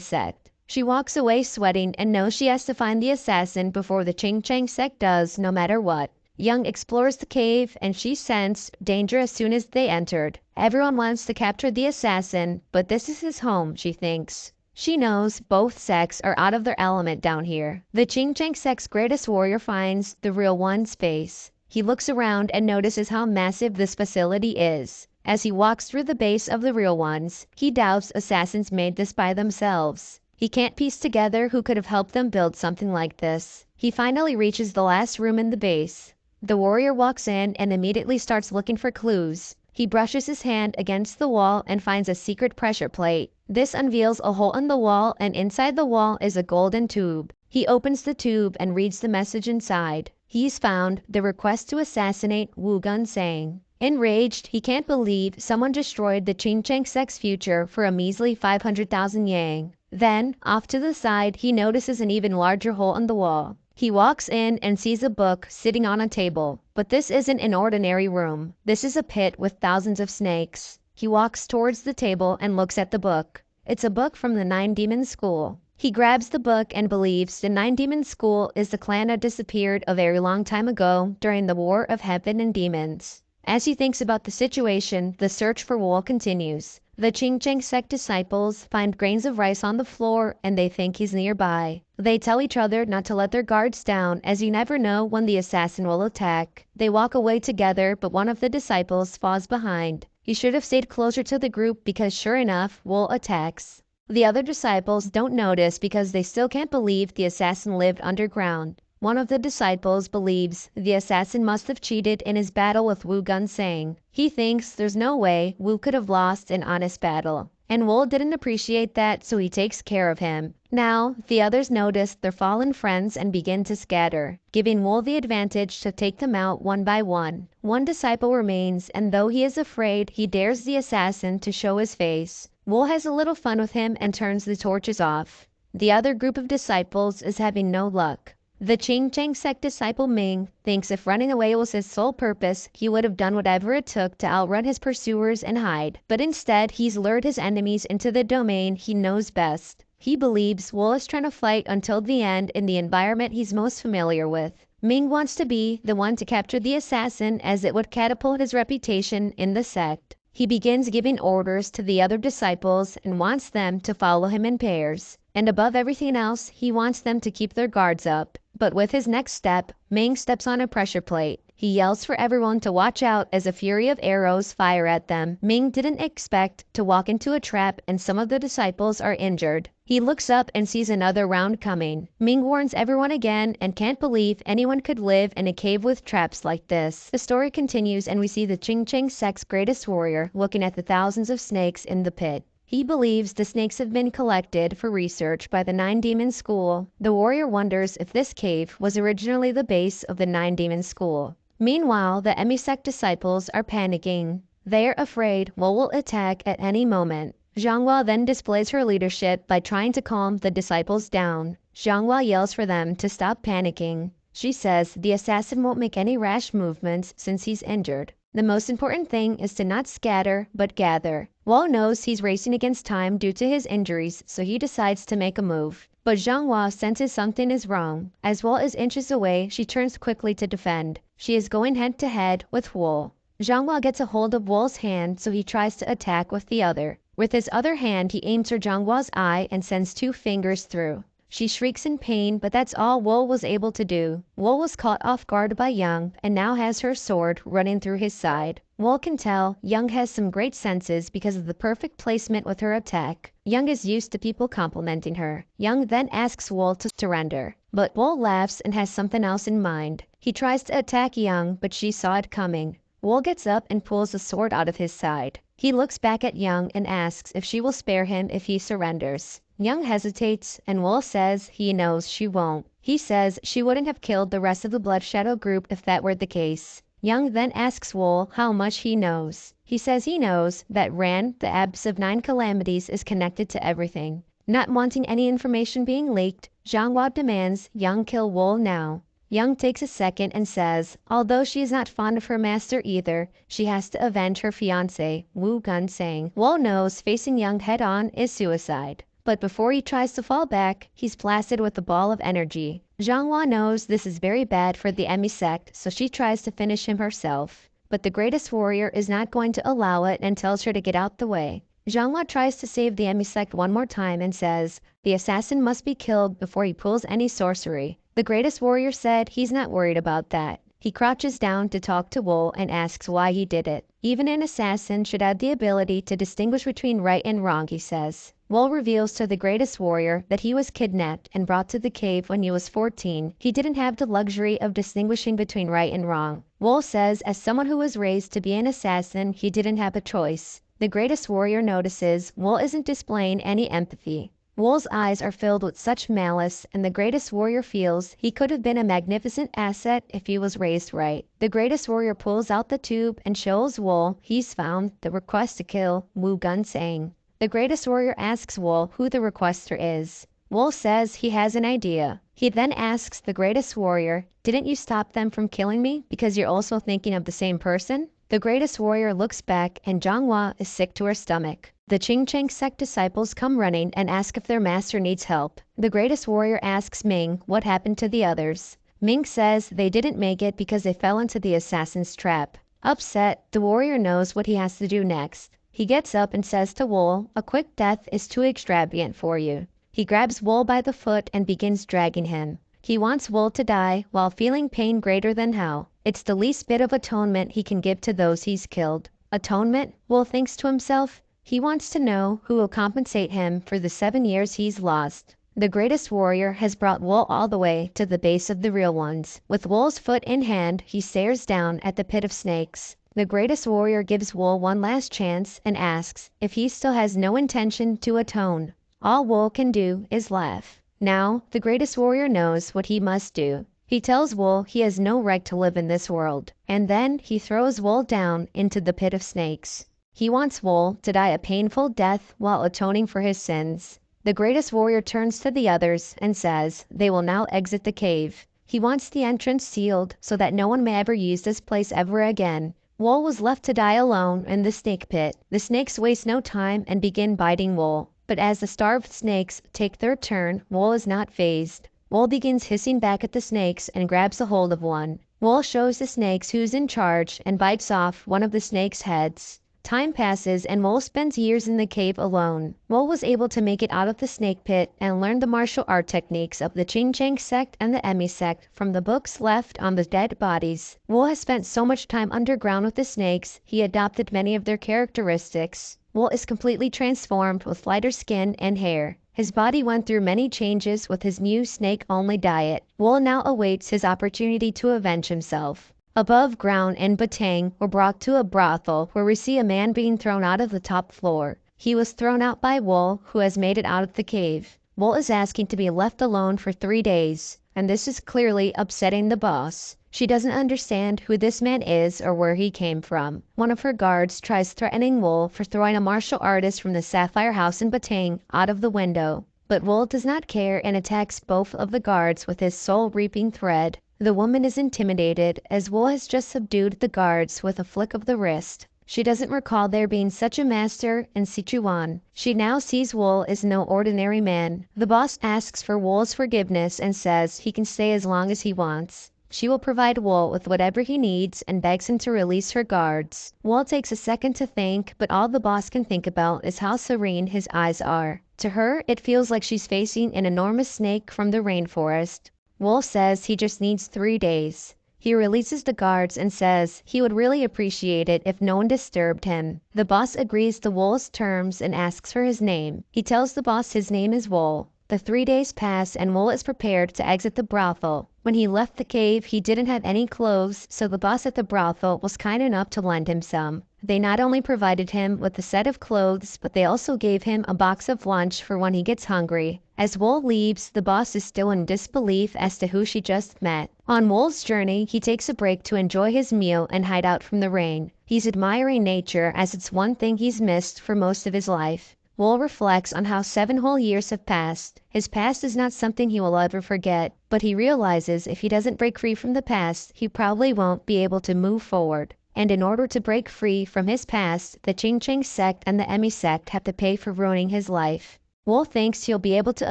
sect. She walks away sweating and knows she has to find the assassin before the Ching Chang sect does, no matter what. Young explores the cave and she sensed danger as soon as they entered. Everyone wants to capture the assassin, but this is his home, she thinks. She knows both sects are out of their element down here. The Ching Chang sect's greatest warrior finds the real one's face. He looks around and notices how massive this facility is. As he walks through the base of the real ones, he doubts assassins made this by themselves. He can't piece together who could have helped them build something like this. He finally reaches the last room in the base. The warrior walks in and immediately starts looking for clues. He brushes his hand against the wall and finds a secret pressure plate. This unveils a hole in the wall, and inside the wall is a golden tube. He opens the tube and reads the message inside. He's found the request to assassinate Wu Gunsang. Enraged, he can't believe someone destroyed the Ching Chang sect's future for a measly 500,000 yang. Then, off to the side, he notices an even larger hole in the wall. He walks in and sees a book sitting on a table. But this isn't an ordinary room. This is a pit with thousands of snakes. He walks towards the table and looks at the book. It's a book from the 9 Demon School. He grabs the book and believes the 9 Demon School is the clan that disappeared a very long time ago during the War of Heaven and Demons. As he thinks about the situation, the search for Wool continues. The Ching Chang sect disciples find grains of rice on the floor and they think he's nearby. They tell each other not to let their guards down as you never know when the assassin will attack. They walk away together, but one of the disciples falls behind. He should have stayed closer to the group because sure enough, Wool attacks. The other disciples don't notice because they still can't believe the assassin lived underground. One of the disciples believes the assassin must have cheated in his battle with Wu Gunsang. He thinks there's no way Wu could have lost an honest battle. And Wool didn't appreciate that, so he takes care of him. Now, the others notice their fallen friends and begin to scatter, giving Wool the advantage to take them out one by one. One disciple remains, and though he is afraid, he dares the assassin to show his face. Wool has a little fun with him and turns the torches off. The other group of disciples is having no luck. The Ching Chang sect disciple Ming thinks if running away was his sole purpose, he would have done whatever it took to outrun his pursuers and hide. But instead, he's lured his enemies into the domain he knows best. He believes Wool is trying to fight until the end in the environment he's most familiar with. Ming wants to be the one to capture the assassin as it would catapult his reputation in the sect. He begins giving orders to the other disciples and wants them to follow him in pairs. And above everything else, he wants them to keep their guards up. But with his next step, Ming steps on a pressure plate. He yells for everyone to watch out as a fury of arrows fire at them. Ming didn't expect to walk into a trap and some of the disciples are injured. He looks up and sees another round coming. Ming warns everyone again and can't believe anyone could live in a cave with traps like this. The story continues and we see the Ching Chang sect's greatest warrior looking at the thousands of snakes in the pit. He believes the snakes have been collected for research by the 9 Demon School. The warrior wonders if this cave was originally the base of the 9 Demon School. Meanwhile, the Emi sect disciples are panicking. They are afraid Wool will attack at any moment. Zhanghua then displays her leadership by trying to calm the disciples down. Zhanghua yells for them to stop panicking. She says the assassin won't make any rash movements since he's injured. The most important thing is to not scatter, but gather. Wool knows he's racing against time due to his injuries, so he decides to make a move. But Zhanghua senses something is wrong. As Wool is inches away, she turns quickly to defend. She is going head-to-head with Wool. Zhanghua gets a hold of Wool's hand, so he tries to attack with the other. With his other hand, he aims for Zhanghua's eye and sends 2 fingers through. She shrieks in pain, but that's all Wool was able to do. Wool was caught off guard by Young and now has her sword running through his side. Wool can tell Young has some great senses because of the perfect placement with her attack. Young is used to people complimenting her. Young then asks Wool to surrender, but Wool laughs and has something else in mind. He tries to attack Young, but she saw it coming. Wool gets up and pulls the sword out of his side. He looks back at Young and asks if she will spare him if he surrenders. Young hesitates, and Wool says he knows she won't. He says she wouldn't have killed the rest of the Blood Shadow group if that were the case. Young then asks Wool how much he knows. He says he knows that Ran, the Abyss of 9 Calamities, is connected to everything. Not wanting any information being leaked, Zhanghua demands Yang kill Wool now. Yang takes a second and says, although she is not fond of her master either, she has to avenge her fiancé, Wu Gunsang. Wool knows facing Yang head-on is suicide. But before he tries to fall back, he's blasted with a ball of energy. Zhanghua knows this is very bad for the Emi sect, so she tries to finish him herself. But the greatest warrior is not going to allow it and tells her to get out the way. Zhanghua tries to save the Emi sect one more time and says, the assassin must be killed before he pulls any sorcery. The greatest warrior said he's not worried about that. He crouches down to talk to Wool and asks why he did it. Even an assassin should have the ability to distinguish between right and wrong, he says. Wool reveals to the greatest warrior that he was kidnapped and brought to the cave when he was 14. He didn't have the luxury of distinguishing between right and wrong. Wool says as someone who was raised to be an assassin, he didn't have a choice. The greatest warrior notices Wool isn't displaying any empathy. Wool's eyes are filled with such malice, and the greatest warrior feels he could have been a magnificent asset if he was raised right. The greatest warrior pulls out the tube and shows Wool he's found the request to kill Wu Gunsang. The greatest warrior asks Wool who the requester is. Wool says he has an idea. He then asks the greatest warrior, didn't you stop them from killing me because you're also thinking of the same person? The greatest warrior looks back and Zhanghua is sick to her stomach. The Qingcheng sect disciples come running and ask if their master needs help. The greatest warrior asks Ming what happened to the others. Ming says they didn't make it because they fell into the assassin's trap. Upset, the warrior knows what he has to do next. He gets up and says to Wool, a quick death is too extravagant for you. He grabs Wool by the foot and begins dragging him. He wants Wool to die while feeling pain greater than hell. It's the least bit of atonement he can give to those he's killed. Atonement? Wool thinks to himself. He wants to know who will compensate him for the 7 years he's lost. The greatest warrior has brought Wool all the way to the base of the real ones. With Wool's foot in hand, he stares down at the pit of snakes. The greatest warrior gives Wool one last chance and asks if he still has no intention to atone. All Wool can do is laugh. Now, the greatest warrior knows what he must do. He tells Wool he has no right to live in this world, and then he throws Wool down into the pit of snakes. He wants Wool to die a painful death while atoning for his sins. The greatest warrior turns to the others and says they will now exit the cave. He wants the entrance sealed so that no one may ever use this place ever again. Wool was left to die alone in the snake pit. The snakes waste no time and begin biting Wool. But as the starved snakes take their turn, Wool is not fazed. Wool begins hissing back at the snakes and grabs a hold of one. Wool shows the snakes who's in charge and bites off one of the snakes' heads. Time passes and Wool spends years in the cave alone. Wool was able to make it out of the snake pit and learn the martial art techniques of the Qingcheng sect and the Emi sect from the books left on the dead bodies. Wool has spent so much time underground with the snakes, he adopted many of their characteristics. Wool is completely transformed with lighter skin and hair. His body went through many changes with his new snake-only diet. Wool now awaits his opportunity to avenge himself. Above ground in Batang, we're brought to a brothel where we see a man being thrown out of the top floor. He was thrown out by Wool, who has made it out of the cave. Wool is asking to be left alone for 3 days, and this is clearly upsetting the boss. She doesn't understand who this man is or where he came from. One of her guards tries threatening Wool for throwing a martial artist from the Sapphire House in Batang out of the window. But Wool does not care and attacks both of the guards with his soul-reaping thread. The woman is intimidated as Wool has just subdued the guards with a flick of the wrist. She doesn't recall there being such a master in Sichuan. She now sees Wool as no ordinary man. The boss asks for Wool's forgiveness and says he can stay as long as he wants. She will provide Wool with whatever he needs and begs him to release her guards. Wool takes a second to think, but all the boss can think about is how serene his eyes are. To her, it feels like she's facing an enormous snake from the rainforest. Wool says he just needs 3 days. He releases the guards and says he would really appreciate it if no one disturbed him. The boss agrees to Wool's terms and asks for his name. He tells the boss his name is Wool. The 3 days pass and Wool is prepared to exit the brothel. When he left the cave, he didn't have any clothes, so the boss at the brothel was kind enough to lend him some. They not only provided him with a set of clothes, but they also gave him a box of lunch for when he gets hungry. As Wool leaves, the boss is still in disbelief as to who she just met. On Wool's journey, he takes a break to enjoy his meal and hide out from the rain. He's admiring nature as it's one thing he's missed for most of his life. Wool reflects on how 7 whole years have passed. His past is not something he will ever forget, but he realizes if he doesn't break free from the past, he probably won't be able to move forward. And in order to break free from his past, the Ching Ching sect and the Emmy sect have to pay for ruining his life. Wool thinks he'll be able to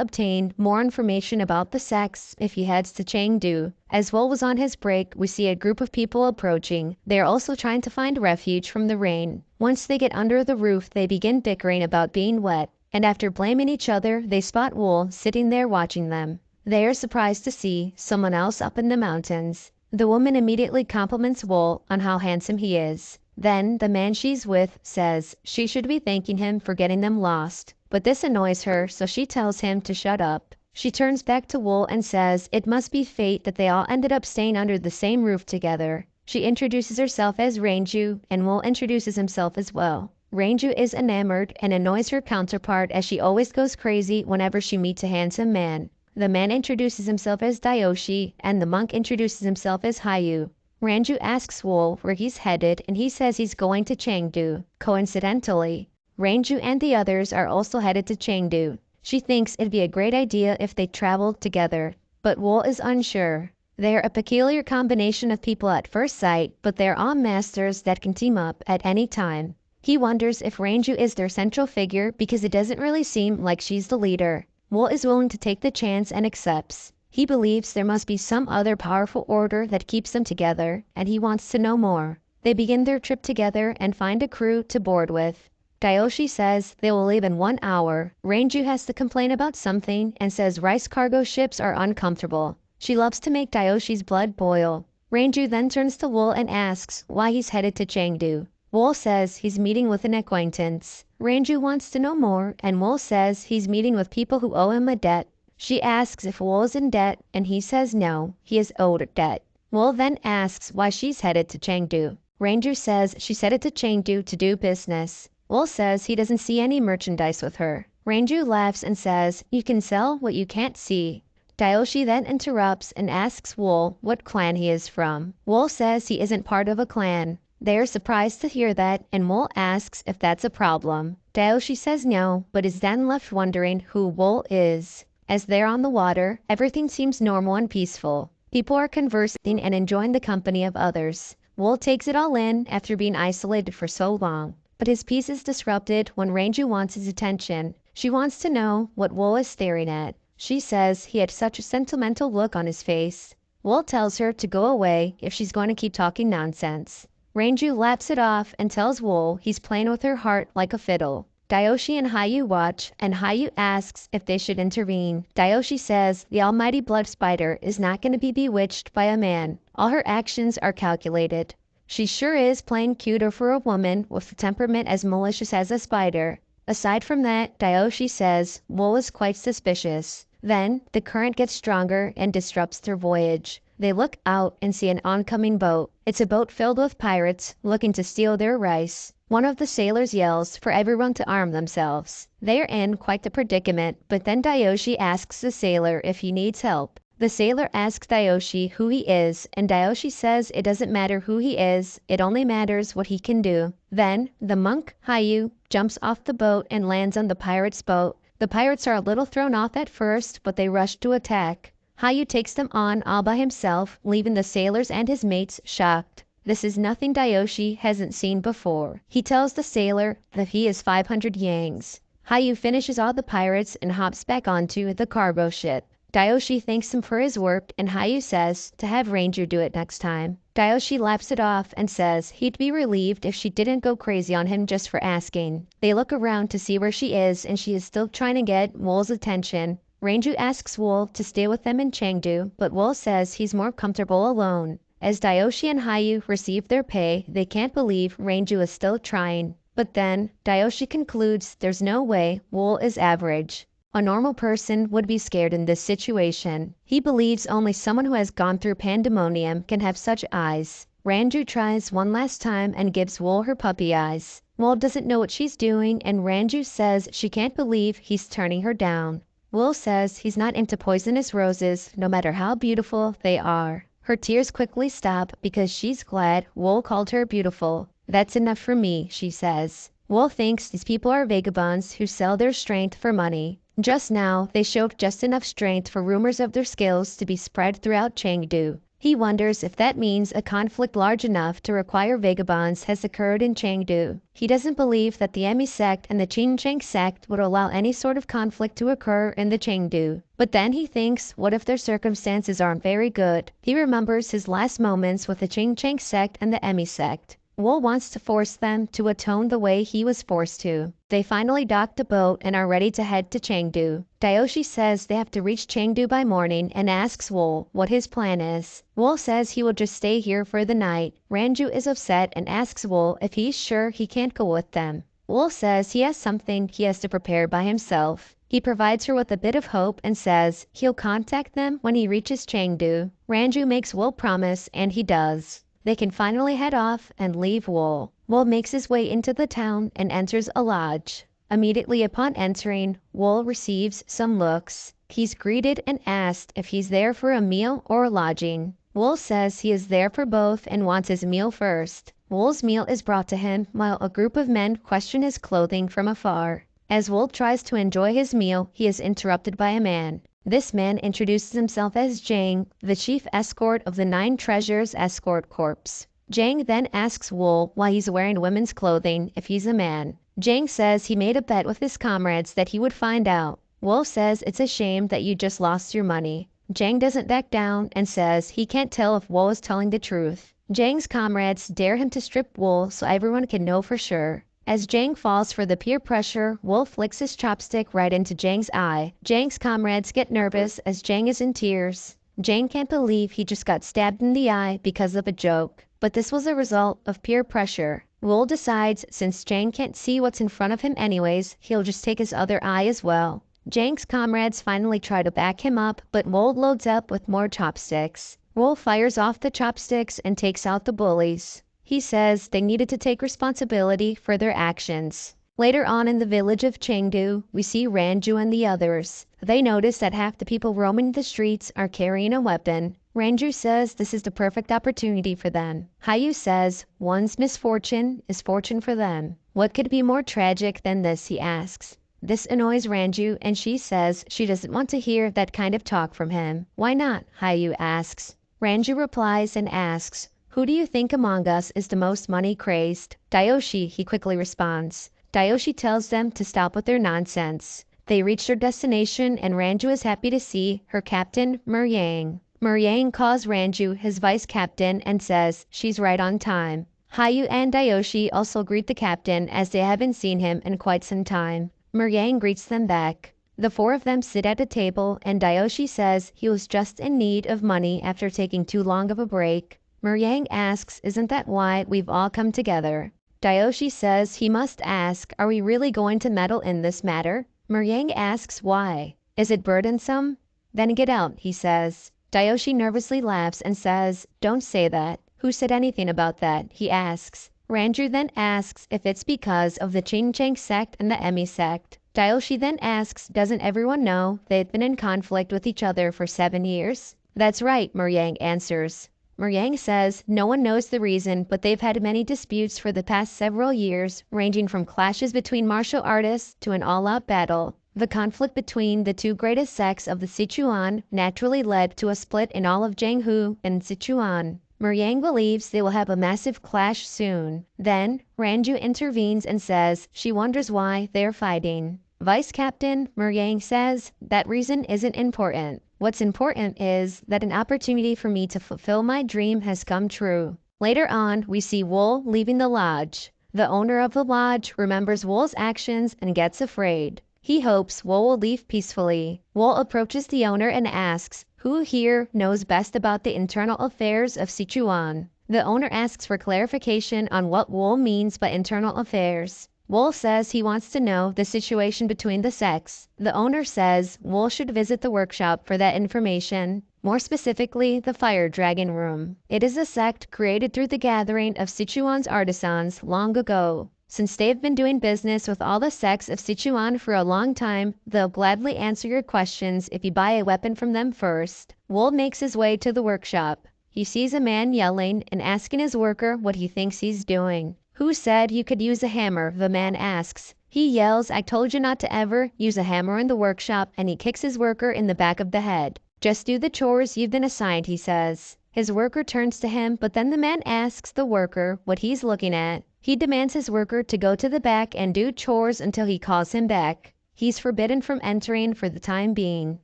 obtain more information about the sects if he heads to Chengdu. As Wool was on his break, we see a group of people approaching. They are also trying to find refuge from the rain. Once they get under the roof, they begin bickering about being wet, and after blaming each other, they spot Wool sitting there watching them. They are surprised to see someone else up in the mountains. The woman immediately compliments Wool on how handsome he is. Then the man she's with says she should be thanking him for getting them lost. But this annoys her, so she tells him to shut up. She turns back to Wool and says it must be fate that they all ended up staying under the same roof together. She introduces herself as Ranju, and Wool introduces himself as well. Ranju is enamored and annoys her counterpart as she always goes crazy whenever she meets a handsome man. The man introduces himself as Dayoshi, and the monk introduces himself as Hayu. Ranju asks Wool where he's headed, and he says he's going to Chengdu. Coincidentally, Ranju and the others are also headed to Chengdu. She thinks it'd be a great idea if they traveled together, but Wool is unsure. They're a peculiar combination of people at first sight, but they're all masters that can team up at any time. He wonders if Ranju is their central figure because it doesn't really seem like she's the leader. Wool is willing to take the chance and accepts. He believes there must be some other powerful order that keeps them together, and he wants to know more. They begin their trip together and find a crew to board with. Dayoshi says they will leave in 1 hour. Ranju has to complain about something and says rice cargo ships are uncomfortable. She loves to make Dayoshi's blood boil. Ranju then turns to Wool and asks why he's headed to Chengdu. Wool says he's meeting with an acquaintance. Ranju wants to know more, and Wool says he's meeting with people who owe him a debt. She asks if Wool is in debt, and he says no, he is owed debt. Wool then asks why she's headed to Chengdu. Ranju says she's headed to Chengdu to do business. Wool says he doesn't see any merchandise with her. Ranju laughs and says, "You can sell what you can't see." Dayoshi then interrupts and asks Wool what clan he is from. Wool says he isn't part of a clan. They are surprised to hear that, and Wool asks if that's a problem. Dayoshi says no, but is then left wondering who Wool is. As they're on the water, everything seems normal and peaceful. People are conversing and enjoying the company of others. Wool takes it all in after being isolated for so long. But his peace is disrupted when Ranju wants his attention. She wants to know what Wool is staring at. She says he had such a sentimental look on his face. Wool tells her to go away if she's going to keep talking nonsense. Ranju laps it off and tells Wool he's playing with her heart like a fiddle. Dayoshi and Hayu watch, and Hayu asks if they should intervene. Dayoshi says the almighty blood spider is not going to be bewitched by a man. All her actions are calculated. She sure is playing cuter for a woman with a temperament as malicious as a spider. Aside from that, Dayoshi says Wool is quite suspicious. Then, the current gets stronger and disrupts their voyage. They look out and see an oncoming boat. It's a boat filled with pirates looking to steal their rice. One of the sailors yells for everyone to arm themselves. They are in quite the predicament, but then Dayoshi asks the sailor if he needs help. The sailor asks Dayoshi who he is, and Dayoshi says it doesn't matter who he is, it only matters what he can do. Then, the monk, Hayu, jumps off the boat and lands on the pirate's boat. The pirates are a little thrown off at first, but they rush to attack. Hayu takes them on all by himself, leaving the sailors and his mates shocked. This is nothing Dayoshi hasn't seen before. He tells the sailor that he is 500 yangs. Hayu finishes all the pirates and hops back onto the cargo ship. Dayoshi thanks him for his work, and Hayu says to have Ranger do it next time. Dayoshi laughs it off and says he'd be relieved if she didn't go crazy on him just for asking. They look around to see where she is, and she is still trying to get Wool's attention. Ranju asks Wool to stay with them in Chengdu, but Wool says he's more comfortable alone. As Dayoshi and Hayu receive their pay, they can't believe Ranju is still trying. But then, Dayoshi concludes there's no way Wool is average. A normal person would be scared in this situation. He believes only someone who has gone through pandemonium can have such eyes. Ranju tries one last time and gives Wool her puppy eyes. Wool doesn't know what she's doing, and Ranju says she can't believe he's turning her down. Wool says he's not into poisonous roses, no matter how beautiful they are. Her tears quickly stop because she's glad Wool called her beautiful. "That's enough for me," she says. Wool thinks these people are vagabonds who sell their strength for money. Just now, they showed just enough strength for rumors of their skills to be spread throughout Chengdu. He wonders if that means a conflict large enough to require vagabonds has occurred in Chengdu. He doesn't believe that the Emi sect and the Qingcheng sect would allow any sort of conflict to occur in the Chengdu. But then he thinks, what if their circumstances aren't very good? He remembers his last moments with the Qingcheng sect and the Emi sect. Wool wants to force them to atone the way he was forced to. They finally docked a boat and are ready to head to Chengdu. Dayoshi says they have to reach Chengdu by morning and asks Wool what his plan is. Wool says he will just stay here for the night. Ranju is upset and asks Wool if he's sure he can't go with them. Wool says he has something he has to prepare by himself. He provides her with a bit of hope and says he'll contact them when he reaches Chengdu. Ranju makes Wool promise and he does. They can finally head off and leave Wool. Wool makes his way into the town and enters a lodge. Immediately upon entering, Wool receives some looks. He's greeted and asked if he's there for a meal or lodging. Wool says he is there for both and wants his meal first. Wool's meal is brought to him while a group of men question his clothing from afar. As Wool tries to enjoy his meal, he is interrupted by a man. This man introduces himself as Jang, the chief escort of the Nine Treasures Escort Corps. Jang then asks Wool why he's wearing women's clothing if he's a man. Jang says he made a bet with his comrades that he would find out. Wool says it's a shame that you just lost your money. Jang doesn't back down and says he can't tell if Wool is telling the truth. Jang's comrades dare him to strip Wool so everyone can know for sure. As Jang falls for the peer pressure, Wool flicks his chopstick right into Jang's eye. Jang's comrades get nervous as Jang is in tears. Jang can't believe he just got stabbed in the eye because of a joke. But this was a result of peer pressure. Wool decides since Jang can't see what's in front of him anyways, he'll just take his other eye as well. Jang's comrades finally try to back him up, but Wool loads up with more chopsticks. Wool fires off the chopsticks and takes out the bullies. He says they needed to take responsibility for their actions. Later on in the village of Chengdu, we see Ranju and the others. They notice that half the people roaming the streets are carrying a weapon. Ranju says this is the perfect opportunity for them. Hayu says one's misfortune is fortune for them. What could be more tragic than this, he asks. This annoys Ranju and she says she doesn't want to hear that kind of talk from him. Why not? Hayu asks. Ranju replies and asks, who do you think among us is the most money-crazed? Dayoshi, he quickly responds. Dayoshi tells them to stop with their nonsense. They reach their destination and Ranju is happy to see her captain, Muryang. Muryang calls Ranju his vice captain and says she's right on time. Hayu and Dayoshi also greet the captain as they haven't seen him in quite some time. Muryang greets them back. The four of them sit at a table and Dayoshi says he was just in need of money after taking too long of a break. Muryang asks, isn't that why we've all come together? Dayoshi says he must ask, are we really going to meddle in this matter? Muryang asks why. Is it burdensome? Then get out, he says. Dayoshi nervously laughs and says, don't say that. Who said anything about that? He asks. Ranju then asks if it's because of the Qingcheng sect and the Emi sect. Dayoshi then asks, doesn't everyone know they've been in conflict with each other for 7 years? That's right, Muryang answers. Muryang says no one knows the reason, but they've had many disputes for the past several years, ranging from clashes between martial artists to an all-out battle. The conflict between the two greatest sects of the Sichuan naturally led to a split in all of Jianghu and Sichuan. Muryang believes they will have a massive clash soon. Then, Ranju intervenes and says she wonders why they're fighting. Vice Captain Muryang says that reason isn't important. What's important is that an opportunity for me to fulfill my dream has come true. Later on, we see Wool leaving the lodge. The owner of the lodge remembers Wool's actions and gets afraid. He hopes Wool will leave peacefully. Wool approaches the owner and asks, who here knows best about the internal affairs of Sichuan? The owner asks for clarification on what Wool means by internal affairs. Wool says he wants to know the situation between the sects. The owner says Wool should visit the workshop for that information, more specifically the Fire Dragon Room. It is a sect created through the gathering of Sichuan's artisans long ago. Since they've been doing business with all the sects of Sichuan for a long time, they'll gladly answer your questions if you buy a weapon from them first. Wool makes his way to the workshop. He sees a man yelling and asking his worker what he thinks he's doing. "Who said you could use a hammer?" the man asks. He yells, "I told you not to ever use a hammer in the workshop," and he kicks his worker in the back of the head. "Just do the chores you've been assigned," he says. His worker turns to him, but then the man asks the worker what he's looking at. He demands his worker to go to the back and do chores until he calls him back. He's forbidden from entering for the time being.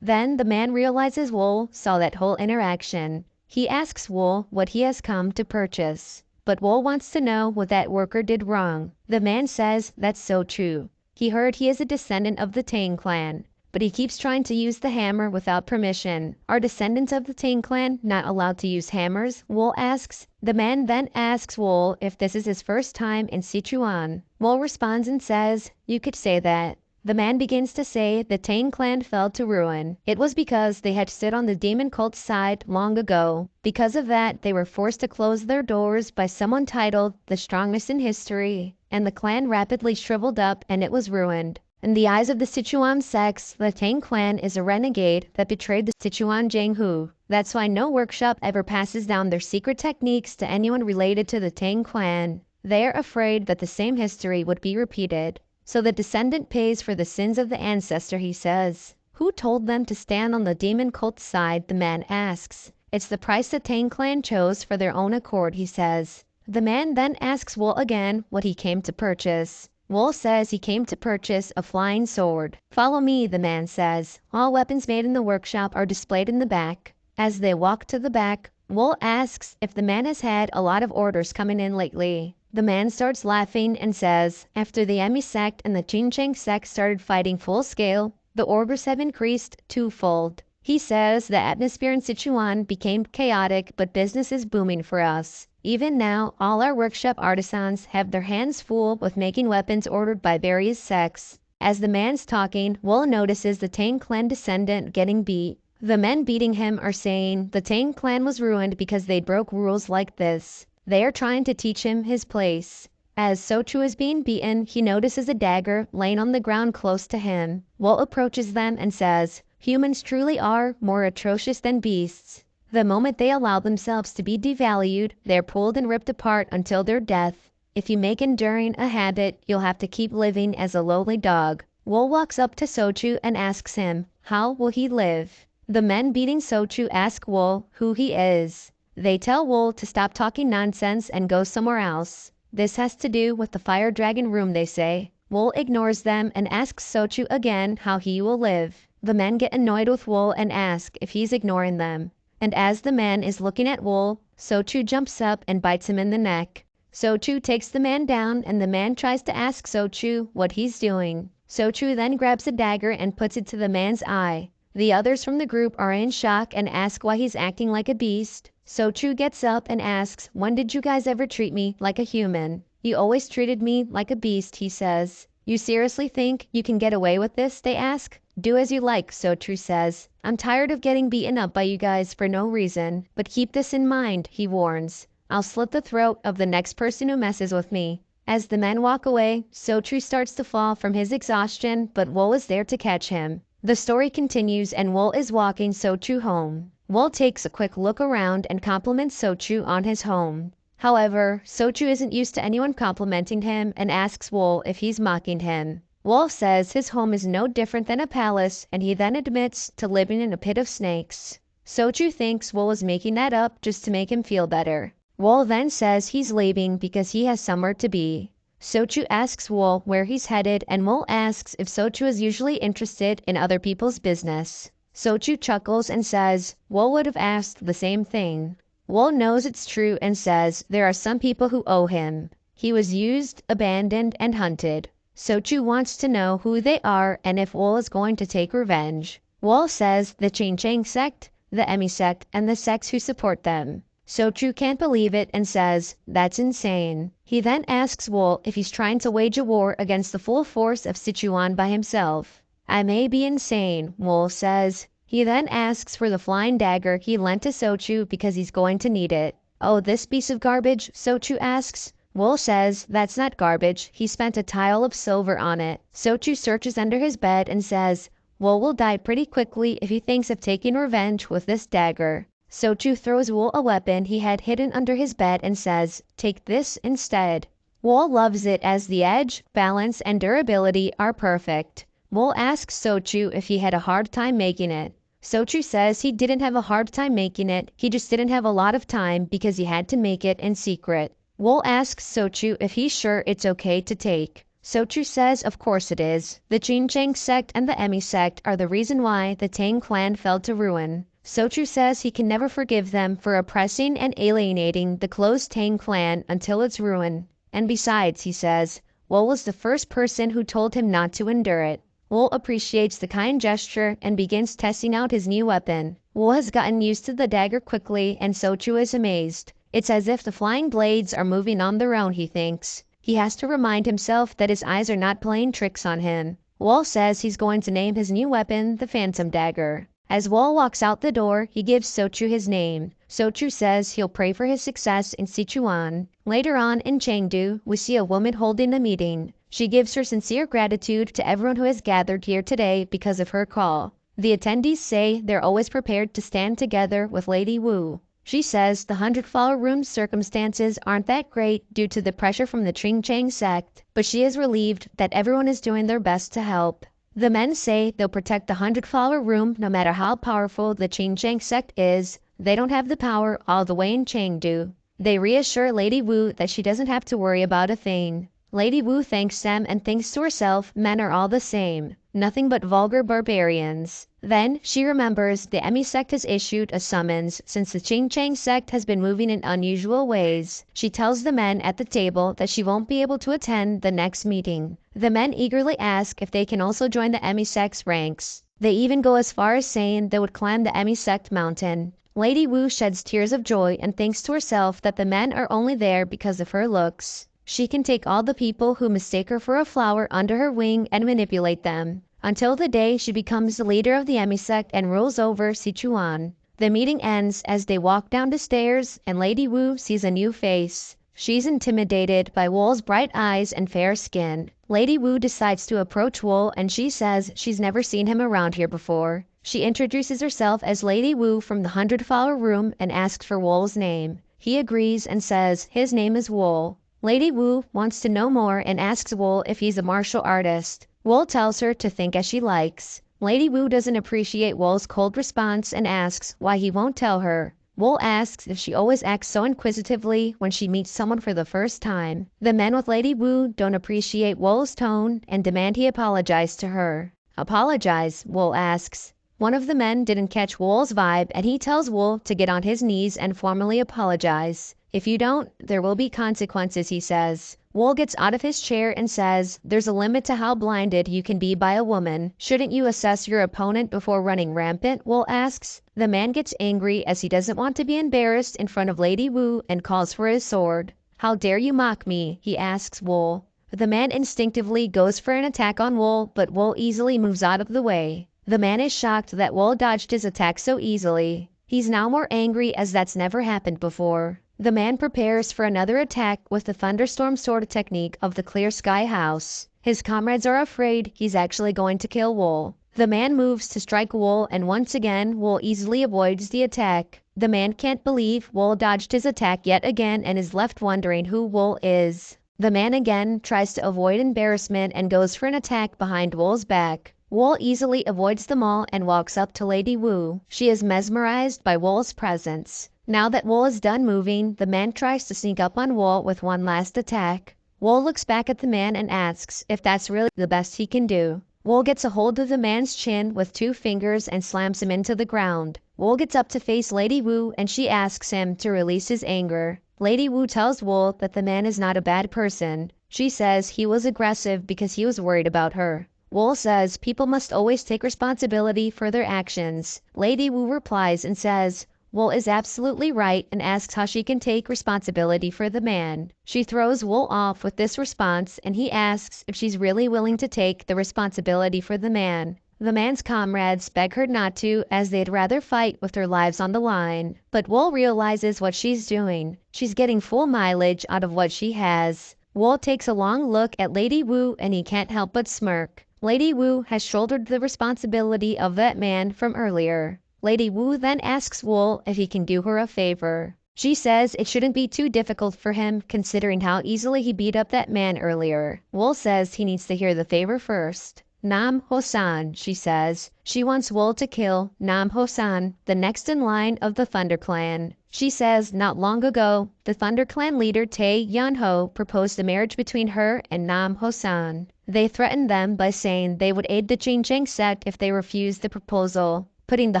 Then the man realizes Wool saw that whole interaction. He asks Wool what he has come to purchase. But Wool wants to know what that worker did wrong. The man says that's so true. He heard he is a descendant of the Tang clan, but he keeps trying to use the hammer without permission. Are descendants of the Tang clan not allowed to use hammers? Wool asks. The man then asks Wool if this is his first time in Sichuan. Wool responds and says, "You could say that." The man begins to say the Tang clan fell to ruin. It was because they had stood on the demon cult's side long ago. Because of that, they were forced to close their doors by someone titled the strongest in history, and the clan rapidly shriveled up and it was ruined. In the eyes of the Sichuan sects, the Tang clan is a renegade that betrayed the Sichuan Jianghu. That's why no workshop ever passes down their secret techniques to anyone related to the Tang clan. They are afraid that the same history would be repeated. So the descendant pays for the sins of the ancestor, he says. Who told them to stand on the demon cult's side, the man asks. It's the price the Tang clan chose for their own accord, he says. The man then asks Wool again what he came to purchase. Wool says he came to purchase a flying sword. "Follow me," the man says. All weapons made in the workshop are displayed in the back. As they walk to the back, Wool asks if the man has had a lot of orders coming in lately. The man starts laughing and says, after the Emi sect and the Qingcheng sect started fighting full scale, the orders have increased twofold. He says the atmosphere in Sichuan became chaotic, but business is booming for us. Even now, all our workshop artisans have their hands full with making weapons ordered by various sects. As the man's talking, Wool notices the Tang clan descendant getting beat. The men beating him are saying the Tang clan was ruined because they broke rules like this. They are trying to teach him his place. As Sochu is being beaten, he notices a dagger laying on the ground close to him. Wool approaches them and says, "Humans truly are more atrocious than beasts. The moment they allow themselves to be devalued, they are pulled and ripped apart until their death. If you make enduring a habit, you'll have to keep living as a lowly dog." Wool walks up to Sochu and asks him, how will he live? The men beating Sochu ask Wool who he is. They tell Wool to stop talking nonsense and go somewhere else. This has to do with the fire dragon room, they say. Wool ignores them and asks Sochu again how he will live. The men get annoyed with Wool and ask if he's ignoring them. And as the man is looking at Wool, Sochu jumps up and bites him in the neck. Sochu takes the man down and the man tries to ask Sochu what he's doing. Sochu then grabs a dagger and puts it to the man's eye. The others from the group are in shock and ask why he's acting like a beast. Sochu gets up and asks, "When did you guys ever treat me like a human? You always treated me like a beast," he says. "You seriously think you can get away with this?" they ask. "Do as you like," Sochu says. "I'm tired of getting beaten up by you guys for no reason. But keep this in mind," he warns. "I'll slit the throat of the next person who messes with me." As the men walk away, Sochu starts to fall from his exhaustion, but Wool is there to catch him. The story continues and Wool is walking Sochu home. Wool takes a quick look around and compliments Sochu on his home. However, Sochu isn't used to anyone complimenting him and asks Wool if he's mocking him. Wool says his home is no different than a palace, and he then admits to living in a pit of snakes. Sochu thinks Wool is making that up just to make him feel better. Wool then says he's leaving because he has somewhere to be. Sochu asks Wool where he's headed, and Wool asks if Sochu is usually interested in other people's business. Sochu chuckles and says Wool would have asked the same thing. Wool knows it's true and says there are some people who owe him. He was used, abandoned, and hunted. Sochu wants to know who they are and if Wool is going to take revenge. Wool says the Qingcheng sect, the Emi sect, and the sects who support them. Sochu can't believe it and says that's insane. He then asks Wool if he's trying to wage a war against the full force of Sichuan by himself. "I may be insane," Wool says. He then asks for the flying dagger he lent to Sochu because he's going to need it. "Oh, this piece of garbage?" Sochu asks. Wool says that's not garbage, he spent a tile of silver on it. Sochu searches under his bed and says Wool will die pretty quickly if he thinks of taking revenge with this dagger. Sochu throws Wool a weapon he had hidden under his bed and says, "Take this instead." Wool loves it as the edge, balance, and durability are perfect. Wool asks Sochu if he had a hard time making it. Sochu says he didn't have a hard time making it, he just didn't have a lot of time because he had to make it in secret. Wool asks Sochu if he's sure it's okay to take. Sochu says of course it is. The Ching sect and the Emi sect are the reason why the Tang clan fell to ruin. Sochu says he can never forgive them for oppressing and alienating the closed Tang clan until its ruin. And besides, he says, Wool was the first person who told him not to endure it. Wool appreciates the kind gesture and begins testing out his new weapon. Wool has gotten used to the dagger quickly and Sochu is amazed. It's as if the flying blades are moving on their own, he thinks. He has to remind himself that his eyes are not playing tricks on him. Wool says he's going to name his new weapon the Phantom Dagger. As Wool walks out the door, he gives Sochu his name. Sochu says he'll pray for his success in Sichuan. Later on in Chengdu, we see a woman holding a meeting. She gives her sincere gratitude to everyone who has gathered here today because of her call. The attendees say they're always prepared to stand together with Lady Wu. She says the 100-flower room's circumstances aren't that great due to the pressure from the Ching sect, but she is relieved that everyone is doing their best to help. The men say they'll protect the 100-flower room no matter how powerful the Ching sect is. They don't have the power all the way in Chengdu. They reassure Lady Wu that she doesn't have to worry about a thing. Lady Wu thanks them and thinks to herself men are all the same, nothing but vulgar barbarians. Then she remembers the Emi sect has issued a summons since the Ching sect has been moving in unusual ways. She tells the men at the table that she won't be able to attend the next meeting. The men eagerly ask if they can also join the Emi sect's ranks. They even go as far as saying they would climb the Emi sect mountain. Lady Wu sheds tears of joy and thinks to herself that the men are only there because of her looks. She can take all the people who mistake her for a flower under her wing and manipulate them, until the day she becomes the leader of the Emi sect and rules over Sichuan. The meeting ends as they walk down the stairs and Lady Wu sees a new face. She's intimidated by Wool's bright eyes and fair skin. Lady Wu decides to approach Wool and she says she's never seen him around here before. She introduces herself as Lady Wu from the 100-flower room and asks for Wool's name. He agrees and says his name is Wool. Lady Wu wants to know more and asks Wool if he's a martial artist. Wool tells her to think as she likes. Lady Wu doesn't appreciate Wool's cold response and asks why he won't tell her. Wool asks if she always acts so inquisitively when she meets someone for the first time. The men with Lady Wu don't appreciate Wool's tone and demand he apologize to her. Apologize? Wool asks. One of the men didn't catch Wool's vibe and he tells Wool to get on his knees and formally apologize. If you don't, there will be consequences, he says. Wool gets out of his chair and says, there's a limit to how blinded you can be by a woman. Shouldn't you assess your opponent before running rampant? Wool asks. The man gets angry as he doesn't want to be embarrassed in front of Lady Wu and calls for his sword. How dare you mock me? He asks Wool. The man instinctively goes for an attack on Wool, but Wool easily moves out of the way. The man is shocked that Wool dodged his attack so easily. He's now more angry as that's never happened before. The man prepares for another attack with the thunderstorm sword technique of the Clear Sky House. His comrades are afraid he's actually going to kill Wool. The man moves to strike Wool and once again Wool easily avoids the attack. The man can't believe Wool dodged his attack yet again and is left wondering who Wool is. The man again tries to avoid embarrassment and goes for an attack behind Wool's back. Wool easily avoids them all and walks up to Lady Wu. She is mesmerized by Wool's presence. Now that Wool is done moving, the man tries to sneak up on Wool with one last attack. Wool looks back at the man and asks if that's really the best he can do. Wool gets a hold of the man's chin with 2 fingers and slams him into the ground. Wool gets up to face Lady Wu and she asks him to release his anger. Lady Wu tells Wool that the man is not a bad person. She says he was aggressive because he was worried about her. Wool says people must always take responsibility for their actions. Lady Wu replies and says, Wool is absolutely right and asks how she can take responsibility for the man. She throws Wool off with this response and he asks if she's really willing to take the responsibility for the man. The man's comrades beg her not to as they'd rather fight with their lives on the line. But Wool realizes what she's doing. She's getting full mileage out of what she has. Wool takes a long look at Lady Wu and he can't help but smirk. Lady Wu has shouldered the responsibility of that man from earlier. Lady Wu then asks Wool if he can do her a favor. She says it shouldn't be too difficult for him considering how easily he beat up that man earlier. Wool says he needs to hear the favor first. Nam Hosan, she says. She wants Wool to kill Nam Hosan, the next in line of the Thunder Clan. She says not long ago, the Thunder Clan leader Tae Yeon-ho proposed a marriage between her and Nam Hosan. They threatened them by saying they would aid the Jincheng sect if they refused the proposal, putting the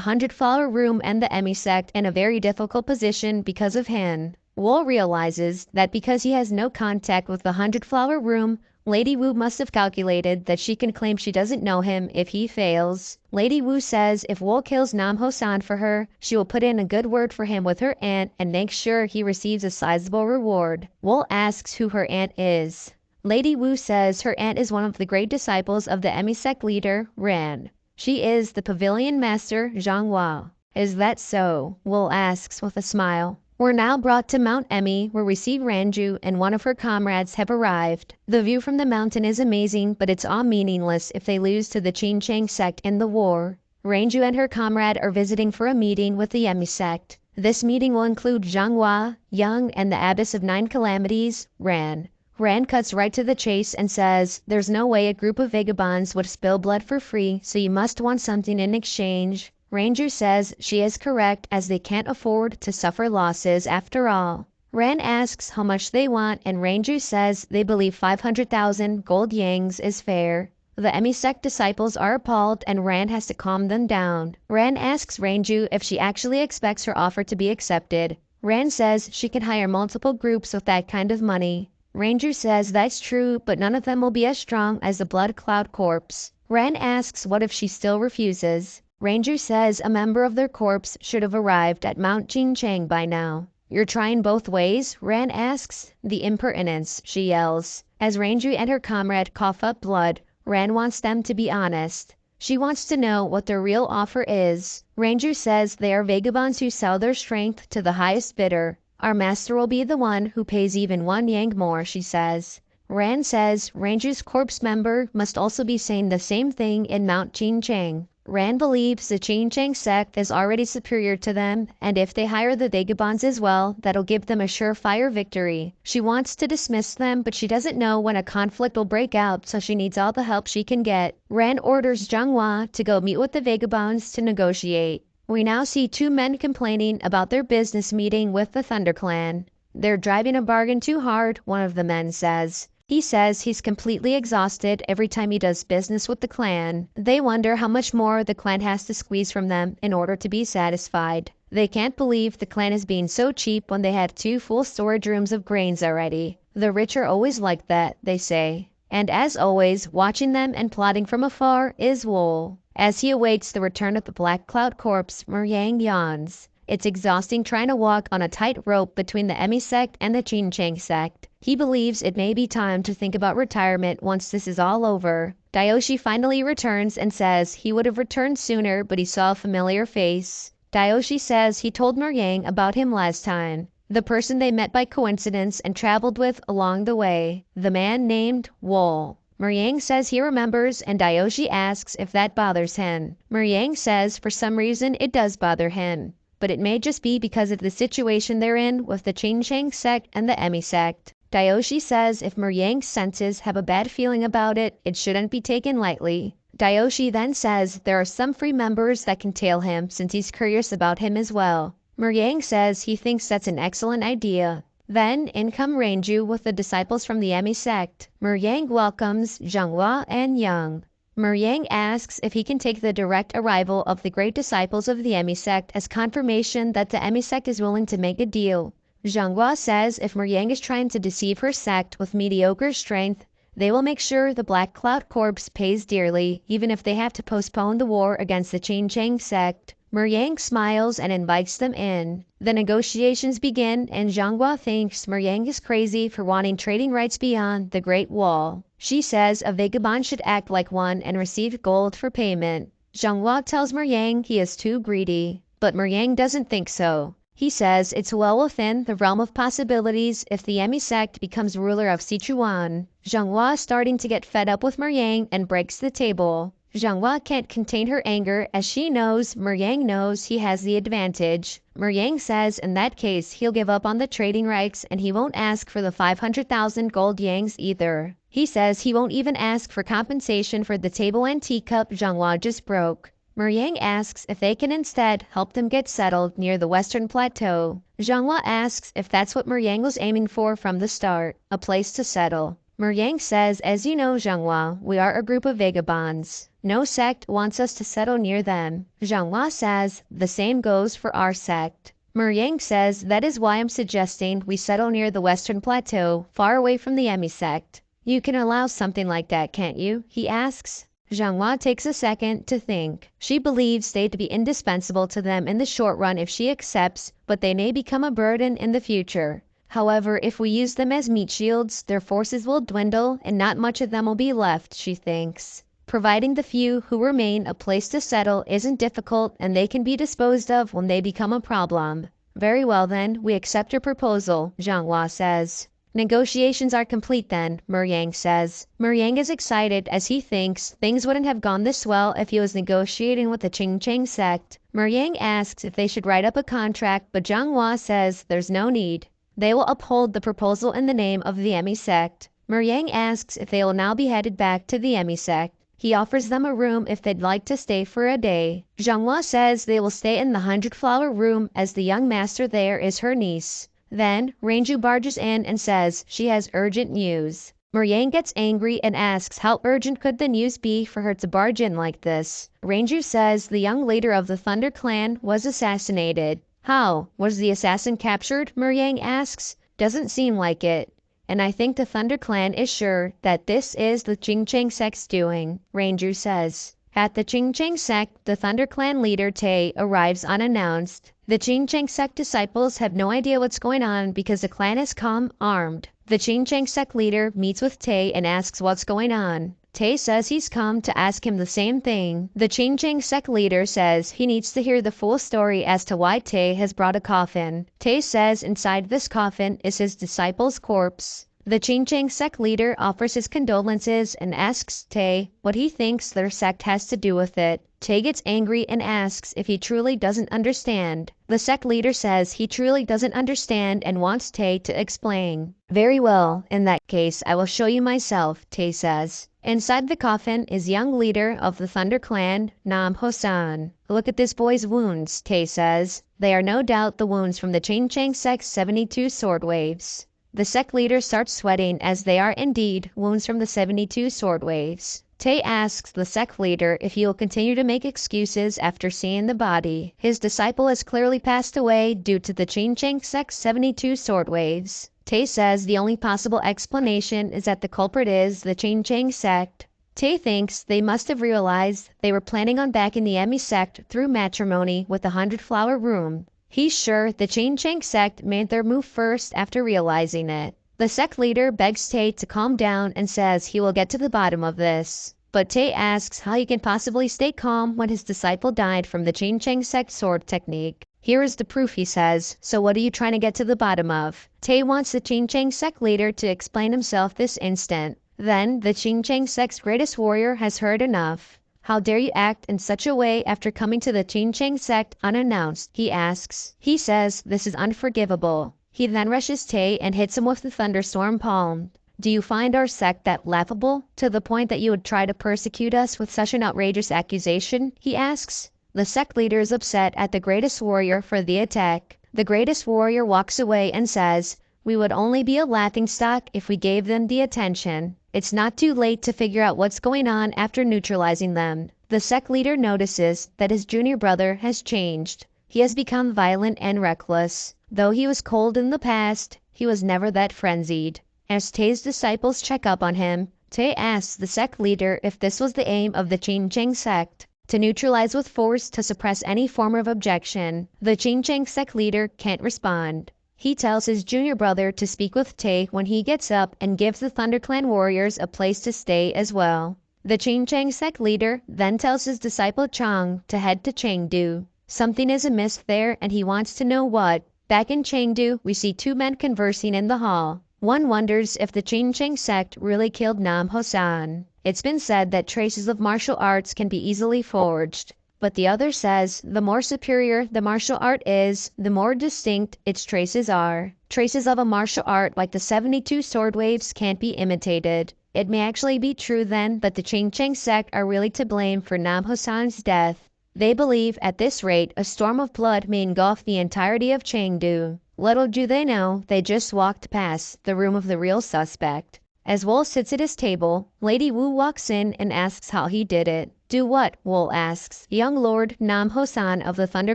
100-Flower Room and the Emi sect in a very difficult position because of him. Wool realizes that because he has no contact with the 100-Flower Room, Lady Wu must have calculated that she can claim she doesn't know him if he fails. Lady Wu says if Wool kills Nam Hosan for her, she will put in a good word for him with her aunt and make sure he receives a sizable reward. Wool asks who her aunt is. Lady Wu says her aunt is one of the great disciples of the Emi sect leader, Ran. She is the pavilion master, Zhanghua. Is that so? Wool asks with a smile. We're now brought to Mount Emi, where we see Ranju and one of her comrades have arrived. The view from the mountain is amazing, but it's all meaningless if they lose to the Jincheng sect in the war. Ranju and her comrade are visiting for a meeting with the Emi sect. This meeting will include Zhanghua, Young, and the Abbess of 9 Calamities, Ran. Ran cuts right to the chase and says, there's no way a group of vagabonds would spill blood for free, so you must want something in exchange. Ranger says she is correct as they can't afford to suffer losses after all. Ran asks how much they want and Ranger says they believe 500,000 gold yangs is fair. The Emi sect disciples are appalled and Ran has to calm them down. Ran asks Ranju if she actually expects her offer to be accepted. Ran says she can hire multiple groups with that kind of money. Ranger says that's true, but none of them will be as strong as the Blood Cloud Corps. Ran asks what if she still refuses. Ranger says a member of their corps should have arrived at Mount Jincheng by now. You're trying both ways? Ran asks. The impertinence, she yells. As Ranger and her comrade cough up blood, Ran wants them to be honest. She wants to know what their real offer is. Ranger says they are vagabonds who sell their strength to the highest bidder. Our master will be the one who pays even 1 yang more, she says. Ran says Ranger's corpse member must also be saying the same thing in Mount Jincheng. Ran believes the Jincheng sect is already superior to them, and if they hire the vagabonds as well, that'll give them a surefire victory. She wants to dismiss them, but she doesn't know when a conflict will break out, so she needs all the help she can get. Ran orders Zhanghua to go meet with the vagabonds to negotiate. We now see 2 men complaining about their business meeting with the Thunder Clan. They're driving a bargain too hard, one of the men says. He says he's completely exhausted every time he does business with the clan. They wonder how much more the clan has to squeeze from them in order to be satisfied. They can't believe the clan is being so cheap when they had 2 full storage rooms of grains already. The rich are always like that, they say. And as always, watching them and plotting from afar is Wool. As he awaits the return of the Black Cloud Corpse, Muryang yawns. It's exhausting trying to walk on a tight rope between the Emi sect and the Jincheng sect. He believes it may be time to think about retirement once this is all over. Dayoshi finally returns and says he would have returned sooner, but he saw a familiar face. Dayoshi says he told Muryang about him last time, the person they met by coincidence and traveled with along the way, the man named Wool. Muryang says he remembers and Dayoshi asks if that bothers him. Muryang says for some reason it does bother him, but it may just be because of the situation they're in with the Jincheng sect and the Emi sect. Dayoshi says if Muryang's senses have a bad feeling about it, it shouldn't be taken lightly. Dayoshi then says there are some free members that can tail him since he's curious about him as well. Muryang says he thinks that's an excellent idea. Then in come Ranju with the disciples from the Emi sect. Muryang welcomes Zhanghua and Young. Muryang asks if he can take the direct arrival of the great disciples of the Emi sect as confirmation that the Emi sect is willing to make a deal. Zhanghua says if Muryang is trying to deceive her sect with mediocre strength, they will make sure the Black Cloud Corps pays dearly, even if they have to postpone the war against the Jincheng sect. Muryang smiles and invites them in. The negotiations begin and Zhanghua thinks Muryang is crazy for wanting trading rights beyond the Great Wall. She says a vagabond should act like one and receive gold for payment. Zhanghua tells Muryang he is too greedy, but Muryang doesn't think so. He says it's well within the realm of possibilities if the Emi sect becomes ruler of Sichuan. Zhanghua is starting to get fed up with Muryang and breaks the table. Zhanghua can't contain her anger as she knows Yang knows he has the advantage. Yang says in that case he'll give up on the trading rights and he won't ask for the 500,000 gold yangs either. He says he won't even ask for compensation for the table and teacup Zhanghua just broke. Yang asks if they can instead help them get settled near the Western Plateau. Zhanghua asks if that's what Yang was aiming for from the start, a place to settle. Yang says, as you know, Zhanghua, we are a group of vagabonds. No sect wants us to settle near them. Zhanghua says, the same goes for our sect. Yang says, that is why I'm suggesting we settle near the Western Plateau, far away from the Emi sect. You can allow something like that, can't you? He asks. Zhanghua takes a second to think. She believes they'd be indispensable to them in the short run if she accepts, but they may become a burden in the future. However, if we use them as meat shields, their forces will dwindle and not much of them will be left, she thinks. Providing the few who remain a place to settle isn't difficult and they can be disposed of when they become a problem. Very well then, we accept your proposal, Zhanghua says. Negotiations are complete then, Yang says. Yang is excited as he thinks things wouldn't have gone this well if he was negotiating with the Qingcheng sect. Yang asks if they should write up a contract, but Zhanghua says there's no need. They will uphold the proposal in the name of the Emi sect. Yang asks if they will now be headed back to the Emi sect. He offers them a room if they'd like to stay for a day. Zhanghua says they will stay in the 100-flower room as the young master there is her niece. Then, Ranju barges in and says she has urgent news. Yang gets angry and asks how urgent could the news be for her to barge in like this. Ranju says the young leader of the Thunder Clan was assassinated. How? Was the assassin captured? Yang asks. Doesn't seem like it. And I think the Thunder Clan is sure that this is the Qingcheng sect's doing, Ranju says. At the Qingcheng sect, the Thunder Clan leader Tay arrives unannounced. The Qingcheng sect disciples have no idea what's going on because the clan has come armed. The Qingcheng sect leader meets with Tay and asks what's going on. Tay says he's come to ask him the same thing. The Qingcheng sect leader says he needs to hear the full story as to why Tay has brought a coffin. Tay says inside this coffin is his disciple's corpse. The Qingcheng sect leader offers his condolences and asks Tay what he thinks their sect has to do with it. Tay gets angry and asks if he truly doesn't understand. The sect leader says he truly doesn't understand and wants Tay to explain. Very well, in that case I will show you myself, Tay says. Inside the coffin is young leader of the Thunder Clan, Nam Hosan. Look at this boy's wounds, Tay says. They are no doubt the wounds from the Qingcheng sect's 72 sword waves. The sect leader starts sweating as they are indeed wounds from the 72 sword waves. Tay asks the sect leader if he will continue to make excuses after seeing the body. His disciple has clearly passed away due to the Qingcheng sect's 72 sword waves. Tay says the only possible explanation is that the culprit is the Qingcheng sect. Tay thinks they must have realized they were planning on backing the Emi sect through matrimony with the 100-flower room. He's sure the Qingcheng sect made their move first after realizing it. The sect leader begs Tay to calm down and says he will get to the bottom of this. But Tay asks how he can possibly stay calm when his disciple died from the Qingcheng sect sword technique. Here is the proof, he says, so what are you trying to get to the bottom of? Tay wants the Qingcheng sect leader to explain himself this instant. Then, the Qingcheng sect's greatest warrior has heard enough. How dare you act in such a way after coming to the Qingcheng sect unannounced, he asks. He says this is unforgivable. He then rushes Tay and hits him with the thunderstorm palm. Do you find our sect that laughable, to the point that you would try to persecute us with such an outrageous accusation? He asks. The sect leader is upset at the greatest warrior for the attack. The greatest warrior walks away and says, we would only be a laughingstock if we gave them the attention. It's not too late to figure out what's going on after neutralizing them. The sect leader notices that his junior brother has changed. He has become violent and reckless. Though he was cold in the past, he was never that frenzied. As Tay's disciples check up on him, Tay asks the sect leader if this was the aim of the Qingcheng sect, to neutralize with force to suppress any form of objection. The Qingcheng sect leader can't respond. He tells his junior brother to speak with Tay when he gets up and gives the ThunderClan warriors a place to stay as well. The Qingcheng sect leader then tells his disciple Chang to head to Chengdu. Something is amiss there and he wants to know what. Back in Chengdu, we see two men conversing in the hall. One wonders if the Ching sect really killed Nam Hosan. It's been said that traces of martial arts can be easily forged, but the other says the more superior the martial art is, the more distinct its traces are. Traces of a martial art like the 72 sword waves can't be imitated. It may actually be true then that the Ching sect are really to blame for Nam Hosan's death. They believe at this rate a storm of blood may engulf the entirety of Chengdu. Little do they know, they just walked past the room of the real suspect. As Wool sits at his table, Lady Wu walks in and asks how he did it. Do what? Wool asks. Young Lord Nam Hosan of the Thunder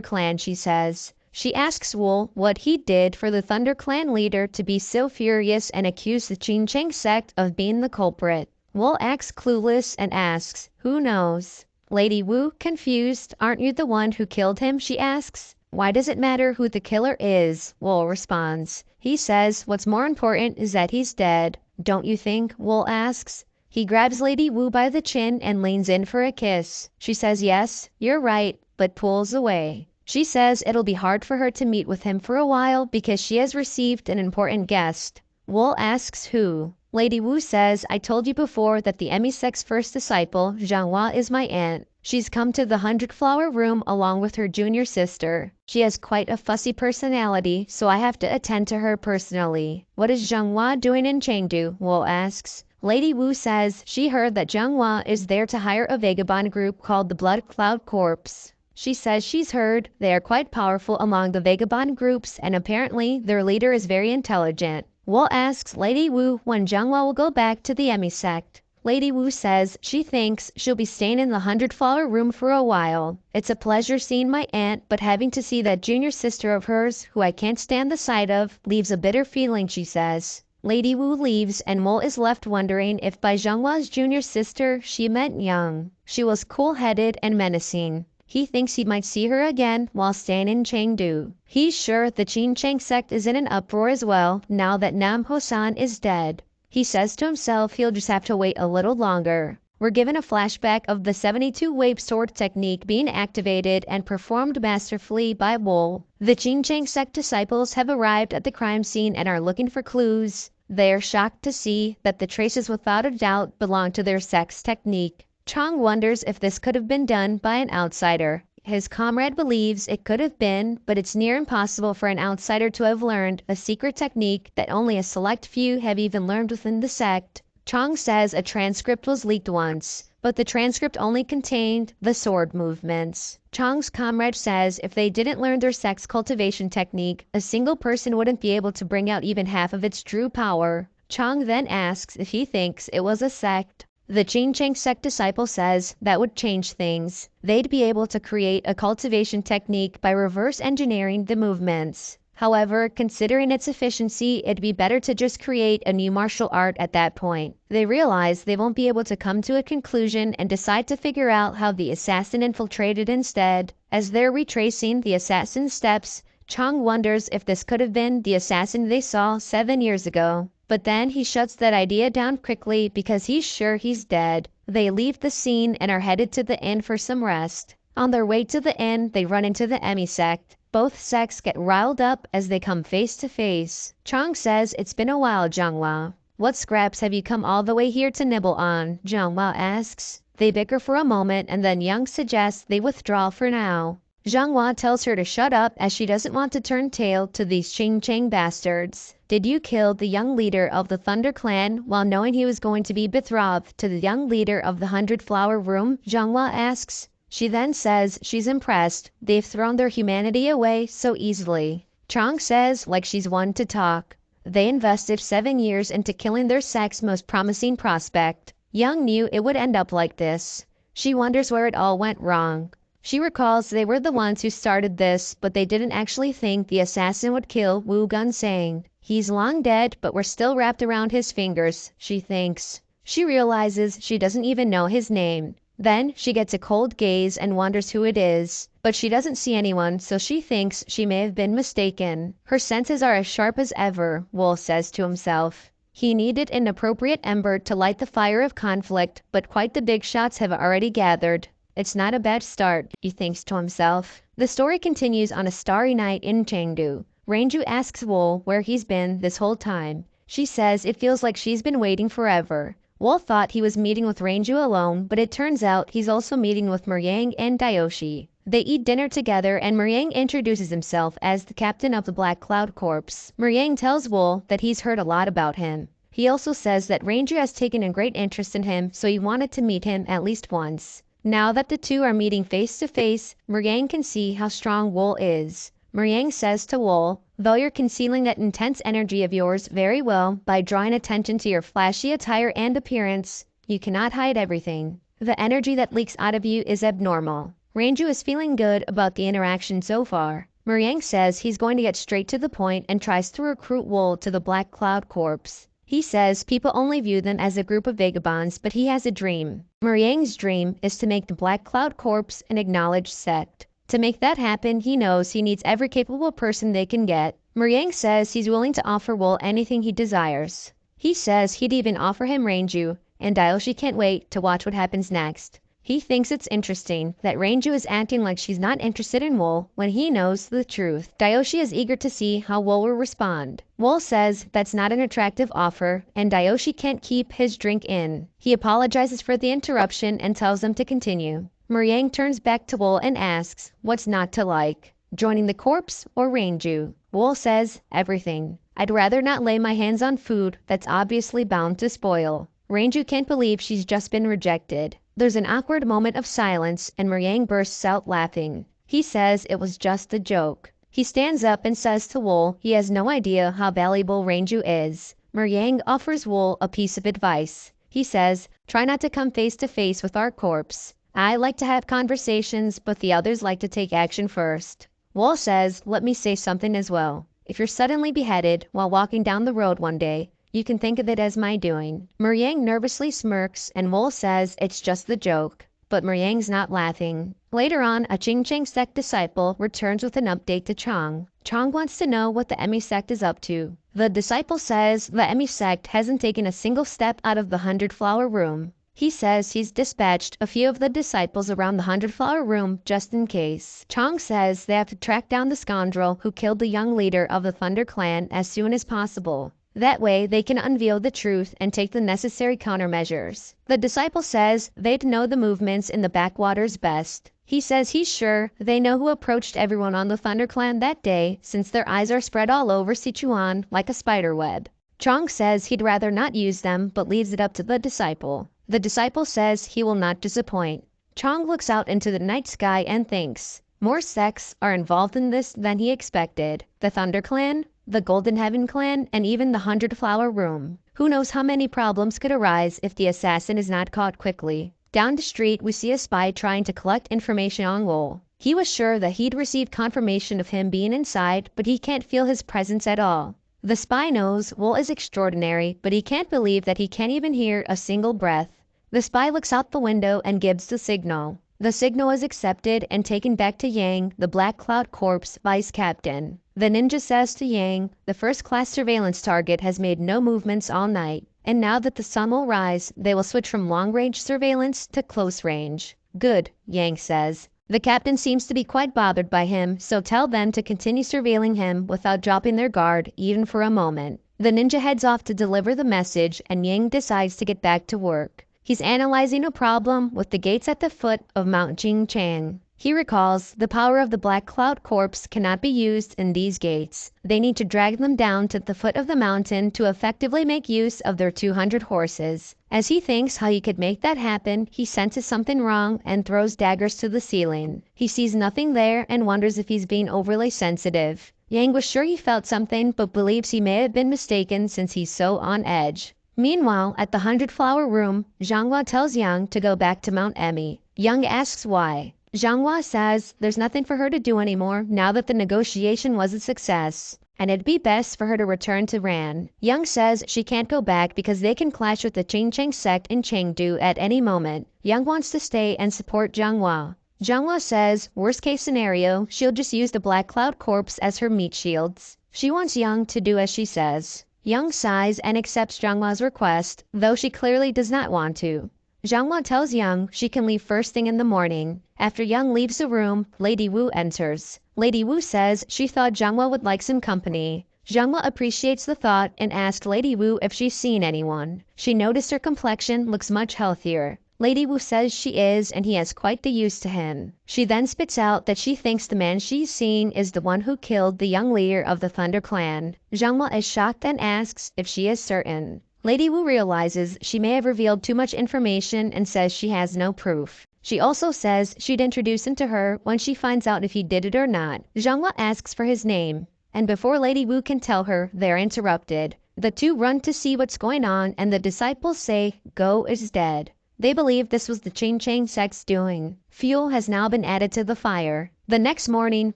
Clan, she says. She asks Wool what he did for the Thunder Clan leader to be so furious and accuse the Ching sect of being the culprit. Wool acts clueless and asks, who knows? Lady Wu, confused, aren't you the one who killed him? She asks. Why does it matter who the killer is? Wool responds. He says what's more important is that he's dead. Don't you think? Wool asks. He grabs Lady Wu by the chin and leans in for a kiss. She says yes, you're right, but pulls away. She says it'll be hard for her to meet with him for a while because she has received an important guest. Wool asks who. Lady Wu says, I told you before that the Emisect's first disciple, Zhanghua, is my aunt. She's come to the 100-flower room along with her junior sister. She has quite a fussy personality, so I have to attend to her personally. What is Zhanghua doing in Chengdu? Wool asks. Lady Wu says she heard that Zhanghua is there to hire a vagabond group called the Blood Cloud Corps. She says she's heard they are quite powerful among the vagabond groups and apparently their leader is very intelligent. Wool asks Lady Wu when Zhanghua will go back to the Emisect. Lady Wu says she thinks she'll be staying in the 100-flower room for a while. It's a pleasure seeing my aunt, but having to see that junior sister of hers, who I can't stand the sight of, leaves a bitter feeling, she says. Lady Wu leaves and Wool is left wondering if by Zhanghua's junior sister she meant Young. She was cool-headed and menacing. He thinks he might see her again while staying in Chengdu. He's sure the Ching sect is in an uproar as well now that Nam Hosan is dead. He says to himself he'll just have to wait a little longer. We're given a flashback of the 72 wave sword technique being activated and performed masterfully by Wool. The Ching sect disciples have arrived at the crime scene and are looking for clues. They are shocked to see that the traces without a doubt belong to their sect's technique. Chong wonders if this could have been done by an outsider. His comrade believes it could have been, but it's near impossible for an outsider to have learned a secret technique that only a select few have even learned within the sect. Chong says a transcript was leaked once, but the transcript only contained the sword movements. Chong's comrade says if they didn't learn their sect's cultivation technique, a single person wouldn't be able to bring out even half of its true power. Chong then asks if he thinks it was a sect. The Ching sect disciple says that would change things. They'd be able to create a cultivation technique by reverse engineering the movements. However, considering its efficiency, it'd be better to just create a new martial art at that point. They realize they won't be able to come to a conclusion and decide to figure out how the assassin infiltrated instead. As they're retracing the assassin's steps, Chong wonders if this could have been the assassin they saw 7 years ago. But then he shuts that idea down quickly because he's sure he's dead. They leave the scene and are headed to the inn for some rest. On their way to the inn, they run into the Emisect. Both sects get riled up as they come face to face. Chong says it's been a while, Zhanghua. What scraps have you come all the way here to nibble on? Zhanghua asks. They bicker for a moment and then Young suggests they withdraw for now. Zhanghua tells her to shut up as she doesn't want to turn tail to these Ching bastards. Did you kill the young leader of the Thunder Clan while knowing he was going to be betrothed to the young leader of the 100-flower room? Zhanghua asks. She then says she's impressed. They've thrown their humanity away so easily. Chong says like she's one to talk. They invested 7 years into killing their sect's most promising prospect. Young knew it would end up like this. She wonders where it all went wrong. She recalls they were the ones who started this, but they didn't actually think the assassin would kill Wu Gunsang. He's long dead, but we're still wrapped around his fingers, she thinks. She realizes she doesn't even know his name. Then she gets a cold gaze and wonders who it is, but she doesn't see anyone, so she thinks she may have been mistaken. Her senses are as sharp as ever, Wool says to himself. He needed an appropriate ember to light the fire of conflict, but quite the big shots have already gathered. It's not a bad start, he thinks to himself. The story continues on a starry night in Chengdu. Ranju asks Wool where he's been this whole time. She says it feels like she's been waiting forever. Wol thought he was meeting with Ranju alone, but it turns out he's also meeting with Muriang and Dayoshi. They eat dinner together and Muriang introduces himself as the captain of the Black Cloud Corps. Muriang tells Wol that he's heard a lot about him. He also says that Ranju has taken a great interest in him, so he wanted to meet him at least once. Now that the two are meeting face to face, Muriang can see how strong Wol is. Muriang says to Wol, though you're concealing that intense energy of yours very well by drawing attention to your flashy attire and appearance, you cannot hide everything. The energy that leaks out of you is abnormal. Ranju is feeling good about the interaction so far. Muriang says he's going to get straight to the point and tries to recruit Wol to the Black Cloud Corps. He says people only view them as a group of vagabonds, but he has a dream. Muriang's dream is to make the Black Cloud Corps an acknowledged sect. To make that happen, he knows he needs every capable person they can get. Muriang says he's willing to offer Wol anything he desires. He says he'd even offer him Ranju, and Dayoshi can't wait to watch what happens next. He thinks it's interesting that Ranju is acting like she's not interested in Wol when he knows the truth. Dayoshi is eager to see how Wol will respond. Wol says that's not an attractive offer, and Dayoshi can't keep his drink in. He apologizes for the interruption and tells them to continue. Muriang turns back to Wol and asks, what's not to like? Joining the corpse or Ranju? Wol says, everything. I'd rather not lay my hands on food that's obviously bound to spoil. Ranju can't believe she's just been rejected. There's an awkward moment of silence and Muriang bursts out laughing. He says it was just a joke. He stands up and says to Wol he has no idea how valuable Ranju is. Muriang offers Wol a piece of advice. He says, try not to come face to face with our corpse. I like to have conversations, but the others like to take action first. Wol says, let me say something as well. If you're suddenly beheaded while walking down the road one day, you can think of it as my doing. Muriang nervously smirks and Wol says it's just the joke. But Muriang's not laughing. Later on, a Ching Chang sect disciple returns with an update to Chang. Chang wants to know what the Emi sect is up to. The disciple says the Emi sect hasn't taken a single step out of the 100-flower room. He says he's dispatched a few of the disciples around the 100-flower room just in case. Chang says they have to track down the scoundrel who killed the young leader of the Thunder Clan as soon as possible. That way, they can unveil the truth and take the necessary countermeasures. The disciple says they'd know the movements in the backwaters best. He says he's sure they know who approached everyone on the Thunder Clan that day since their eyes are spread all over Sichuan like a spider web. Chang says he'd rather not use them but leaves it up to the disciple. The disciple says he will not disappoint. Chang looks out into the night sky and thinks, more sects are involved in this than he expected. The Thunder Clan, the Golden Heaven Clan, and even the 100-flower room. Who knows how many problems could arise if the assassin is not caught quickly. Down the street, we see a spy trying to collect information on Wol. He was sure that he'd received confirmation of him being inside, but he can't feel his presence at all. The spy knows Wol is extraordinary, but he can't believe that he can't even hear a single breath. The spy looks out the window and gives the signal. The signal is accepted and taken back to Yang, the Black Cloud Corps vice captain. The ninja says to Yang, the first-class surveillance target has made no movements all night, and now that the sun will rise, they will switch from long-range surveillance to close range. Good, Yang says. The captain seems to be quite bothered by him, so tell them to continue surveilling him without dropping their guard even for a moment. The ninja heads off to deliver the message, and Yang decides to get back to work. He's analyzing a problem with the gates at the foot of Mount Jingchang. He recalls the power of the Black Cloud Corps cannot be used in these gates. They need to drag them down to the foot of the mountain to effectively make use of their 200 horses. As he thinks how he could make that happen, he senses something wrong and throws daggers to the ceiling. He sees nothing there and wonders if he's being overly sensitive. Yang was sure he felt something, but believes he may have been mistaken since he's so on edge. Meanwhile, at the 100-flower room, Zhanghua tells Yang to go back to Mount Emi. Yang asks why. Zhanghua says there's nothing for her to do anymore now that the negotiation was a success, and it'd be best for her to return to Ran. Yang says she can't go back because they can clash with the Qingcheng sect in Chengdu at any moment. Yang wants to stay and support Zhanghua. Zhanghua says, worst case scenario, she'll just use the Black Cloud Corps as her meat shields. She wants Yang to do as she says. Yang sighs and accepts Zhanghua's request, though she clearly does not want to. Zhanghua tells Yang she can leave first thing in the morning. After Yang leaves the room, Lady Wu enters. Lady Wu says she thought Zhanghua would like some company. Xianghua appreciates the thought and asked Lady Wu if she's seen anyone. She noticed her complexion looks much healthier. Lady Wu says she is, and he has quite the use to him. She then spits out that she thinks the man she's seen is the one who killed the young leader of the Thunder Clan. Xianghua is shocked and asks if she is certain. Lady Wu realizes she may have revealed too much information and says she has no proof. She also says she'd introduce him to her when she finds out if he did it or not. Xianghua asks for his name, and before Lady Wu can tell her, they're interrupted. The two run to see what's going on, and the disciples say Go is dead. They believe this was the Ching Chang sect's doing. Fuel has now been added to the fire. The next morning,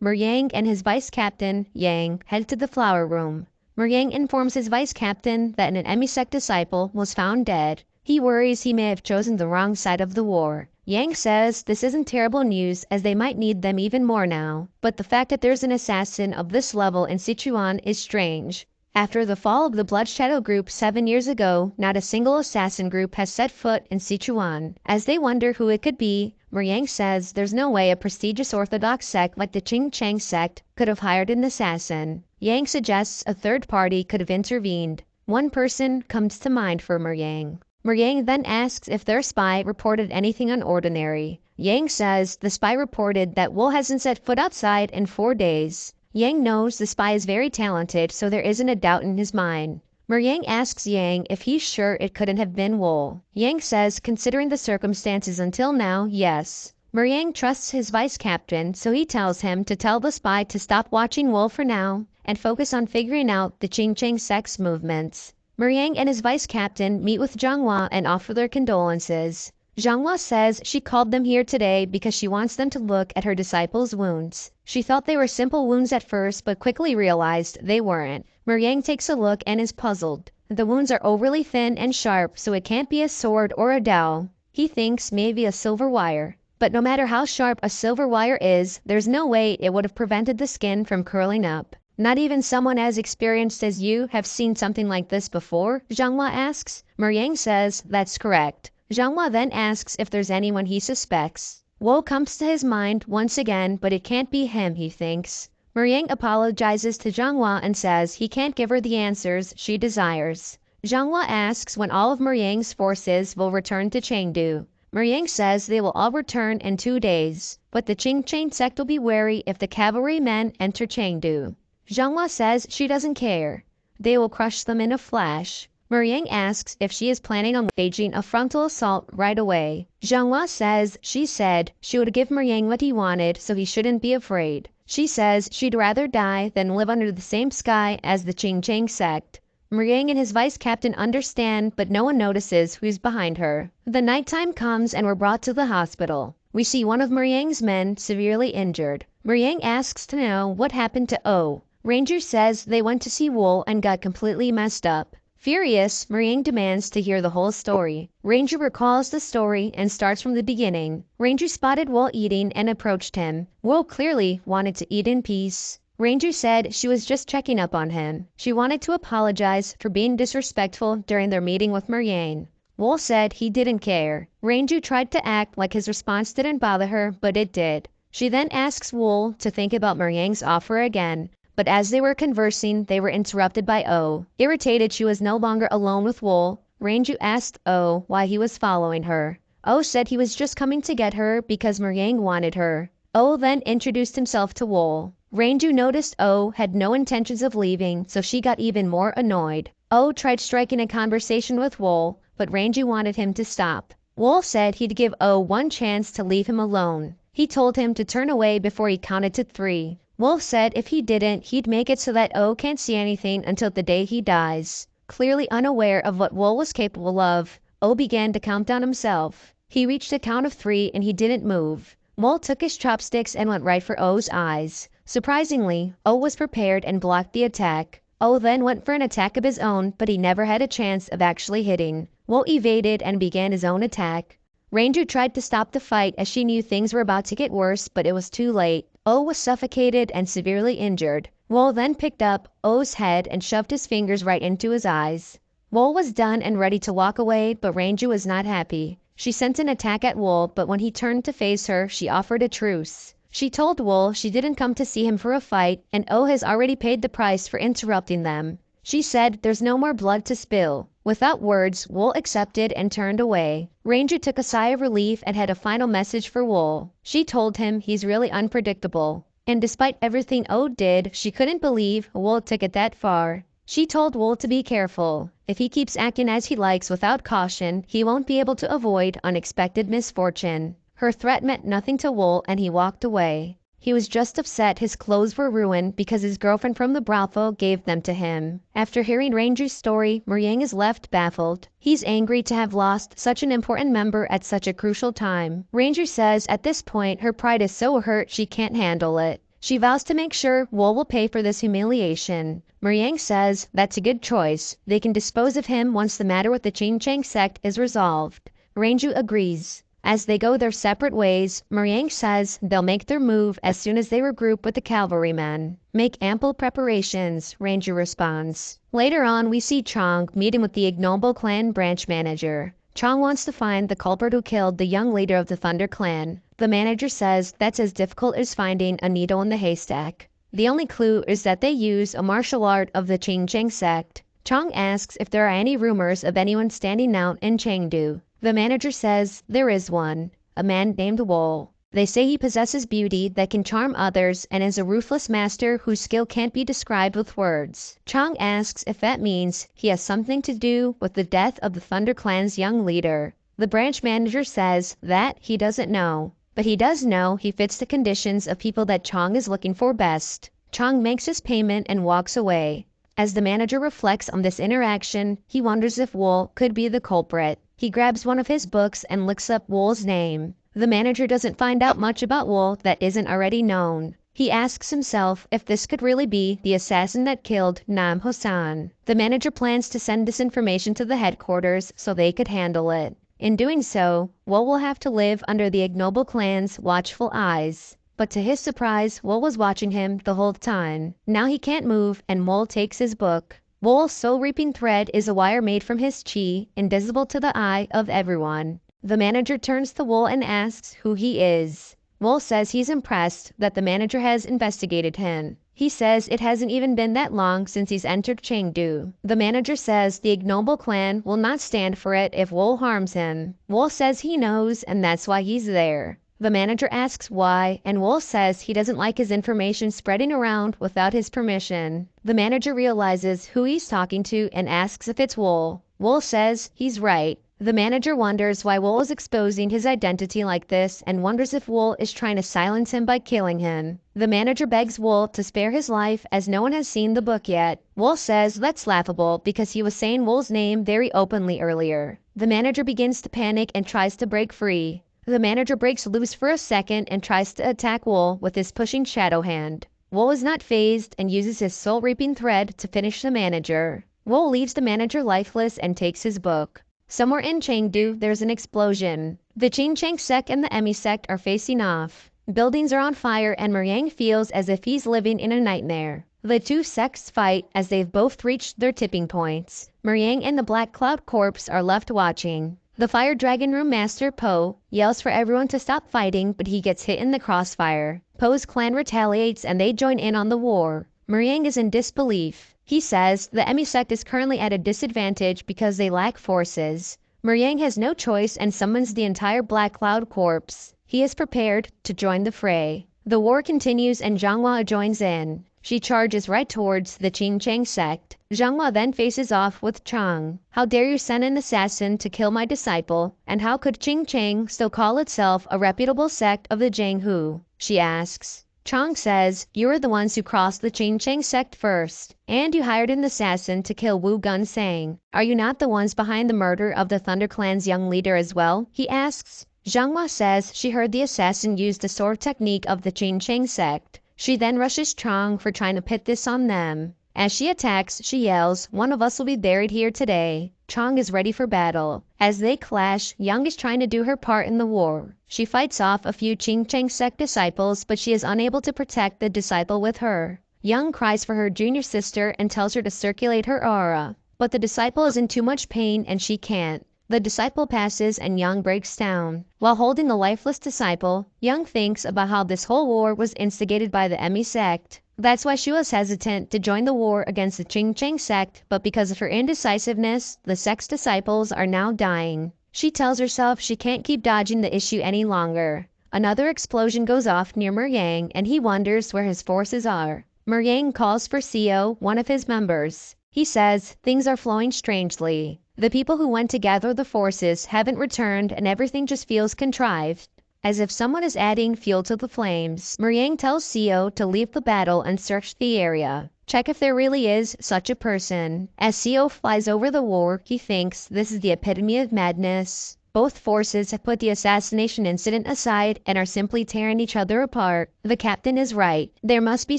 Yang and his vice captain, Yang, head to the flower room. Yang informs his vice captain that an emisect disciple was found dead. He worries he may have chosen the wrong side of the war. Yang says this isn't terrible news as they might need them even more now, but the fact that there's an assassin of this level in Sichuan is strange. After the fall of the Blood Shadow group 7 years ago, not a single assassin group has set foot in Sichuan. As they wonder who it could be, Yang says there's no way a prestigious orthodox sect like the Ching Chang sect could have hired an assassin. Yang suggests a third party could have intervened. One person comes to mind for Yang. Yang then asks if their spy reported anything unordinary. Yang says the spy reported that Wool hasn't set foot outside in 4 days. Yang knows the spy is very talented, so there isn't a doubt in his mind. Yang asks Yang if he's sure it couldn't have been Wool. Yang says, considering the circumstances until now, yes. Yang trusts his vice captain, so he tells him to tell the spy to stop watching Wool for now and focus on figuring out the Ching Chang sect's movements. Yang and his vice captain meet with Xianghua and offer their condolences. Xianghua says she called them here today because she wants them to look at her disciples' wounds. She thought they were simple wounds at first, but quickly realized they weren't. Yang takes a look and is puzzled. The wounds are overly thin and sharp, so it can't be a sword or a dowel. He thinks maybe a silver wire. But no matter how sharp a silver wire is, there's no way it would have prevented the skin from curling up. Not even someone as experienced as you have seen something like this before? Xianghua asks. Yang says that's correct. Xianghua then asks if there's anyone he suspects. Woe comes to his mind once again, but it can't be him, he thinks. Yang apologizes to Xianghua and says he can't give her the answers she desires. Xianghua asks when all of Yang's forces will return to Chengdu. Yang says they will all return in 2 days, but the Ching Chang sect will be wary if the cavalrymen enter Chengdu. Xianghua says she doesn't care. They will crush them in a flash. Yang asks if she is planning on waging a frontal assault right away. Xianghua says she said she would give Yang what he wanted, so he shouldn't be afraid. She says she'd rather die than live under the same sky as the Ching Chang sect. Yang and his vice captain understand, but no one notices who's behind her. The nighttime comes and we're brought to the hospital. We see one of Yang's men severely injured. Yang asks to know what happened to O. Ranger says they went to see Wool and got completely messed up. Furious, Yang demands to hear the whole story. Ranger recalls the story and starts from the beginning. Ranger spotted Wool eating and approached him. Wool clearly wanted to eat in peace. Ranger said she was just checking up on him. She wanted to apologize for being disrespectful during their meeting with Yang. Wool said he didn't care. Ranger tried to act like his response didn't bother her, but it did. She then asks Wool to think about Yang's offer again. But as they were conversing, they were interrupted by O. Irritated she was no longer alone with Wool, Ranju asked O why he was following her. O said he was just coming to get her because Yang wanted her. O then introduced himself to Wool. Ranju noticed O had no intentions of leaving, so she got even more annoyed. O tried striking a conversation with Wool, but Ranju wanted him to stop. Wool said he'd give O one chance to leave him alone. He told him to turn away before he counted to 3. Wolf said if he didn't, he'd make it so that O can't see anything until the day he dies. Clearly unaware of what Wool was capable of, O began to count down himself. He reached a count of 3 and he didn't move. Wool took his chopsticks and went right for O's eyes. Surprisingly, O was prepared and blocked the attack. O then went for an attack of his own, but he never had a chance of actually hitting. Wool evaded and began his own attack. Ranger tried to stop the fight as she knew things were about to get worse, but it was too late. O was suffocated and severely injured. Wool then picked up O's head and shoved his fingers right into his eyes. Wool was done and ready to walk away, but Ranger was not happy. She sent an attack at Wool, but when he turned to face her, she offered a truce. She told Wool she didn't come to see him for a fight, and Oh has already paid the price for interrupting them. She said there's no more blood to spill. Without words, Wool accepted and turned away. Ranger took a sigh of relief and had a final message for Wool. She told him he's really unpredictable. And despite everything Oh did, she couldn't believe Wool took it that far. She told Wool to be careful. If he keeps acting as he likes without caution, he won't be able to avoid unexpected misfortune. Her threat meant nothing to Wool and he walked away. He was just upset his clothes were ruined because his girlfriend from the brothel gave them to him. After hearing Ranger's story, Meringue is left baffled. He's angry to have lost such an important member at such a crucial time. Ranger says at this point her pride is so hurt she can't handle it. She vows to make sure Wool will pay for this humiliation. Meringue says that's a good choice. They can dispose of him once the matter with the Ching Chang sect is resolved. Ranger agrees. As they go their separate ways, Meringue says they'll make their move as soon as they regroup with the cavalrymen. Make ample preparations, Ranger responds. Later on, we see Chong meeting with the ignoble clan branch manager. Chong wants to find the culprit who killed the young leader of the Thunder Clan. The manager says that's as difficult as finding a needle in the haystack. The only clue is that they use a martial art of the Ching Chang sect. Chong asks if there are any rumors of anyone standing out in Chengdu. The manager says there is one, a man named Wool. They say he possesses beauty that can charm others and is a ruthless master whose skill can't be described with words. Chong asks if that means he has something to do with the death of the Thunder Clan's young leader. The branch manager says that he doesn't know, but he does know he fits the conditions of people that Chong is looking for best. Chong makes his payment and walks away. As the manager reflects on this interaction, he wonders if Wool could be the culprit. He grabs one of his books and looks up Wool's name. The manager doesn't find out much about Wool that isn't already known. He asks himself if this could really be the assassin that killed Nam Hosan. The manager plans to send this information to the headquarters so they could handle it. In doing so, Wool will have to live under the ignoble clan's watchful eyes. But to his surprise, Wool was watching him the whole time. Now he can't move and Wool takes his book. Wool's soul-reaping thread is a wire made from his chi, invisible to the eye of everyone. The manager turns to Wool and asks who he is. Wool says he's impressed that the manager has investigated him. He says it hasn't even been that long since he's entered Chengdu. The manager says the ignoble clan will not stand for it if Wool harms him. Wool says he knows and that's why he's there. The manager asks why, and Wool says he doesn't like his information spreading around without his permission. The manager realizes who he's talking to and asks if it's Wool. Wool says he's right. The manager wonders why Wool is exposing his identity like this and wonders if Wool is trying to silence him by killing him. The manager begs Wool to spare his life as no one has seen the book yet. Wool says that's laughable because he was saying Wool's name very openly earlier. The manager begins to panic and tries to break free. The manager breaks loose for a second and tries to attack Wool with his pushing shadow hand. Wool is not fazed and uses his soul-reaping thread to finish the manager. Wool leaves the manager lifeless and takes his book. Somewhere in Chengdu, there's an explosion. The Ching Chang sect and the Emi sect are facing off. Buildings are on fire and Meringue feels as if he's living in a nightmare. The two sects fight as they've both reached their tipping points. Meringue and the Black Cloud Corpse are left watching. The Fire Dragon Room Master, Po, yells for everyone to stop fighting, but he gets hit in the crossfire. Po's clan retaliates and they join in on the war. Meringue is in disbelief. He says the Emi sect is currently at a disadvantage because they lack forces. Meringue has no choice and summons the entire Black Cloud Corps. He is prepared to join the fray. The war continues and Zhanghua joins in. She charges right towards the Ching Chang sect. Zhanghua then faces off with Chang. How dare you send an assassin to kill my disciple? And how could Ching Chang still call itself a reputable sect of the Jianghu? She asks. Chang says, you are the ones who crossed the Ching Chang sect first, and you hired an assassin to kill Wu Gun Sang. Are you not the ones behind the murder of the Thunder Clan's young leader as well? He asks. Zhanghua says she heard the assassin use the sword technique of the Ching Chang sect. She then rushes Chang for trying to pit this on them. As she attacks, she yells, one of us will be buried here today. Chang is ready for battle. As they clash, Yang is trying to do her part in the war. She fights off a few Ching Chang sect disciples, but she is unable to protect the disciple with her. Yang cries for her junior sister and tells her to circulate her aura. But the disciple is in too much pain and she can't. The disciple passes and Young breaks down. While holding the lifeless disciple, Young thinks about how this whole war was instigated by the Emi sect. That's why she was hesitant to join the war against the Ching Cheng sect, but because of her indecisiveness, the sect's disciples are now dying. She tells herself she can't keep dodging the issue any longer. Another explosion goes off near Muriang and he wonders where his forces are. Muriang calls for Seo, one of his members. He says things are flowing strangely. The people who went to gather the forces haven't returned and everything just feels contrived, as if someone is adding fuel to the flames. Muriang tells Seo to leave the battle and search the area. Check if there really is such a person. As Seo flies over the war, he thinks this is the epitome of madness. Both forces have put the assassination incident aside and are simply tearing each other apart. The captain is right. There must be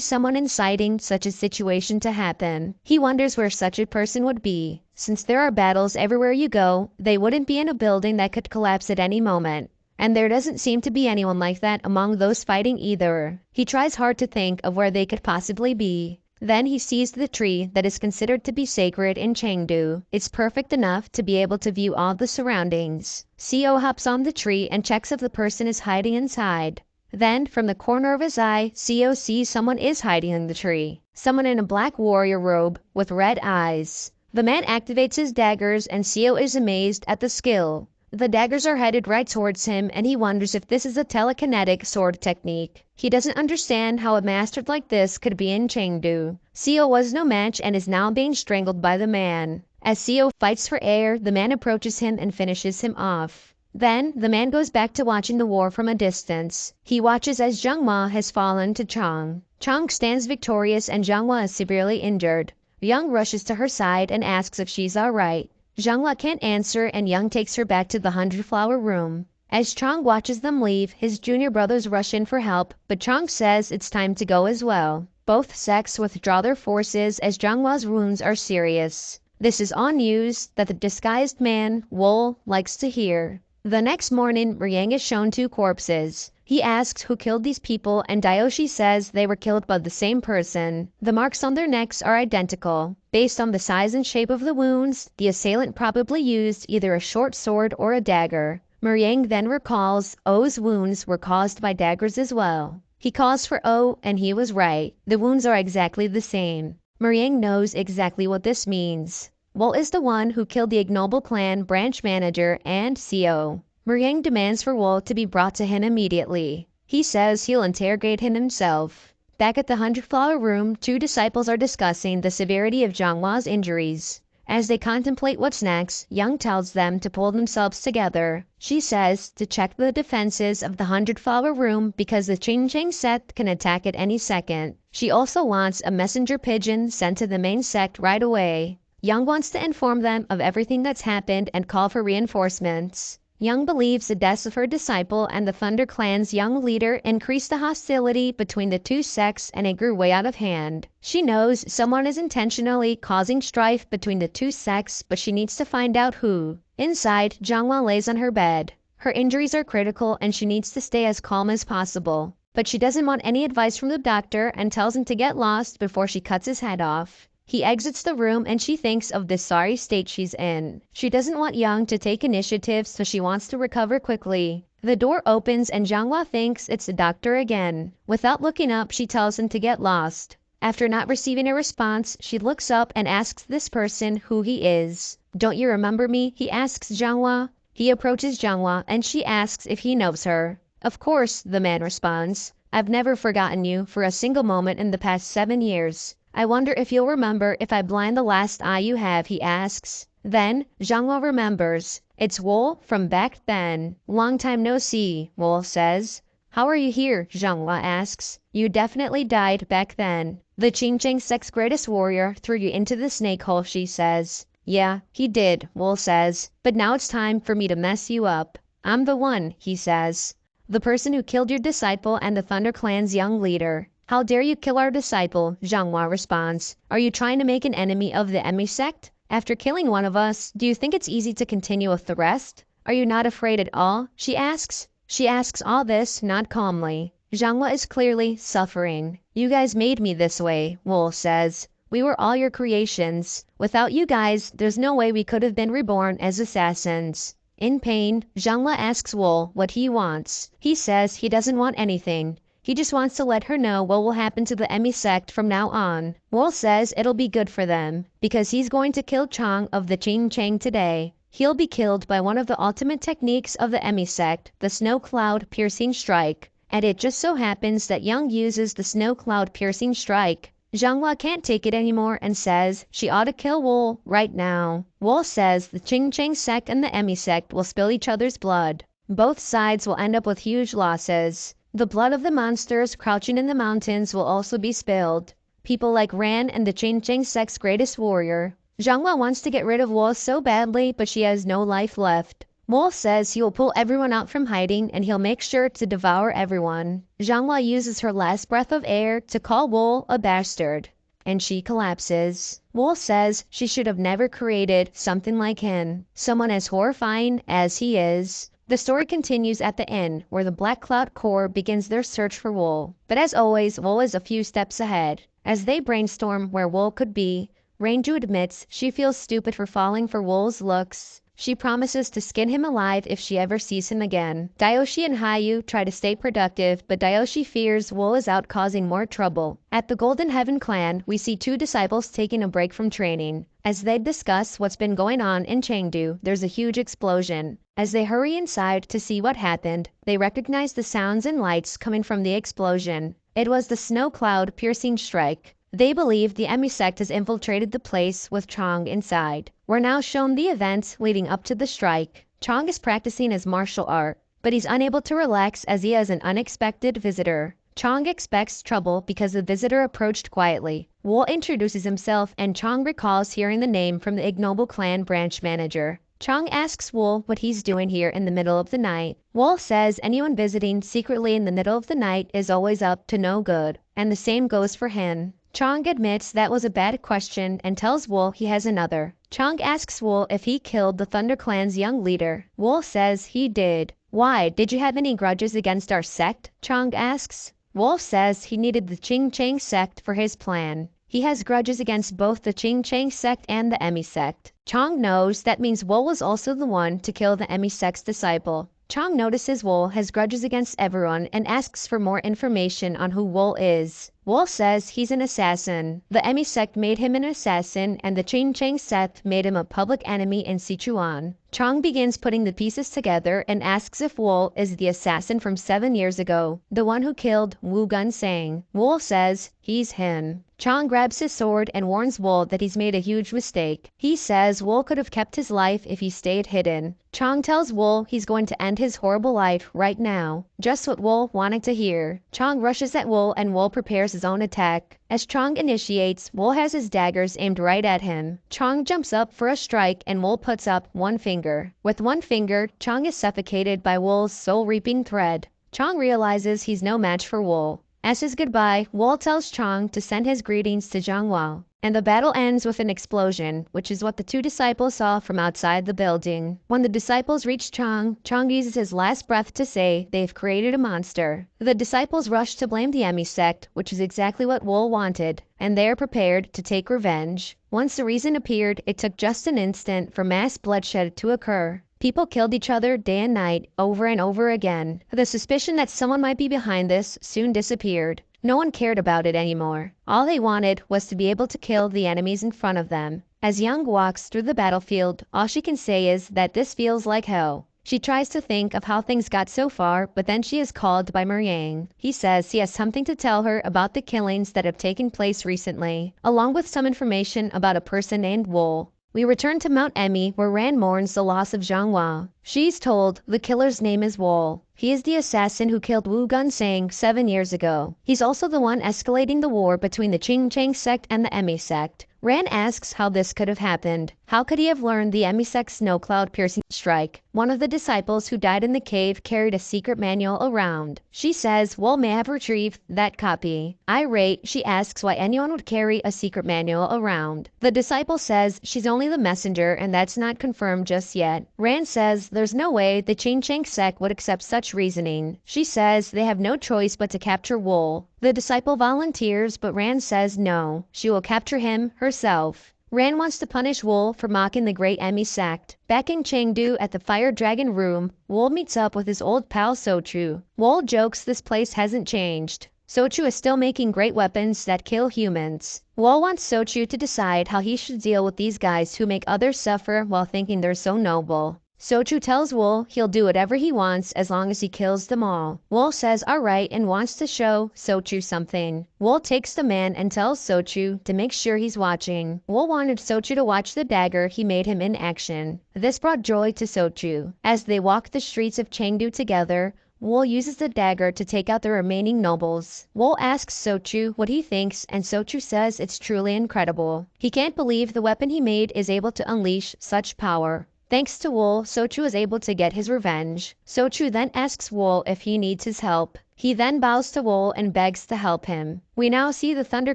someone inciting such a situation to happen. He wonders where such a person would be. Since there are battles everywhere you go, they wouldn't be in a building that could collapse at any moment. And there doesn't seem to be anyone like that among those fighting either. He tries hard to think of where they could possibly be. Then he sees the tree that is considered to be sacred in Chengdu. It's perfect enough to be able to view all the surroundings. Seo hops on the tree and checks if the person is hiding inside. Then, from the corner of his eye, Seo sees someone is hiding in the tree. Someone in a black warrior robe with red eyes. The man activates his daggers and Seo is amazed at the skill. The daggers are headed right towards him and he wonders if this is a telekinetic sword technique. He doesn't understand how a master like this could be in Chengdu. Seo was no match and is now being strangled by the man. As Seo fights for air, the man approaches him and finishes him off. Then, the man goes back to watching the war from a distance. He watches as Zhengma has fallen to Chang. Chang stands victorious and Zhengma is severely injured. Young rushes to her side and asks if she's alright. Zhengma can't answer and Young takes her back to the 100-flower room. As Chang watches them leave, his junior brothers rush in for help, but Chang says it's time to go as well. Both sects withdraw their forces as Zhengma's wounds are serious. This is all news that the disguised man, Wool, likes to hear. The next morning, Muriang is shown 2 corpses. He asks who killed these people and Daoshi says they were killed by the same person. The marks on their necks are identical. Based on the size and shape of the wounds, the assailant probably used either a short sword or a dagger. Muriang then recalls O's wounds were caused by daggers as well. He calls for O and he was right. The wounds are exactly the same. Muriang knows exactly what this means. Wool is the one who killed the ignoble clan branch manager and Seo. Muriang demands for Wool to be brought to him immediately. He says he'll interrogate him himself. Back at the 100-flower room, 2 disciples are discussing the severity of Zhengma's injuries. As they contemplate what's next, Young tells them to pull themselves together. She says to check the defenses of the 100-flower room because the Ching Cheng sect can attack at any second. She also wants a messenger pigeon sent to the main sect right away. Young wants to inform them of everything that's happened and call for reinforcements. Young believes the deaths of her disciple and the Thunder Clan's young leader increased the hostility between the 2 sects and it grew way out of hand. She knows someone is intentionally causing strife between the 2 sects, but she needs to find out who. Inside, Zhengma lays on her bed. Her injuries are critical and she needs to stay as calm as possible. But she doesn't want any advice from the doctor and tells him to get lost before she cuts his head off. He exits the room and she thinks of the sorry state she's in. She doesn't want Young to take initiative, so she wants to recover quickly. The door opens and Zhengma thinks it's the doctor again. Without looking up, she tells him to get lost. After not receiving a response, she looks up and asks this person who he is. "Don't you remember me?" he asks Zhengma. He approaches Zhengma and she asks if he knows her. "Of course," the man responds. "I've never forgotten you for a single moment in the past 7 years. I wonder if you'll remember if I blind the last eye you have," he asks. Then, Zhengma remembers. "It's Wool from back then. Long time no see," Wool says. "How are you here?" Zhengma asks. "You definitely died back then. The Ching Cheng sect's greatest warrior threw you into the snake hole," she says. "Yeah, he did," Wool says. "But now it's time for me to mess you up. I'm the one," he says. "The person who killed your disciple and the Thunder Clan's young leader." "How dare you kill our disciple?" Zhengma responds. "Are you trying to make an enemy of the Emi sect? After killing one of us, do you think it's easy to continue with the rest? Are you not afraid at all?" she asks. She asks all this not calmly. Zhengma is clearly suffering. "You guys made me this way," Wool says. We were all your creations. Without you guys, there's no way we could have been reborn as assassins. In pain, Zhanghua asks Wool what he wants. He says he doesn't want anything. He just wants to let her know what will happen to the Emi sect from now on. Wool says it'll be good for them, because he's going to kill Chang of the Ching Chang today. He'll be killed by one of the ultimate techniques of the Emi sect, the Snow Cloud Piercing Strike. And it just so happens that Young uses the Snow Cloud Piercing Strike. Zhanghua can't take it anymore and says she ought to kill Wool right now. Wool says the Ching Chang sect and the Emi sect will spill each other's blood. Both sides will end up with huge losses. The blood of the monsters crouching in the mountains will also be spilled. People like Ran and the Ching Chang sect's greatest warrior. Zhanghua wants to get rid of Wool so badly, but she has no life left. Wool says he will pull everyone out from hiding and he'll make sure to devour everyone. Zhanghua uses her last breath of air to call Wool a bastard, and she collapses. Wool says she should have never created something like him, someone as horrifying as he is. The story continues at the inn, where the Black Cloud Corps begins their search for Wool. But as always, Wool is a few steps ahead. As they brainstorm where Wool could be, Rainju admits she feels stupid for falling for Wool's looks. She promises to skin him alive if she ever sees him again. Dayoshi and Hayu try to stay productive, but Dayoshi fears Wool is out causing more trouble. At the Golden Heaven clan, we see two disciples taking a break from training. As they discuss what's been going on in Chengdu, there's a huge explosion. As they hurry inside to see what happened, they recognize the sounds and lights coming from the explosion. It was the Snow Cloud Piercing Strike. They believe the Emi sect has infiltrated the place with Chang inside. We're now shown the events leading up to the strike. Chang is practicing his martial art, but he's unable to relax as he has an unexpected visitor. Chang expects trouble because the visitor approached quietly. Wool introduces himself and Chang recalls hearing the name from the Ignoble Clan branch manager. Chang asks Wool what he's doing here in the middle of the night. Wool says anyone visiting secretly in the middle of the night is always up to no good, and the same goes for him. Chang admits that was a bad question and tells Wool he has another. Chang asks Wool if he killed the Thunder Clan's young leader. Wool says he did. Why, did you have any grudges against our sect? Chang asks. Wool says he needed the Ching Chang sect for his plan. He has grudges against both the Ching Chang sect and the Emi sect. Chang knows that means Wool was also the one to kill the Emi sect's disciple. Chang notices Wool has grudges against everyone and asks for more information on who Wool is. Wool says he's an assassin. The Emi sect made him an assassin and the Ching Chang sect made him a public enemy in Sichuan. Chang begins putting the pieces together and asks if Wool is the assassin from 7 years ago, the one who killed Wu Gunsang. Wool says he's him. Chang grabs his sword and warns Wool that he's made a huge mistake. He says Wool could have kept his life if he stayed hidden. Chang tells Wool he's going to end his horrible life right now. Just what Wool wanted to hear. Chang rushes at Wool and Wool prepares his own attack. As Chang initiates, Wool has his daggers aimed right at him. Chang jumps up for a strike and Wool puts up one finger. With one finger, Chang is suffocated by Wool's soul-reaping thread. Chang realizes he's no match for Wool. As his goodbye, Wool tells Chang to send his greetings to Zhanghua. And the battle ends with an explosion, which is what the two disciples saw from outside the building. When the disciples reach Chang, Chang uses his last breath to say they've created a monster. The disciples rush to blame the Emi sect, which is exactly what Wool wanted, and they are prepared to take revenge. Once the reason appeared, it took just an instant for mass bloodshed to occur. People killed each other day and night, over and over again. The suspicion that someone might be behind this soon disappeared. No one cared about it anymore. All they wanted was to be able to kill the enemies in front of them. As Young walks through the battlefield, all she can say is that this feels like hell. She tries to think of how things got so far, but then she is called by Muriang. He says he has something to tell her about the killings that have taken place recently, along with some information about a person named Wool. We return to Mount Emi, where Ran mourns the loss of Zhanghua. She's told the killer's name is Wool. He is the assassin who killed Wu Gunsang 7 years ago. He's also the one escalating the war between the Ching Chang sect and the Emi sect. Ran asks how this could have happened. How could he have learned the Emi sect's snow cloud piercing strike? One of the disciples who died in the cave carried a secret manual around. She says Wool may have retrieved that copy. Irate, she asks why anyone would carry a secret manual around. The disciple says she's only the messenger and that's not confirmed just yet. Ran says there's no way the Ching Chang sect would accept such much reasoning. She says they have no choice but to capture Wool. The disciple volunteers, but Ran says no. She will capture him herself. Ran wants to punish Wool for mocking the great Emi sect. Back in Chengdu at the Fire Dragon room, Wool meets up with his old pal Sochu. Wool jokes this place hasn't changed. Sochu is still making great weapons that kill humans. Wool wants Sochu to decide how he should deal with these guys who make others suffer while thinking they're so noble. Sochu tells Wool he'll do whatever he wants as long as he kills them all. Wool says alright and wants to show Sochu something. Wool takes the man and tells Sochu to make sure he's watching. Wool wanted Sochu to watch the dagger he made him in action. This brought joy to Sochu. As they walk the streets of Chengdu together, Wool uses the dagger to take out the remaining nobles. Wool asks Sochu what he thinks and Sochu says it's truly incredible. He can't believe the weapon he made is able to unleash such power. Thanks to Wool, Sochu is able to get his revenge. Sochu then asks Wool if he needs his help. He then bows to Wool and begs to help him. We now see the Thunder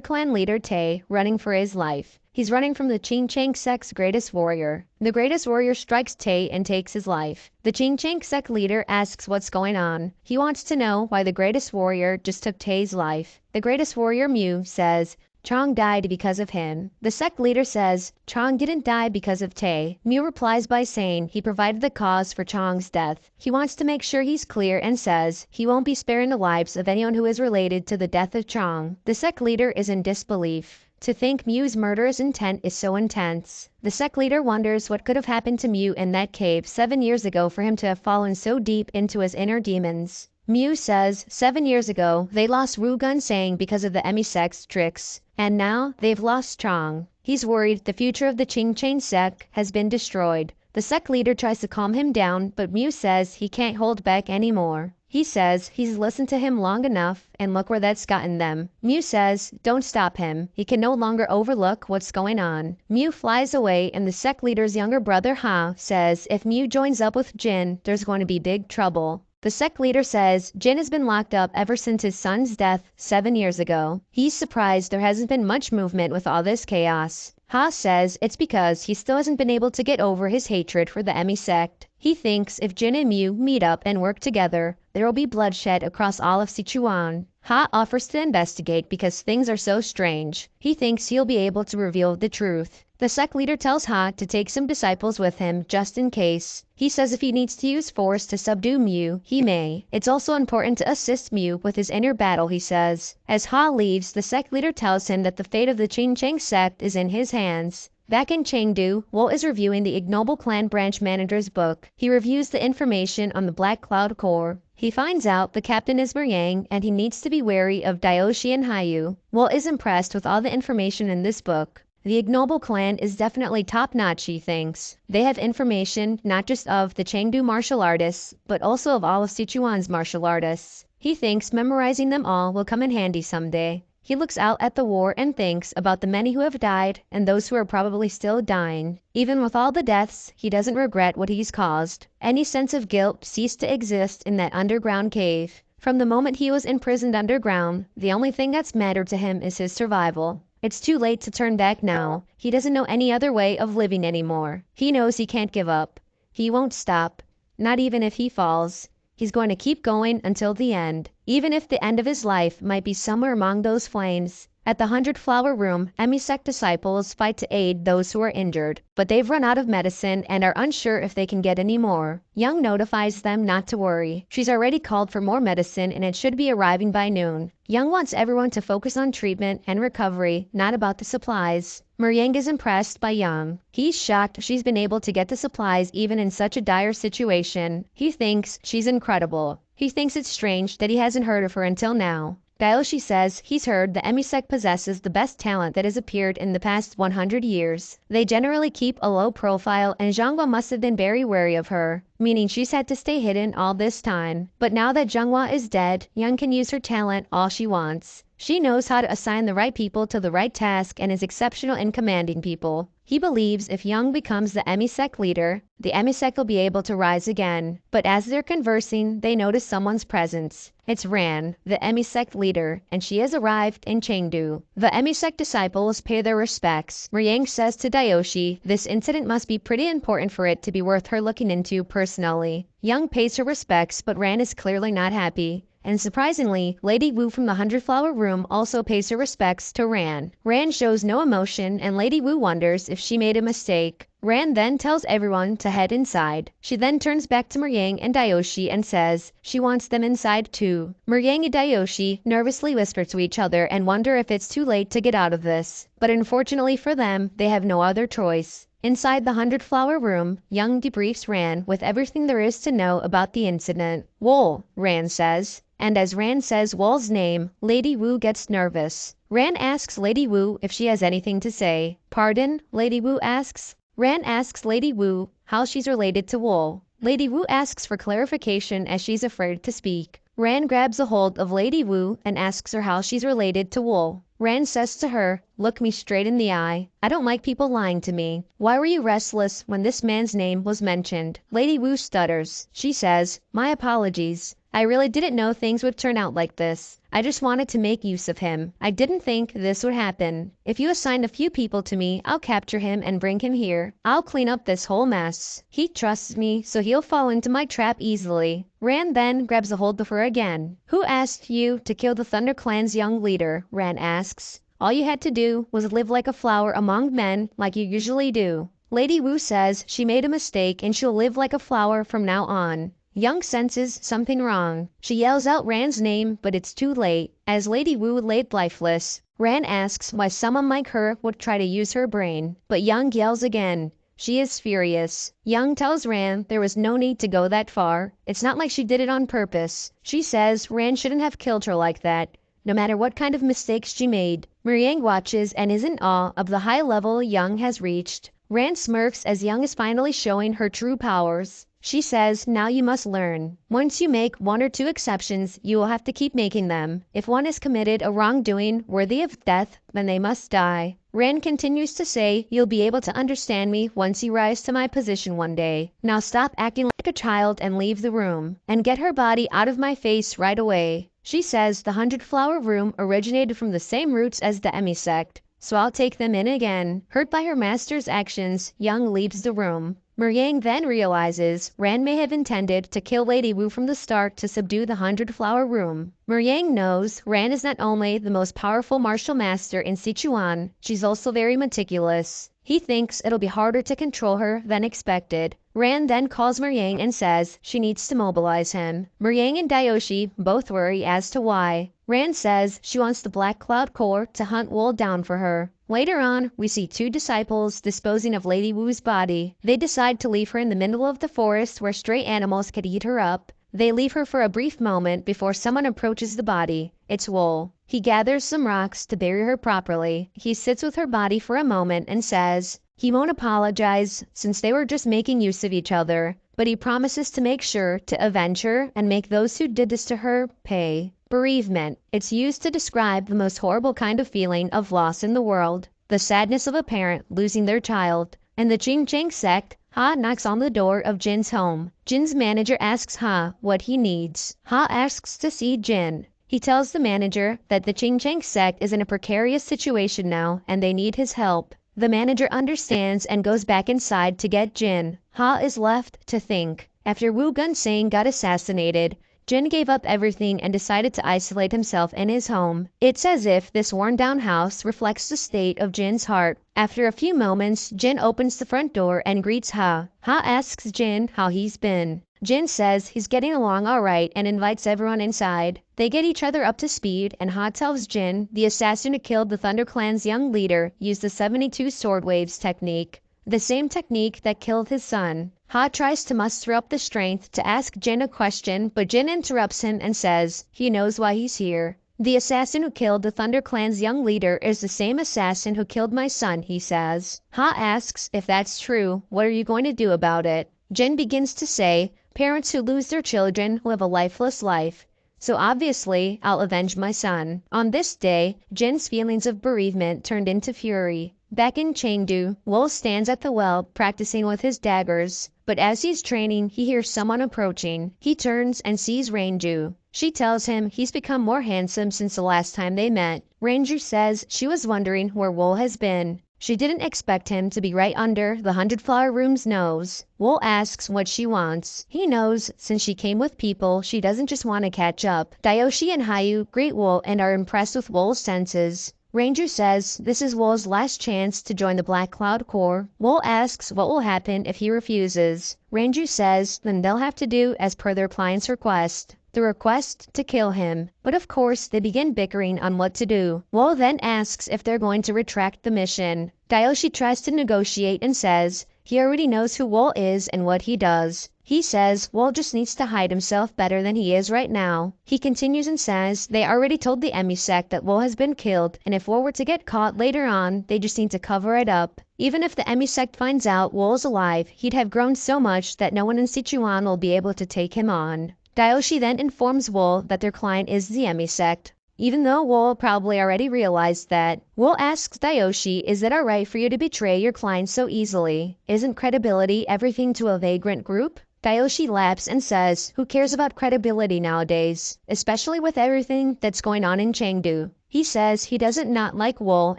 Clan leader Tae running for his life. He's running from the Qingchang sect's greatest warrior. The greatest warrior strikes Tae and takes his life. The Qingchang sect leader asks what's going on. He wants to know why the greatest warrior just took Tae's life. The greatest warrior Mu says, Chong died because of him. The sect leader says, Chong didn't die because of Tae. Mu replies by saying he provided the cause for Chong's death. He wants to make sure he's clear and says he won't be sparing the lives of anyone who is related to the death of Chong. The sect leader is in disbelief. To think Mu's murderous intent is so intense. The sect leader wonders what could have happened to Mu in that cave 7 years ago for him to have fallen so deep into his inner demons. Mu says 7 years ago they lost Wu Gunsang because of the Emi sect's tricks, and now they've lost Chong. He's worried the future of the Qingchang sect has been destroyed. The sect leader tries to calm him down, but Mu says he can't hold back anymore. He says he's listened to him long enough, and look where that's gotten them. Mu says don't stop him. He can no longer overlook what's going on. Mu flies away, and the sect leader's younger brother Ha says if Mu joins up with Jin, there's going to be big trouble. The sect leader says Jin has been locked up ever since his son's death 7 years ago. He's surprised there hasn't been much movement with all this chaos. Ha says it's because he still hasn't been able to get over his hatred for the Emi sect. He thinks if Jin and Mu meet up and work together, there will be bloodshed across all of Sichuan. Ha offers to investigate because things are so strange. He thinks he'll be able to reveal the truth. The sect leader tells Ha to take some disciples with him just in case. He says if he needs to use force to subdue Mu, he may. It's also important to assist Mu with his inner battle, he says. As Ha leaves, the sect leader tells him that the fate of the Qingchang sect is in his hands. Back in Chengdu, Wool is reviewing the Ignoble Clan branch manager's book. He reviews the information on the Black Cloud Corps. He finds out the captain is Yang and he needs to be wary of Daoshi and Hayu. Wool is impressed with all the information in this book. The Ignoble Clan is definitely top-notch, he thinks. They have information not just of the Chengdu martial artists, but also of all of Sichuan's martial artists. He thinks memorizing them all will come in handy someday. He looks out at the war and thinks about the many who have died and those who are probably still dying. Even with all the deaths, he doesn't regret what he's caused. Any sense of guilt ceased to exist in that underground cave. From the moment he was imprisoned underground, the only thing that's mattered to him is his survival. It's too late to turn back now. He doesn't know any other way of living anymore. He knows he can't give up. He won't stop. Not even if he falls. He's going to keep going until the end. Even if the end of his life might be somewhere among those flames. At the 100-Flower Room, Emi sect disciples fight to aid those who are injured, but they've run out of medicine and are unsure if they can get any more. Young notifies them not to worry. She's already called for more medicine and it should be arriving by noon. Young wants everyone to focus on treatment and recovery, not about the supplies. Yang is impressed by Young. He's shocked she's been able to get the supplies even in such a dire situation. He thinks she's incredible. He thinks it's strange that he hasn't heard of her until now. Daoshi says he's heard the Emi sect possesses the best talent that has appeared in the past 100 years. They generally keep a low profile and Zhanghua must have been very wary of her, meaning she's had to stay hidden all this time. But now that Zhanghua is dead, Young can use her talent all she wants. She knows how to assign the right people to the right task and is exceptional in commanding people. He believes if Young becomes the emisect leader, the emisect will be able to rise again. But as they're conversing, they notice someone's presence. It's Ran, the emisect leader, and she has arrived in Chengdu. The emisect disciples pay their respects. Meringue says to Dayoshi, this incident must be pretty important for it to be worth her looking into personally. Young pays her respects, but Ran is clearly not happy. And surprisingly, Lady Wu from the 100-Flower Room also pays her respects to Ran. Ran shows no emotion, and Lady Wu wonders if she made a mistake. Ran then tells everyone to head inside. She then turns back to Meringue and Dayoshi and says she wants them inside too. Meringue and Dayoshi nervously whisper to each other and wonder if it's too late to get out of this. But unfortunately for them, they have no other choice. Inside the 100-Flower Room, Young debriefs Ran with everything there is to know about the incident. Wool, Ran says. And as Ran says Wool's name, Lady Wu gets nervous. Ran asks Lady Wu if she has anything to say. Pardon? Lady Wu asks. Ran asks Lady Wu how she's related to Wool. Lady Wu asks for clarification as she's afraid to speak. Ran grabs a hold of Lady Wu and asks her how she's related to Wool. Ran says to her, look me straight in the eye. I don't like people lying to me. Why were you restless when this man's name was mentioned? Lady Wu stutters. She says, my apologies. I really didn't know things would turn out like this. I just wanted to make use of him. I didn't think this would happen. If you assign a few people to me, I'll capture him and bring him here. I'll clean up this whole mess. He trusts me, so he'll fall into my trap easily. Ran then grabs a hold of her again. Who asked you to kill the Thunder Clan's young leader? Ran asks. All you had to do was live like a flower among men like you usually do. Lady Wu says she made a mistake and she'll live like a flower from now on. Young senses something wrong. She yells out Ran's name, but it's too late. As Lady Wu laid lifeless, Ran asks why someone like her would try to use her brain. But Young yells again. She is furious. Young tells Ran there was no need to go that far. It's not like she did it on purpose. She says Ran shouldn't have killed her like that, no matter what kind of mistakes she made. Meringue watches and is in awe of the high level Young has reached. Ran smirks as Young is finally showing her true powers. She says, now you must learn. Once you make one or two exceptions, you will have to keep making them. If one has committed a wrongdoing worthy of death, then they must die. Ran continues to say, you'll be able to understand me once you rise to my position one day. Now stop acting like a child and leave the room. And get her body out of my face right away. She says the 100-Flower Room originated from the same roots as the emisect. So I'll take them in again. Hurt by her master's actions, Young leaves the room. Meringue then realizes Ran may have intended to kill Lady Wu from the start to subdue the 100-Flower Room. Meringue knows Ran is not only the most powerful martial master in Sichuan, she's also very meticulous. He thinks it'll be harder to control her than expected. Ran then calls Meringue and says she needs to mobilize him. Meringue and Dayoshi both worry as to why. Ran says she wants the Black Cloud Corps to hunt Wool down for her. Later on, we see two disciples disposing of Lady Wu's body. They decide to leave her in the middle of the forest where stray animals could eat her up. They leave her for a brief moment before someone approaches the body. It's Wool. He gathers some rocks to bury her properly. He sits with her body for a moment and says he won't apologize since they were just making use of each other, but he promises to make sure to avenge her and make those who did this to her pay. Bereavement. It's used to describe the most horrible kind of feeling of loss in the world, the sadness of a parent losing their child. And the Qingcheng sect, Ha knocks on the door of Jin's home. Jin's manager asks Ha what he needs. Ha asks to see Jin. He tells the manager that the Qingcheng sect is in a precarious situation now and they need his help. The manager understands and goes back inside to get Jin. Ha is left to think. After Wu Gunseng got assassinated, Jin gave up everything and decided to isolate himself in his home. It's as if this worn-down house reflects the state of Jin's heart. After a few moments, Jin opens the front door and greets Ha. Ha asks Jin how he's been. Jin says he's getting along alright and invites everyone inside. They get each other up to speed and Ha tells Jin the assassin who killed the Thunder Clan's young leader used the 72 sword waves technique. The same technique that killed his son. Ha tries to muster up the strength to ask Jin a question, but Jin interrupts him and says he knows why he's here. The assassin who killed the Thunder Clan's young leader is the same assassin who killed my son, he says. Ha asks if that's true, what are you going to do about it? Jin begins to say, parents who lose their children live a lifeless life. So obviously, I'll avenge my son. On this day, Jin's feelings of bereavement turned into fury. Back in Chengdu, Wool stands at the well practicing with his daggers, but as he's training, he hears someone approaching. He turns and sees Ranju. She tells him he's become more handsome since the last time they met. Ranju says she was wondering where Wool has been. She didn't expect him to be right under the 100-flower room's nose. Wool asks what she wants. He knows since she came with people, she doesn't just want to catch up. Dayoshi and Hayu greet Wool and are impressed with Wool's senses. Ranju says this is Wool's last chance to join the Black Cloud Corps. Wool asks what will happen if he refuses. Ranju says then they'll have to do as per their client's request. The request to kill him. But of course, they begin bickering on what to do. Wool then asks if they're going to retract the mission. Dayoshi tries to negotiate and says he already knows who Wool is and what he does. He says Wool just needs to hide himself better than he is right now. He continues and says they already told the Emi sect that Wool has been killed, and if Wool were to get caught later on, they just need to cover it up. Even if the Emi sect finds out Wool is alive, he'd have grown so much that no one in Sichuan will be able to take him on. Dayoshi then informs Wool that their client is the Emi sect. Even though Wool probably already realized that, Wool asks Dayoshi, is it alright for you to betray your client so easily? Isn't credibility everything to a vagrant group? Dayoshi laughs and says, who cares about credibility nowadays, especially with everything that's going on in Chengdu. He says he doesn't not like Wool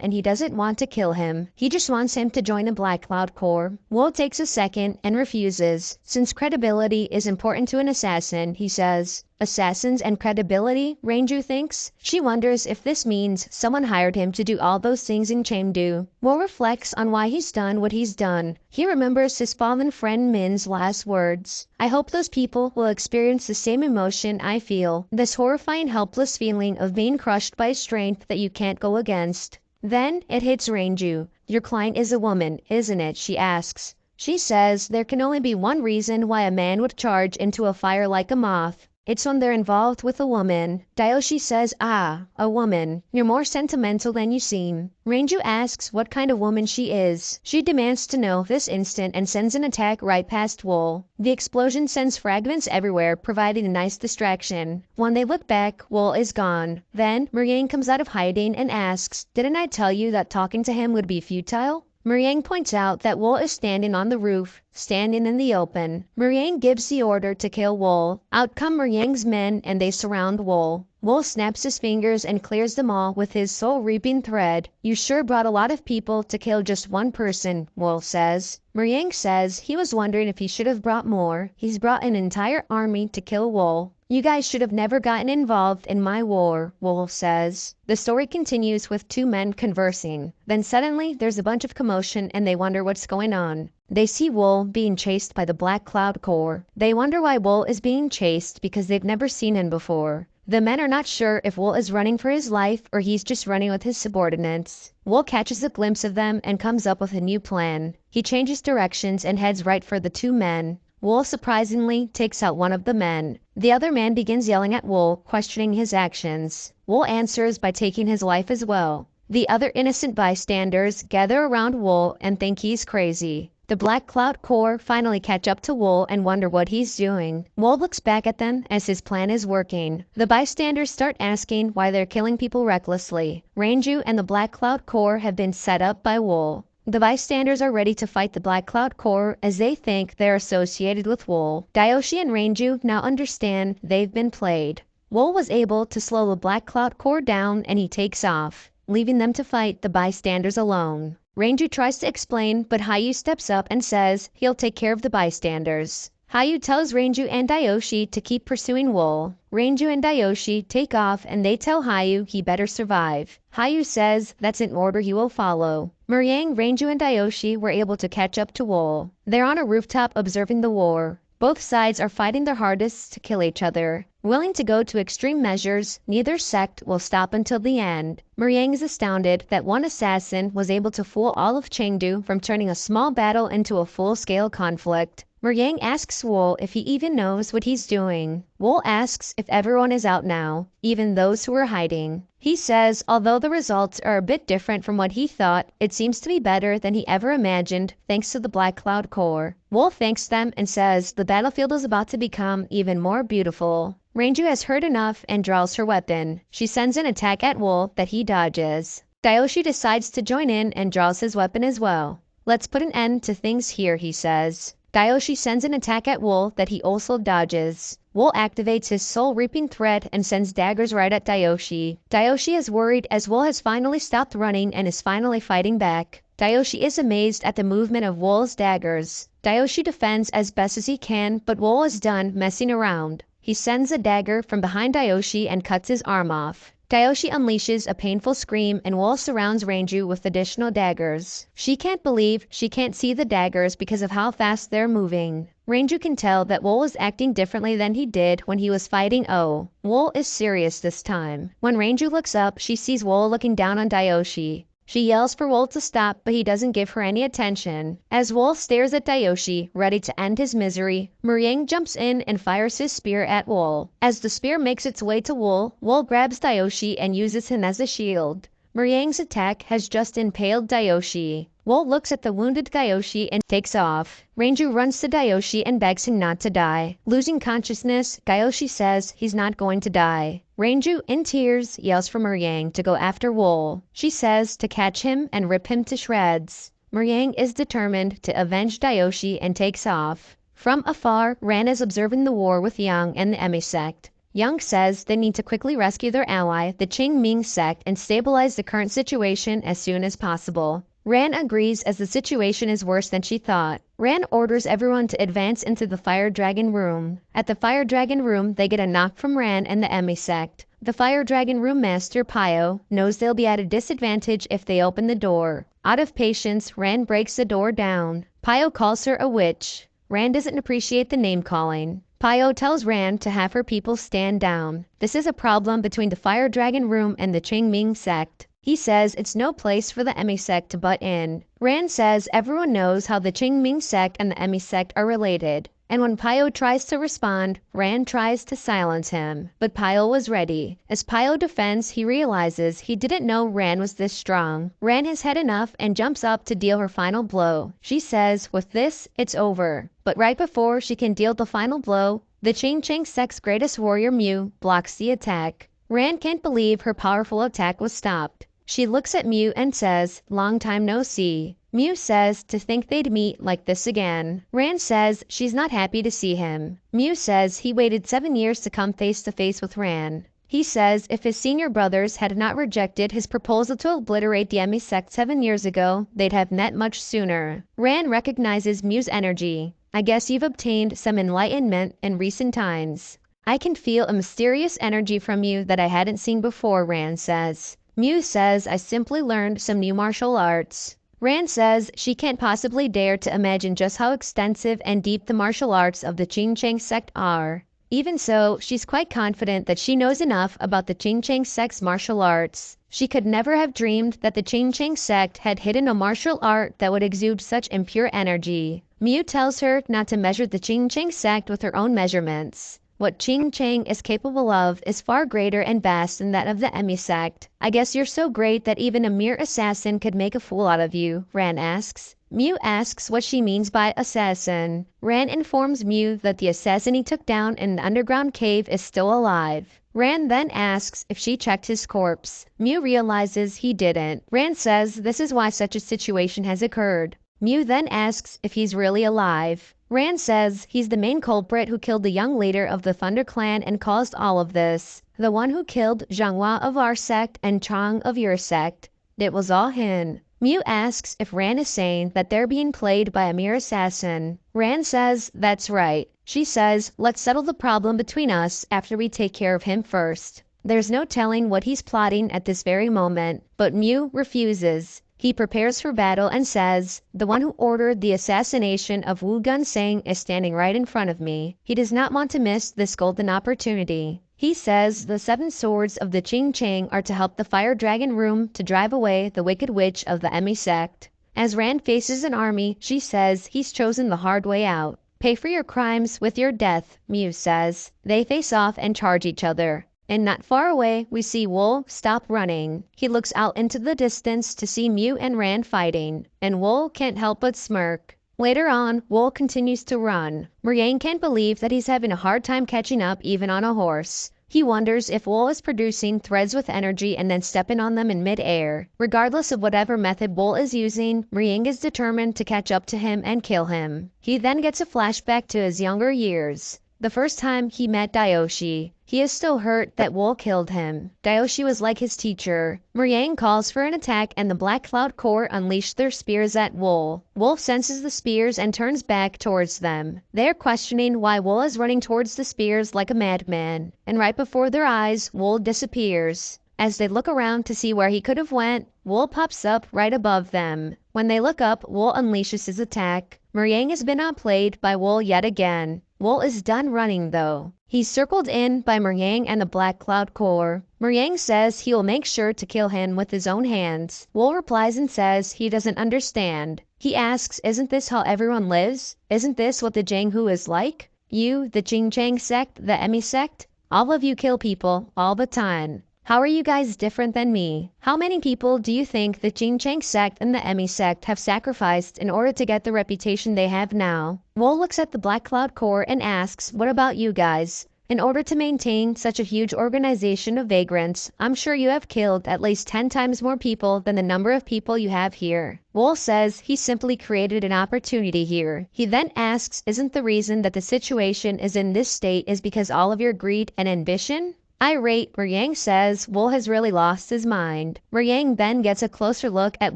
and he doesn't want to kill him. He just wants him to join the Black Cloud Corps. Wool takes a second and refuses. Since credibility is important to an assassin, he says, assassins and credibility, Ranju thinks. She wonders if this means someone hired him to do all those things in Chengdu. Wool reflects on why he's done what he's done. He remembers his fallen friend Min's last words. I hope those people will experience the same emotion I feel, this horrifying helpless feeling of being crushed by a strength that you can't go against. Then it hits Ranju. Your client is a woman, isn't it? She asks. She says there can only be one reason why a man would charge into a fire like a moth. It's when they're involved with a woman. Dayoshi says, ah, a woman. You're more sentimental than you seem. Ranju asks what kind of woman she is. She demands to know this instant and sends an attack right past Wool. The explosion sends fragments everywhere, providing a nice distraction. When they look back, Wool is gone. Then, Muriang comes out of hiding and asks, didn't I tell you that talking to him would be futile? Muriang points out that Wool is standing on the roof, standing in the open. Muriang gives the order to kill Wool. Out come Muriang's men and they surround Wool. Wool snaps his fingers and clears them all with his soul-reaping thread. You sure brought a lot of people to kill just one person, Wool says. Muriang says he was wondering if he should have brought more. He's brought an entire army to kill Wool. You guys should have never gotten involved in my war, Wool says. The story continues with two men conversing. Then suddenly there's a bunch of commotion and they wonder what's going on. They see Wool being chased by the Black Cloud Corps. They wonder why Wool is being chased because they've never seen him before. The men are not sure if Wool is running for his life or he's just running with his subordinates. Wool catches a glimpse of them and comes up with a new plan. He changes directions and heads right for the two men. Wool surprisingly takes out one of the men. The other man begins yelling at Wool, questioning his actions. Wool answers by taking his life as well. The other innocent bystanders gather around Wool and think he's crazy. The Black Cloud Corps finally catch up to Wool and wonder what he's doing. Wool looks back at them as his plan is working. The bystanders start asking why they're killing people recklessly. Ranju and the Black Cloud Corps have been set up by Wool. The bystanders are ready to fight the Black Cloud Corps as they think they're associated with Wool. Dayoshi and Ranju now understand they've been played. Wool was able to slow the Black Cloud Corps down and he takes off, leaving them to fight the bystanders alone. Ranju tries to explain, but Hayu steps up and says he'll take care of the bystanders. Hayu tells Ranju and Dayoshi to keep pursuing Wool. Ranju and Dayoshi take off and they tell Hayu he better survive. Hayu says that's an order he will follow. Muriang, Ranju and Dayoshi were able to catch up to Wool. They're on a rooftop observing the war. Both sides are fighting their hardest to kill each other. Willing to go to extreme measures, neither sect will stop until the end. Muriang is astounded that one assassin was able to fool all of Chengdu from turning a small battle into a full-scale conflict. Muriang asks Wool if he even knows what he's doing. Wool asks if everyone is out now, even those who are hiding. He says although the results are a bit different from what he thought, it seems to be better than he ever imagined thanks to the Black Cloud Corps. Wool thanks them and says the battlefield is about to become even more beautiful. Ranju has heard enough and draws her weapon. She sends an attack at Wool that he dodges. Dayoshi decides to join in and draws his weapon as well. Let's put an end to things here, he says. Dayoshi sends an attack at Wool that he also dodges. Wool activates his soul-reaping threat and sends daggers right at Dayoshi. Dayoshi is worried as Wool has finally stopped running and is finally fighting back. Dayoshi is amazed at the movement of Wool's daggers. Dayoshi defends as best as he can, but Wool is done messing around. He sends a dagger from behind Dayoshi and cuts his arm off. Dayoshi unleashes a painful scream and Wool surrounds Ranju with additional daggers. She can't believe she can't see the daggers because of how fast they're moving. Ranju can tell that Wool is acting differently than he did when he was fighting Oh. Wool is serious this time. When Ranju looks up, she sees Wool looking down on Dayoshi. She yells for Wool to stop, but he doesn't give her any attention. As Wool stares at Dayoshi, ready to end his misery, Muriang jumps in and fires his spear at Wool. As the spear makes its way to Wool, Wool grabs Dayoshi and uses him as a shield. Muriang's attack has just impaled Dayoshi. Wool looks at the wounded Dayoshi and takes off. Ranju runs to Dayoshi and begs him not to die. Losing consciousness, Dayoshi says he's not going to die. Ranju, in tears, yells for Muriang to go after Wool. She says to catch him and rip him to shreds. Muriang is determined to avenge Dayoshi and takes off. From afar, Ran is observing the war with Yang and the Emi sect. Yang says they need to quickly rescue their ally, the Qingming sect, and stabilize the current situation as soon as possible. Ran agrees as the situation is worse than she thought. Ran orders everyone to advance into the Fire Dragon room. At the Fire Dragon room, they get a knock from Ran and the Emi sect. The Fire Dragon room master, Pio, knows they'll be at a disadvantage if they open the door. Out of patience, Ran breaks the door down. Pio calls her a witch. Ran doesn't appreciate the name calling. Pio tells Ran to have her people stand down. This is a problem between the Fire Dragon room and the Qingming sect. He says it's no place for the Emi sect to butt in. Ran says everyone knows how the Qingming sect and the Emi sect are related. And when Pio tries to respond, Ran tries to silence him. But Pio was ready. As Pio defends, he realizes he didn't know Ran was this strong. Ran has had enough and jumps up to deal her final blow. She says, with this, it's over. But right before she can deal the final blow, the Qingming sect's greatest warrior Mew blocks the attack. Ran can't believe her powerful attack was stopped. She looks at Mew and says, long time no see. Mew says to think they'd meet like this again. Ran says she's not happy to see him. Mew says he waited 7 years to come face to face with Ran. He says if his senior brothers had not rejected his proposal to obliterate the Emi sect 7 years ago, they'd have met much sooner. Ran recognizes Mew's energy. I guess you've obtained some enlightenment in recent times. I can feel a mysterious energy from you that I hadn't seen before, Ran says. Mew says I simply learned some new martial arts. Ran says she can't possibly dare to imagine just how extensive and deep the martial arts of the Qingming sect are. Even so, she's quite confident that she knows enough about the Qingming sect's martial arts. She could never have dreamed that the Qingming sect had hidden a martial art that would exude such impure energy. Mew tells her not to measure the Qingming sect with her own measurements. What Qingming is capable of is far greater and vast than that of the Emi sect. I guess you're so great that even a mere assassin could make a fool out of you, Ran asks. Mew asks what she means by assassin. Ran informs Mew that the assassin he took down in an underground cave is still alive. Ran then asks if she checked his corpse. Mew realizes he didn't. Ran says this is why such a situation has occurred. Mew then asks if he's really alive. Ran says he's the main culprit who killed the young leader of the Thunder Clan and caused all of this. The one who killed Zhanghua of our sect and Chang of your sect. It was all him. Mew asks if Ran is saying that they're being played by a mere assassin. Ran says that's right. She says let's settle the problem between us after we take care of him first. There's no telling what he's plotting at this very moment, but Mew refuses. He prepares for battle and says, the one who ordered the assassination of Wu Gunseng is standing right in front of me. He does not want to miss this golden opportunity. He says the 7 swords of the Qingming are to help the Fire Dragon room to drive away the wicked witch of the Emi sect. As Ran faces an army, she says he's chosen the hard way out. Pay for your crimes with your death, Mew says. They face off and charge each other. And not far away, we see Wool stop running. He looks out into the distance to see Mew and Ran fighting, and Wool can't help but smirk. Later on, Wool continues to run. Muriang can't believe that he's having a hard time catching up even on a horse. He wonders if Wool is producing threads with energy and then stepping on them in mid-air. Regardless of whatever method Wool is using, Muriang is determined to catch up to him and kill him. He then gets a flashback to his younger years. The first time he met Dayoshi. He is still hurt that Wool killed him. Dayoshi was like his teacher. Muriang calls for an attack and the Black Cloud Corps unleash their spears at Wool. Wool senses the spears and turns back towards them. They are questioning why Wool is running towards the spears like a madman. And right before their eyes, Wool disappears. As they look around to see where he could have went, Wool pops up right above them. When they look up, Wool unleashes his attack. Muriang has been outplayed by Wool yet again. Wool is done running though. He's circled in by Muriang and the Black Cloud Corps. Muriang says he will make sure to kill him with his own hands. Wool replies and says he doesn't understand. He asks, isn't this how everyone lives? Isn't this what the Janghu is like? You, the Jingchang sect, the Emi sect? All of you kill people, all the time. How are you guys different than me? How many people do you think the Jingchang sect and the Emi sect have sacrificed in order to get the reputation they have now? Wool looks at the Black Cloud Corps and asks, what about you guys? In order to maintain such a huge organization of vagrants, I'm sure you have killed at least 10 times more people than the number of people you have here. Wool says he simply created an opportunity here. He then asks, isn't the reason that the situation is in this state is because all of your greed and ambition? Irate, Muriang says Wool has really lost his mind. Muriang then gets a closer look at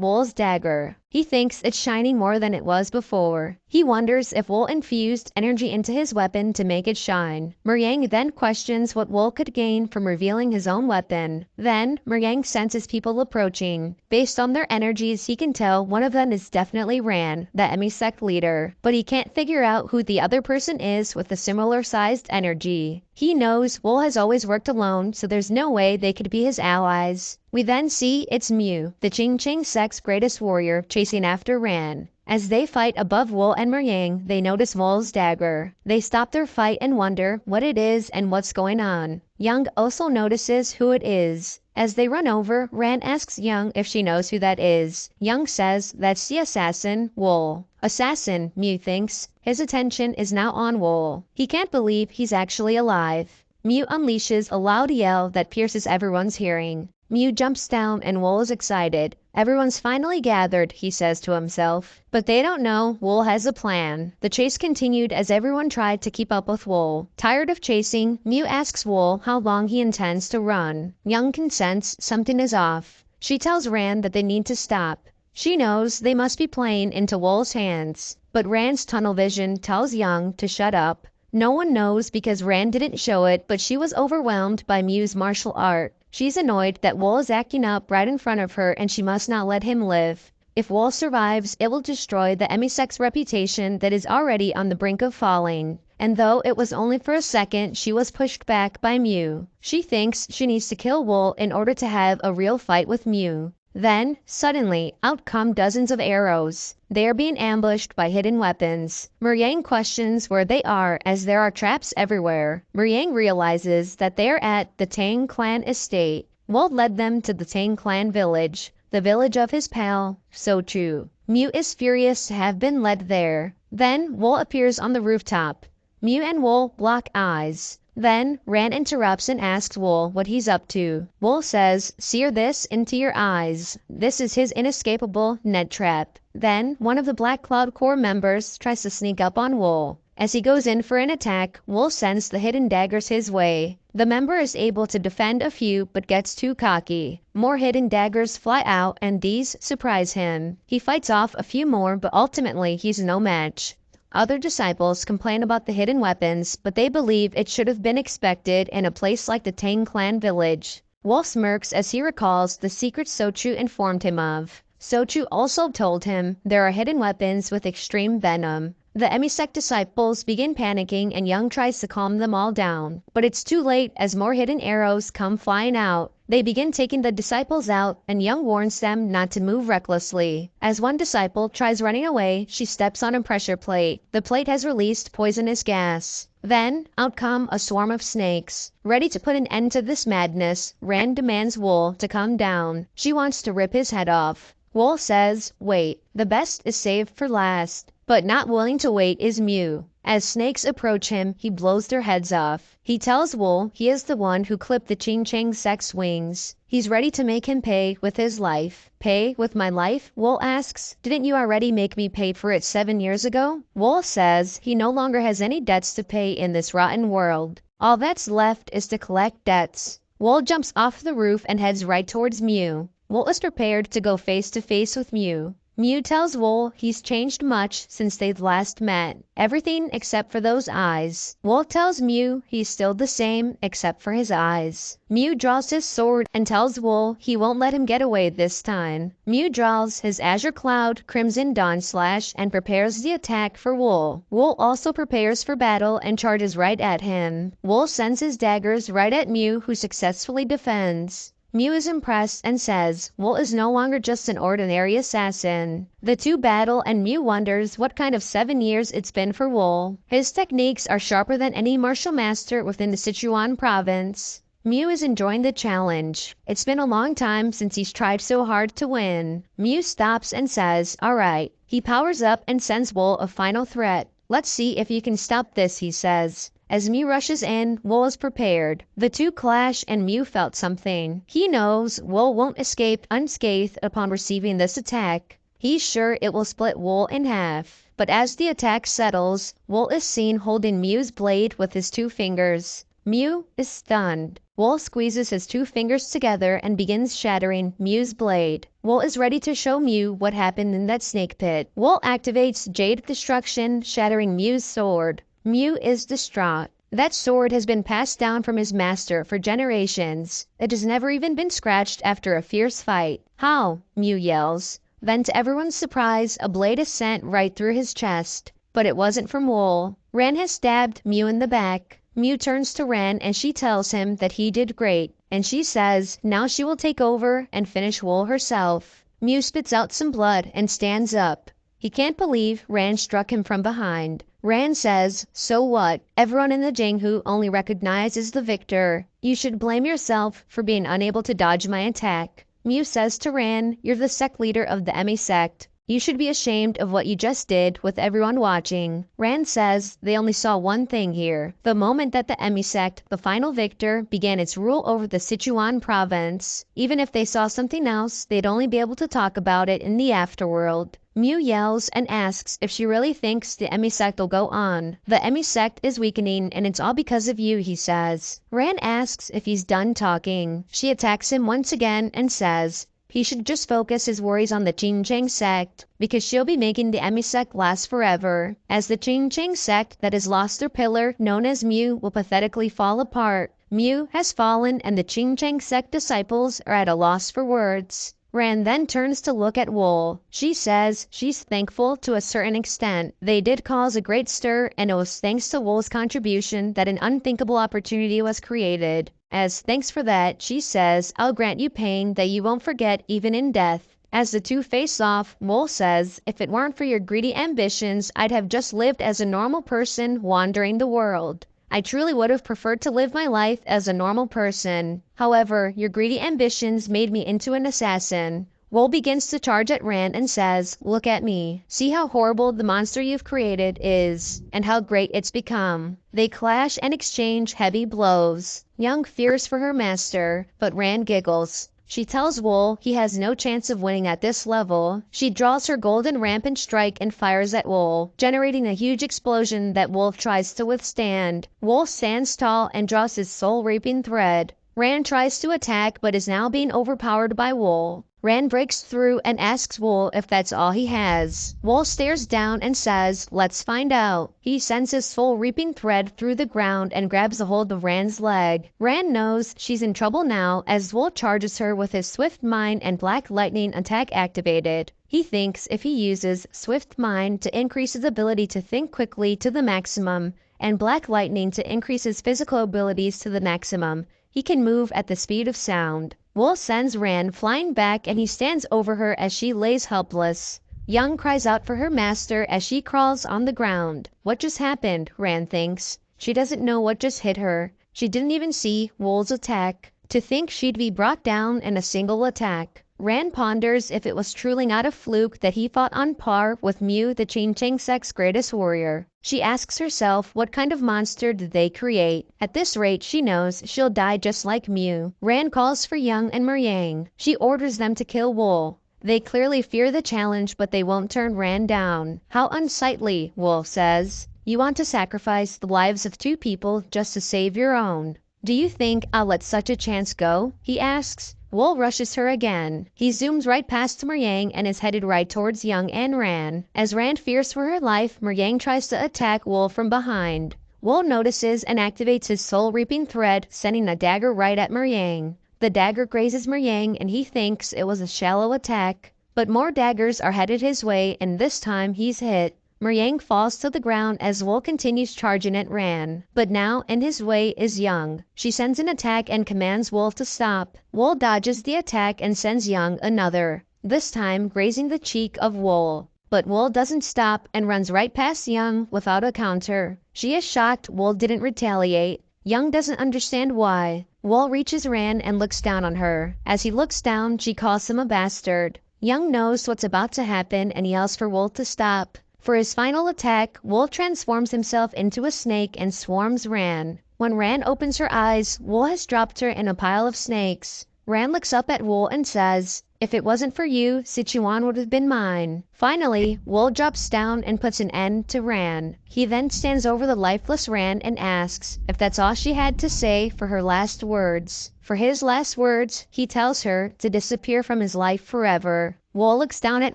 Wool's dagger. He thinks it's shining more than it was before. He wonders if Wool infused energy into his weapon to make it shine. Muriang then questions what Wool could gain from revealing his own weapon. Then, Muriang senses people approaching. Based on their energies, he can tell one of them is definitely Ran, the Emi sect leader. But he can't figure out who the other person is with a similar-sized energy. He knows Wool has always worked alone, so there's no way they could be his allies. We then see it's Mew, the Jingchang sect's greatest warrior, chasing after Ran. As they fight above Wool and Muriang, they notice Wool's dagger. They stop their fight and wonder what it is and what's going on. Young also notices who it is. As they run over, Ran asks Young if she knows who that is. Young says that's the assassin, Wool. Assassin, Mew thinks. His attention is now on Wool. He can't believe he's actually alive. Mew unleashes a loud yell that pierces everyone's hearing. Mew jumps down and Wool is excited. Everyone's finally gathered, he says to himself. But they don't know Wool has a plan. The chase continued as everyone tried to keep up with Wool. Tired of chasing, Mew asks Wool how long he intends to run. Young can sense something is off. She tells Ran that they need to stop. She knows they must be playing into Wool's hands. But Ran's tunnel vision tells Young to shut up. No one knows because Ran didn't show it, but she was overwhelmed by Mew's martial art. She's annoyed that Wool is acting up right in front of her and she must not let him live. If Wool survives, it will destroy the Emi sect's reputation that is already on the brink of falling. And though it was only for a second, she was pushed back by Mew. She thinks she needs to kill Wool in order to have a real fight with Mew. Then, suddenly, out come dozens of arrows. They are being ambushed by hidden weapons. Muriang questions where they are as there are traps everywhere. Muriang realizes that they are at the Tang clan estate. Wool led them to the Tang clan village, the village of his pal, Sochu. Mew is furious to have been led there. Then, Wool appears on the rooftop. Mew and Wool lock eyes. Then, Ran interrupts and asks Wool what he's up to. Wool says, sear this into your eyes. This is his inescapable net trap. Then, one of the Black Cloud Corps members tries to sneak up on Wool. As he goes in for an attack, Wool sends the hidden daggers his way. The member is able to defend a few but gets too cocky. More hidden daggers fly out and these surprise him. He fights off a few more but ultimately he's no match. Other disciples complain about the hidden weapons, but they believe it should have been expected in a place like the Tang clan village. Wool smirks as he recalls the secret Sochu informed him of. Sochu also told him there are hidden weapons with extreme venom. The Emi sect disciples begin panicking and Young tries to calm them all down. But it's too late as more hidden arrows come flying out. They begin taking the disciples out and Young warns them not to move recklessly. As one disciple tries running away, she steps on a pressure plate. The plate has released poisonous gas. Then, out come a swarm of snakes. Ready to put an end to this madness, Ran demands Wool to come down. She wants to rip his head off. Wool says, wait, the best is saved for last. But not willing to wait is Mew. As snakes approach him, he blows their heads off. He tells Wool he is the one who clipped the Ching Chang Sek's wings. He's ready to make him pay with his life. Pay with my life? Wool asks. Didn't you already make me pay for it 7 years ago? Wool says he no longer has any debts to pay in this rotten world. All that's left is to collect debts. Wool jumps off the roof and heads right towards Mew. Wool is prepared to go face to face with Mew. Mew tells Wool he's changed much since they'd last met. Everything except for those eyes. Wool tells Mew he's still the same except for his eyes. Mew draws his sword and tells Wool he won't let him get away this time. Mew draws his Azure Cloud Crimson Dawn Slash and prepares the attack for Wool. Wool also prepares for battle and charges right at him. Wool sends his daggers right at Mew, who successfully defends. Mew is impressed and says Wool is no longer just an ordinary assassin. The two battle and Mew wonders what kind of 7 years it's been for Wool. His techniques are sharper than any martial master within the Sichuan province. Mew is enjoying the challenge. It's been a long time since he's tried so hard to win. Mew stops and says, alright. He powers up and sends Wool a final threat. Let's see if you can stop this, he says. As Mew rushes in, Wool is prepared. The two clash and Mew felt something. He knows Wool won't escape unscathed upon receiving this attack. He's sure it will split Wool in half. But as the attack settles, Wool is seen holding Mew's blade with his 2 fingers. Mew is stunned. Wool squeezes his 2 fingers together and begins shattering Mew's blade. Wool is ready to show Mew what happened in that snake pit. Wool activates Jade Destruction, shattering Mew's sword. Mew is distraught. That sword has been passed down from his master for generations. It has never even been scratched after a fierce fight. How? Mew yells. Then to everyone's surprise, a blade is sent right through his chest. But it wasn't from Wool. Ran has stabbed Mew in the back. Mew turns to Ran and she tells him that he did great. And she says now she will take over and finish Wool herself. Mew spits out some blood and stands up. He can't believe Ran struck him from behind. Ran says, so what? Everyone in the Jinghu only recognizes the victor. You should blame yourself for being unable to dodge my attack. Mew says to Ran, you're the sect leader of the Emi sect. You should be ashamed of what you just did with everyone watching. Ran says they only saw one thing here. The moment that the Emi sect, the final victor, began its rule over the Sichuan province. Even if they saw something else, they'd only be able to talk about it in the afterworld. Mew yells and asks if she really thinks the Emi sect will go on. The Emi sect is weakening and it's all because of you, he says. Ran asks if he's done talking. She attacks him once again and says he should just focus his worries on the Ching Chang sect, because she'll be making the Emi sect last forever. As the Ching Chang sect that has lost their pillar, known as Mew, will pathetically fall apart. Mew has fallen and the Ching Chang sect disciples are at a loss for words. Ran then turns to look at Wool. She says she's thankful to a certain extent. They did cause a great stir and it was thanks to Wool's contribution that an unthinkable opportunity was created. As thanks for that, she says, I'll grant you pain that you won't forget even in death. As the two face off, Wool says, if it weren't for your greedy ambitions, I'd have just lived as a normal person wandering the world. I truly would have preferred to live my life as a normal person. However, your greedy ambitions made me into an assassin. Wool begins to charge at Ran and says, look at me. See how horrible the monster you've created is, and how great it's become. They clash and exchange heavy blows. Young fears for her master, but Ran giggles. She tells Wool he has no chance of winning at this level. She draws her golden rampant strike and fires at Wool, generating a huge explosion that Wool tries to withstand. Wool stands tall and draws his soul-reaping thread. Ran tries to attack but is now being overpowered by Wool. Ran breaks through and asks Wool if that's all he has. Wool stares down and says, let's find out. He sends his soul-reaping thread through the ground and grabs a hold of Ran's leg. Ran knows she's in trouble now as Wool charges her with his Swift Mind and Black Lightning attack activated. He thinks if he uses Swift Mind to increase his ability to think quickly to the maximum and Black Lightning to increase his physical abilities to the maximum, he can move at the speed of sound. Wool sends Ran flying back and he stands over her as she lays helpless. Young cries out for her master as she crawls on the ground. What just happened? Ran thinks. She doesn't know what just hit her. She didn't even see Wool's attack. To think she'd be brought down in a single attack. Ran ponders if it was truly not a fluke that he fought on par with Mew, the Ching sect's greatest warrior. She asks herself, what kind of monster did they create? At this rate, she knows she'll die just like Mew. Ran calls for Young and Meryang. She orders them to kill Wool. They clearly fear the challenge, but they won't turn Ran down. How unsightly, Wool says. You want to sacrifice the lives of two people just to save your own. Do you think I'll let such a chance go? He asks. Wool rushes her again. He zooms right past Meryang and is headed right towards Young and Ran. As Ran fears for her life, Meryang tries to attack Wool from behind. Wool notices and activates his soul-reaping thread, sending a dagger right at Meryang. The dagger grazes Meryang and he thinks it was a shallow attack. But more daggers are headed his way and this time he's hit. Meryang falls to the ground as Wool continues charging at Ran. But now in his way is Young. She sends an attack and commands Wool to stop. Wool dodges the attack and sends Young another, this time grazing the cheek of Wool. But Wool doesn't stop and runs right past Young without a counter. She is shocked Wool didn't retaliate. Young doesn't understand why. Wool reaches Ran and looks down on her. As he looks down, she calls him a bastard. Young knows what's about to happen and yells for Wool to stop. For his final attack, Wool transforms himself into a snake and swarms Ran. When Ran opens her eyes, Wool has dropped her in a pile of snakes. Ran looks up at Wool and says, "If it wasn't for you, Sichuan would have been mine." Finally, Wool drops down and puts an end to Ran. He then stands over the lifeless Ran and asks if that's all she had to say for her last words. For his last words, he tells her to disappear from his life forever. Wool looks down at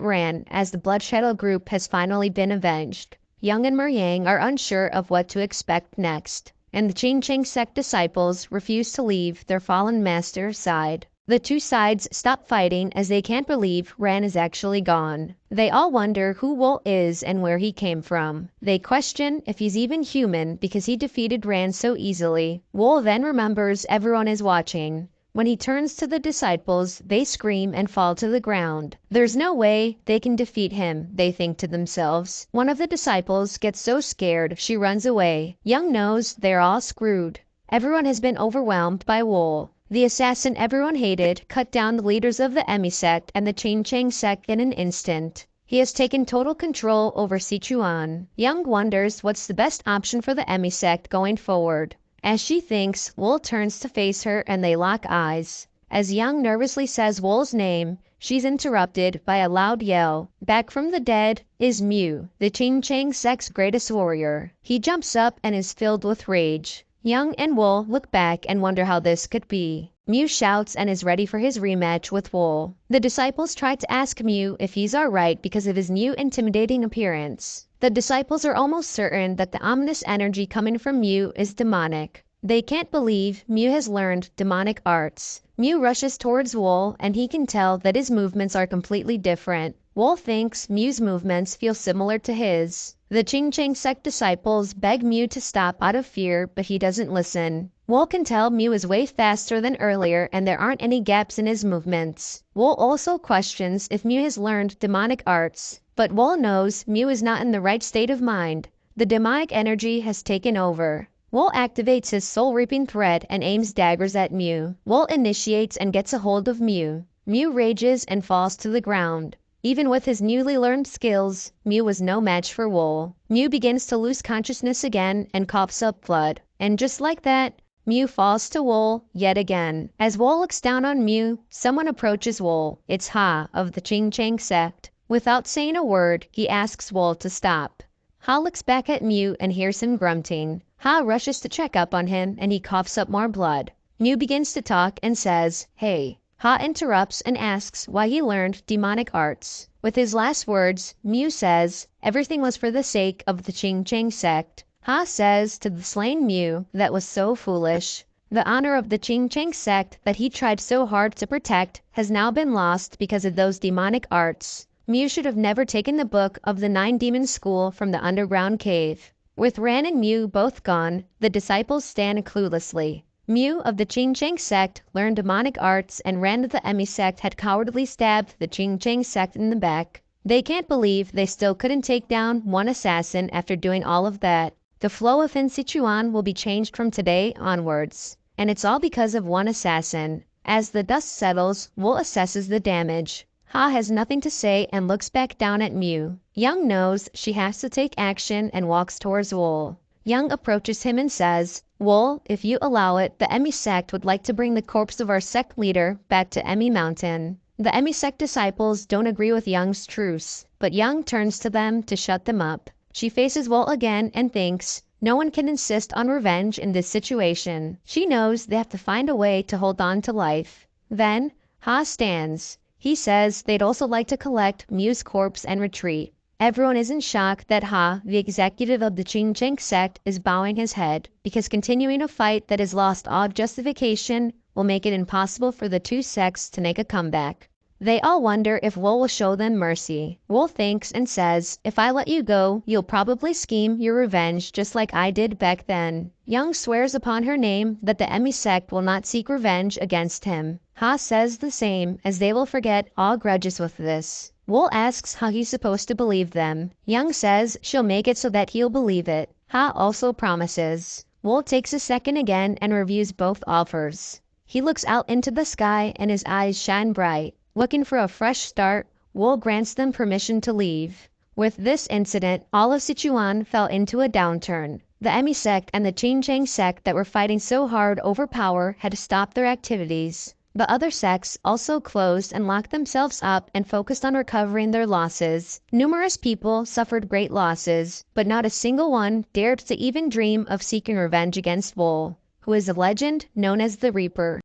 Ran as the Blood Shadow group has finally been avenged. Young and Meryang are unsure of what to expect next, and the Ching sect disciples refuse to leave their fallen master's side. The two sides stop fighting as they can't believe Ran is actually gone. They all wonder who Wool is and where he came from. They question if he's even human because he defeated Ran so easily. Wool then remembers everyone is watching. When he turns to the disciples, they scream and fall to the ground. There's no way they can defeat him, they think to themselves. One of the disciples gets so scared she runs away. Young knows they're all screwed. Everyone has been overwhelmed by Wool. The assassin everyone hated cut down the leaders of the Emi sect and the Ching sect in an instant. He has taken total control over Sichuan. Young wonders what's the best option for the Emi sect going forward. As she thinks, Wool turns to face her and they lock eyes. As Young nervously says Wool's name, she's interrupted by a loud yell. Back from the dead is Mew, the Ching sect's greatest warrior. He jumps up and is filled with rage. Young and Wool look back and wonder how this could be. Mew shouts and is ready for his rematch with Wool. The disciples try to ask Mew if he's alright because of his new intimidating appearance. The disciples are almost certain that the ominous energy coming from Mew is demonic. They can't believe Mew has learned demonic arts. Mew rushes towards Wool and he can tell that his movements are completely different. Wool thinks Mew's movements feel similar to his. The Ching sect disciples beg Mew to stop out of fear, but he doesn't listen. Wool can tell Mew is way faster than earlier and there aren't any gaps in his movements. Wool also questions if Mew has learned demonic arts, but Wool knows Mew is not in the right state of mind. The demonic energy has taken over. Wool activates his soul-reaping thread and aims daggers at Mew. Wool initiates and gets a hold of Mew. Mew rages and falls to the ground. Even with his newly learned skills, Mew was no match for Wool. Mew begins to lose consciousness again and coughs up blood. And just like that, Mew falls to Wool yet again. As Wool looks down on Mew, someone approaches Wool. It's Ha of the Ching sect. Without saying a word, he asks Wool to stop. Ha looks back at Mew and hears him grunting. Ha rushes to check up on him and he coughs up more blood. Mew begins to talk and says, "Hey." Ha interrupts and asks why he learned demonic arts. With his last words, Mew says everything was for the sake of the Ching sect. Ha says to the slain Mew that was so foolish. The honor of the Ching sect that he tried so hard to protect has now been lost because of those demonic arts. Mew should have never taken the book of the 9 demon school from the underground cave. With Ran and Mew both gone, the disciples stand cluelessly. Mew of the Ching sect learned demonic arts and Ran of the Emi sect had cowardly stabbed the Ching sect in the back. They can't believe they still couldn't take down one assassin after doing all of that. The flow of Sichuan will be changed from today onwards. And it's all because of one assassin. As the dust settles, Wool assesses the damage. Ha has nothing to say and looks back down at Mew. Young knows she has to take action and walks towards Wool. Young approaches him and says, "Wool, if you allow it, the Emi sect would like to bring the corpse of our sect leader back to Emi Mountain." The Emi sect disciples don't agree with Young's truce, but Young turns to them to shut them up. She faces Wool again and thinks, no one can insist on revenge in this situation. She knows they have to find a way to hold on to life. Then, Ha stands. He says they'd also like to collect Mew's corpse and retreat. Everyone is in shock that Ha, the executive of the Qingcheng sect, is bowing his head, because continuing a fight that has lost all justification will make it impossible for the two sects to make a comeback. They all wonder if Wool will show them mercy. Wool thinks and says, "If I let you go, you'll probably scheme your revenge just like I did back then." Young swears upon her name that the Emi sect will not seek revenge against him. Ha says the same, as they will forget all grudges with this. Wool asks how he's supposed to believe them. Young says she'll make it so that he'll believe it. Ha also promises. Wool takes a second again and reviews both offers. He looks out into the sky and his eyes shine bright. Looking for a fresh start, Wool grants them permission to leave. With this incident, all of Sichuan fell into a downturn. The Emi sect and the Qingcheng sect that were fighting so hard over power had to stop their activities. The other sects also closed and locked themselves up and focused on recovering their losses. Numerous people suffered great losses, but not a single one dared to even dream of seeking revenge against Wool, who is a legend known as the Reaper.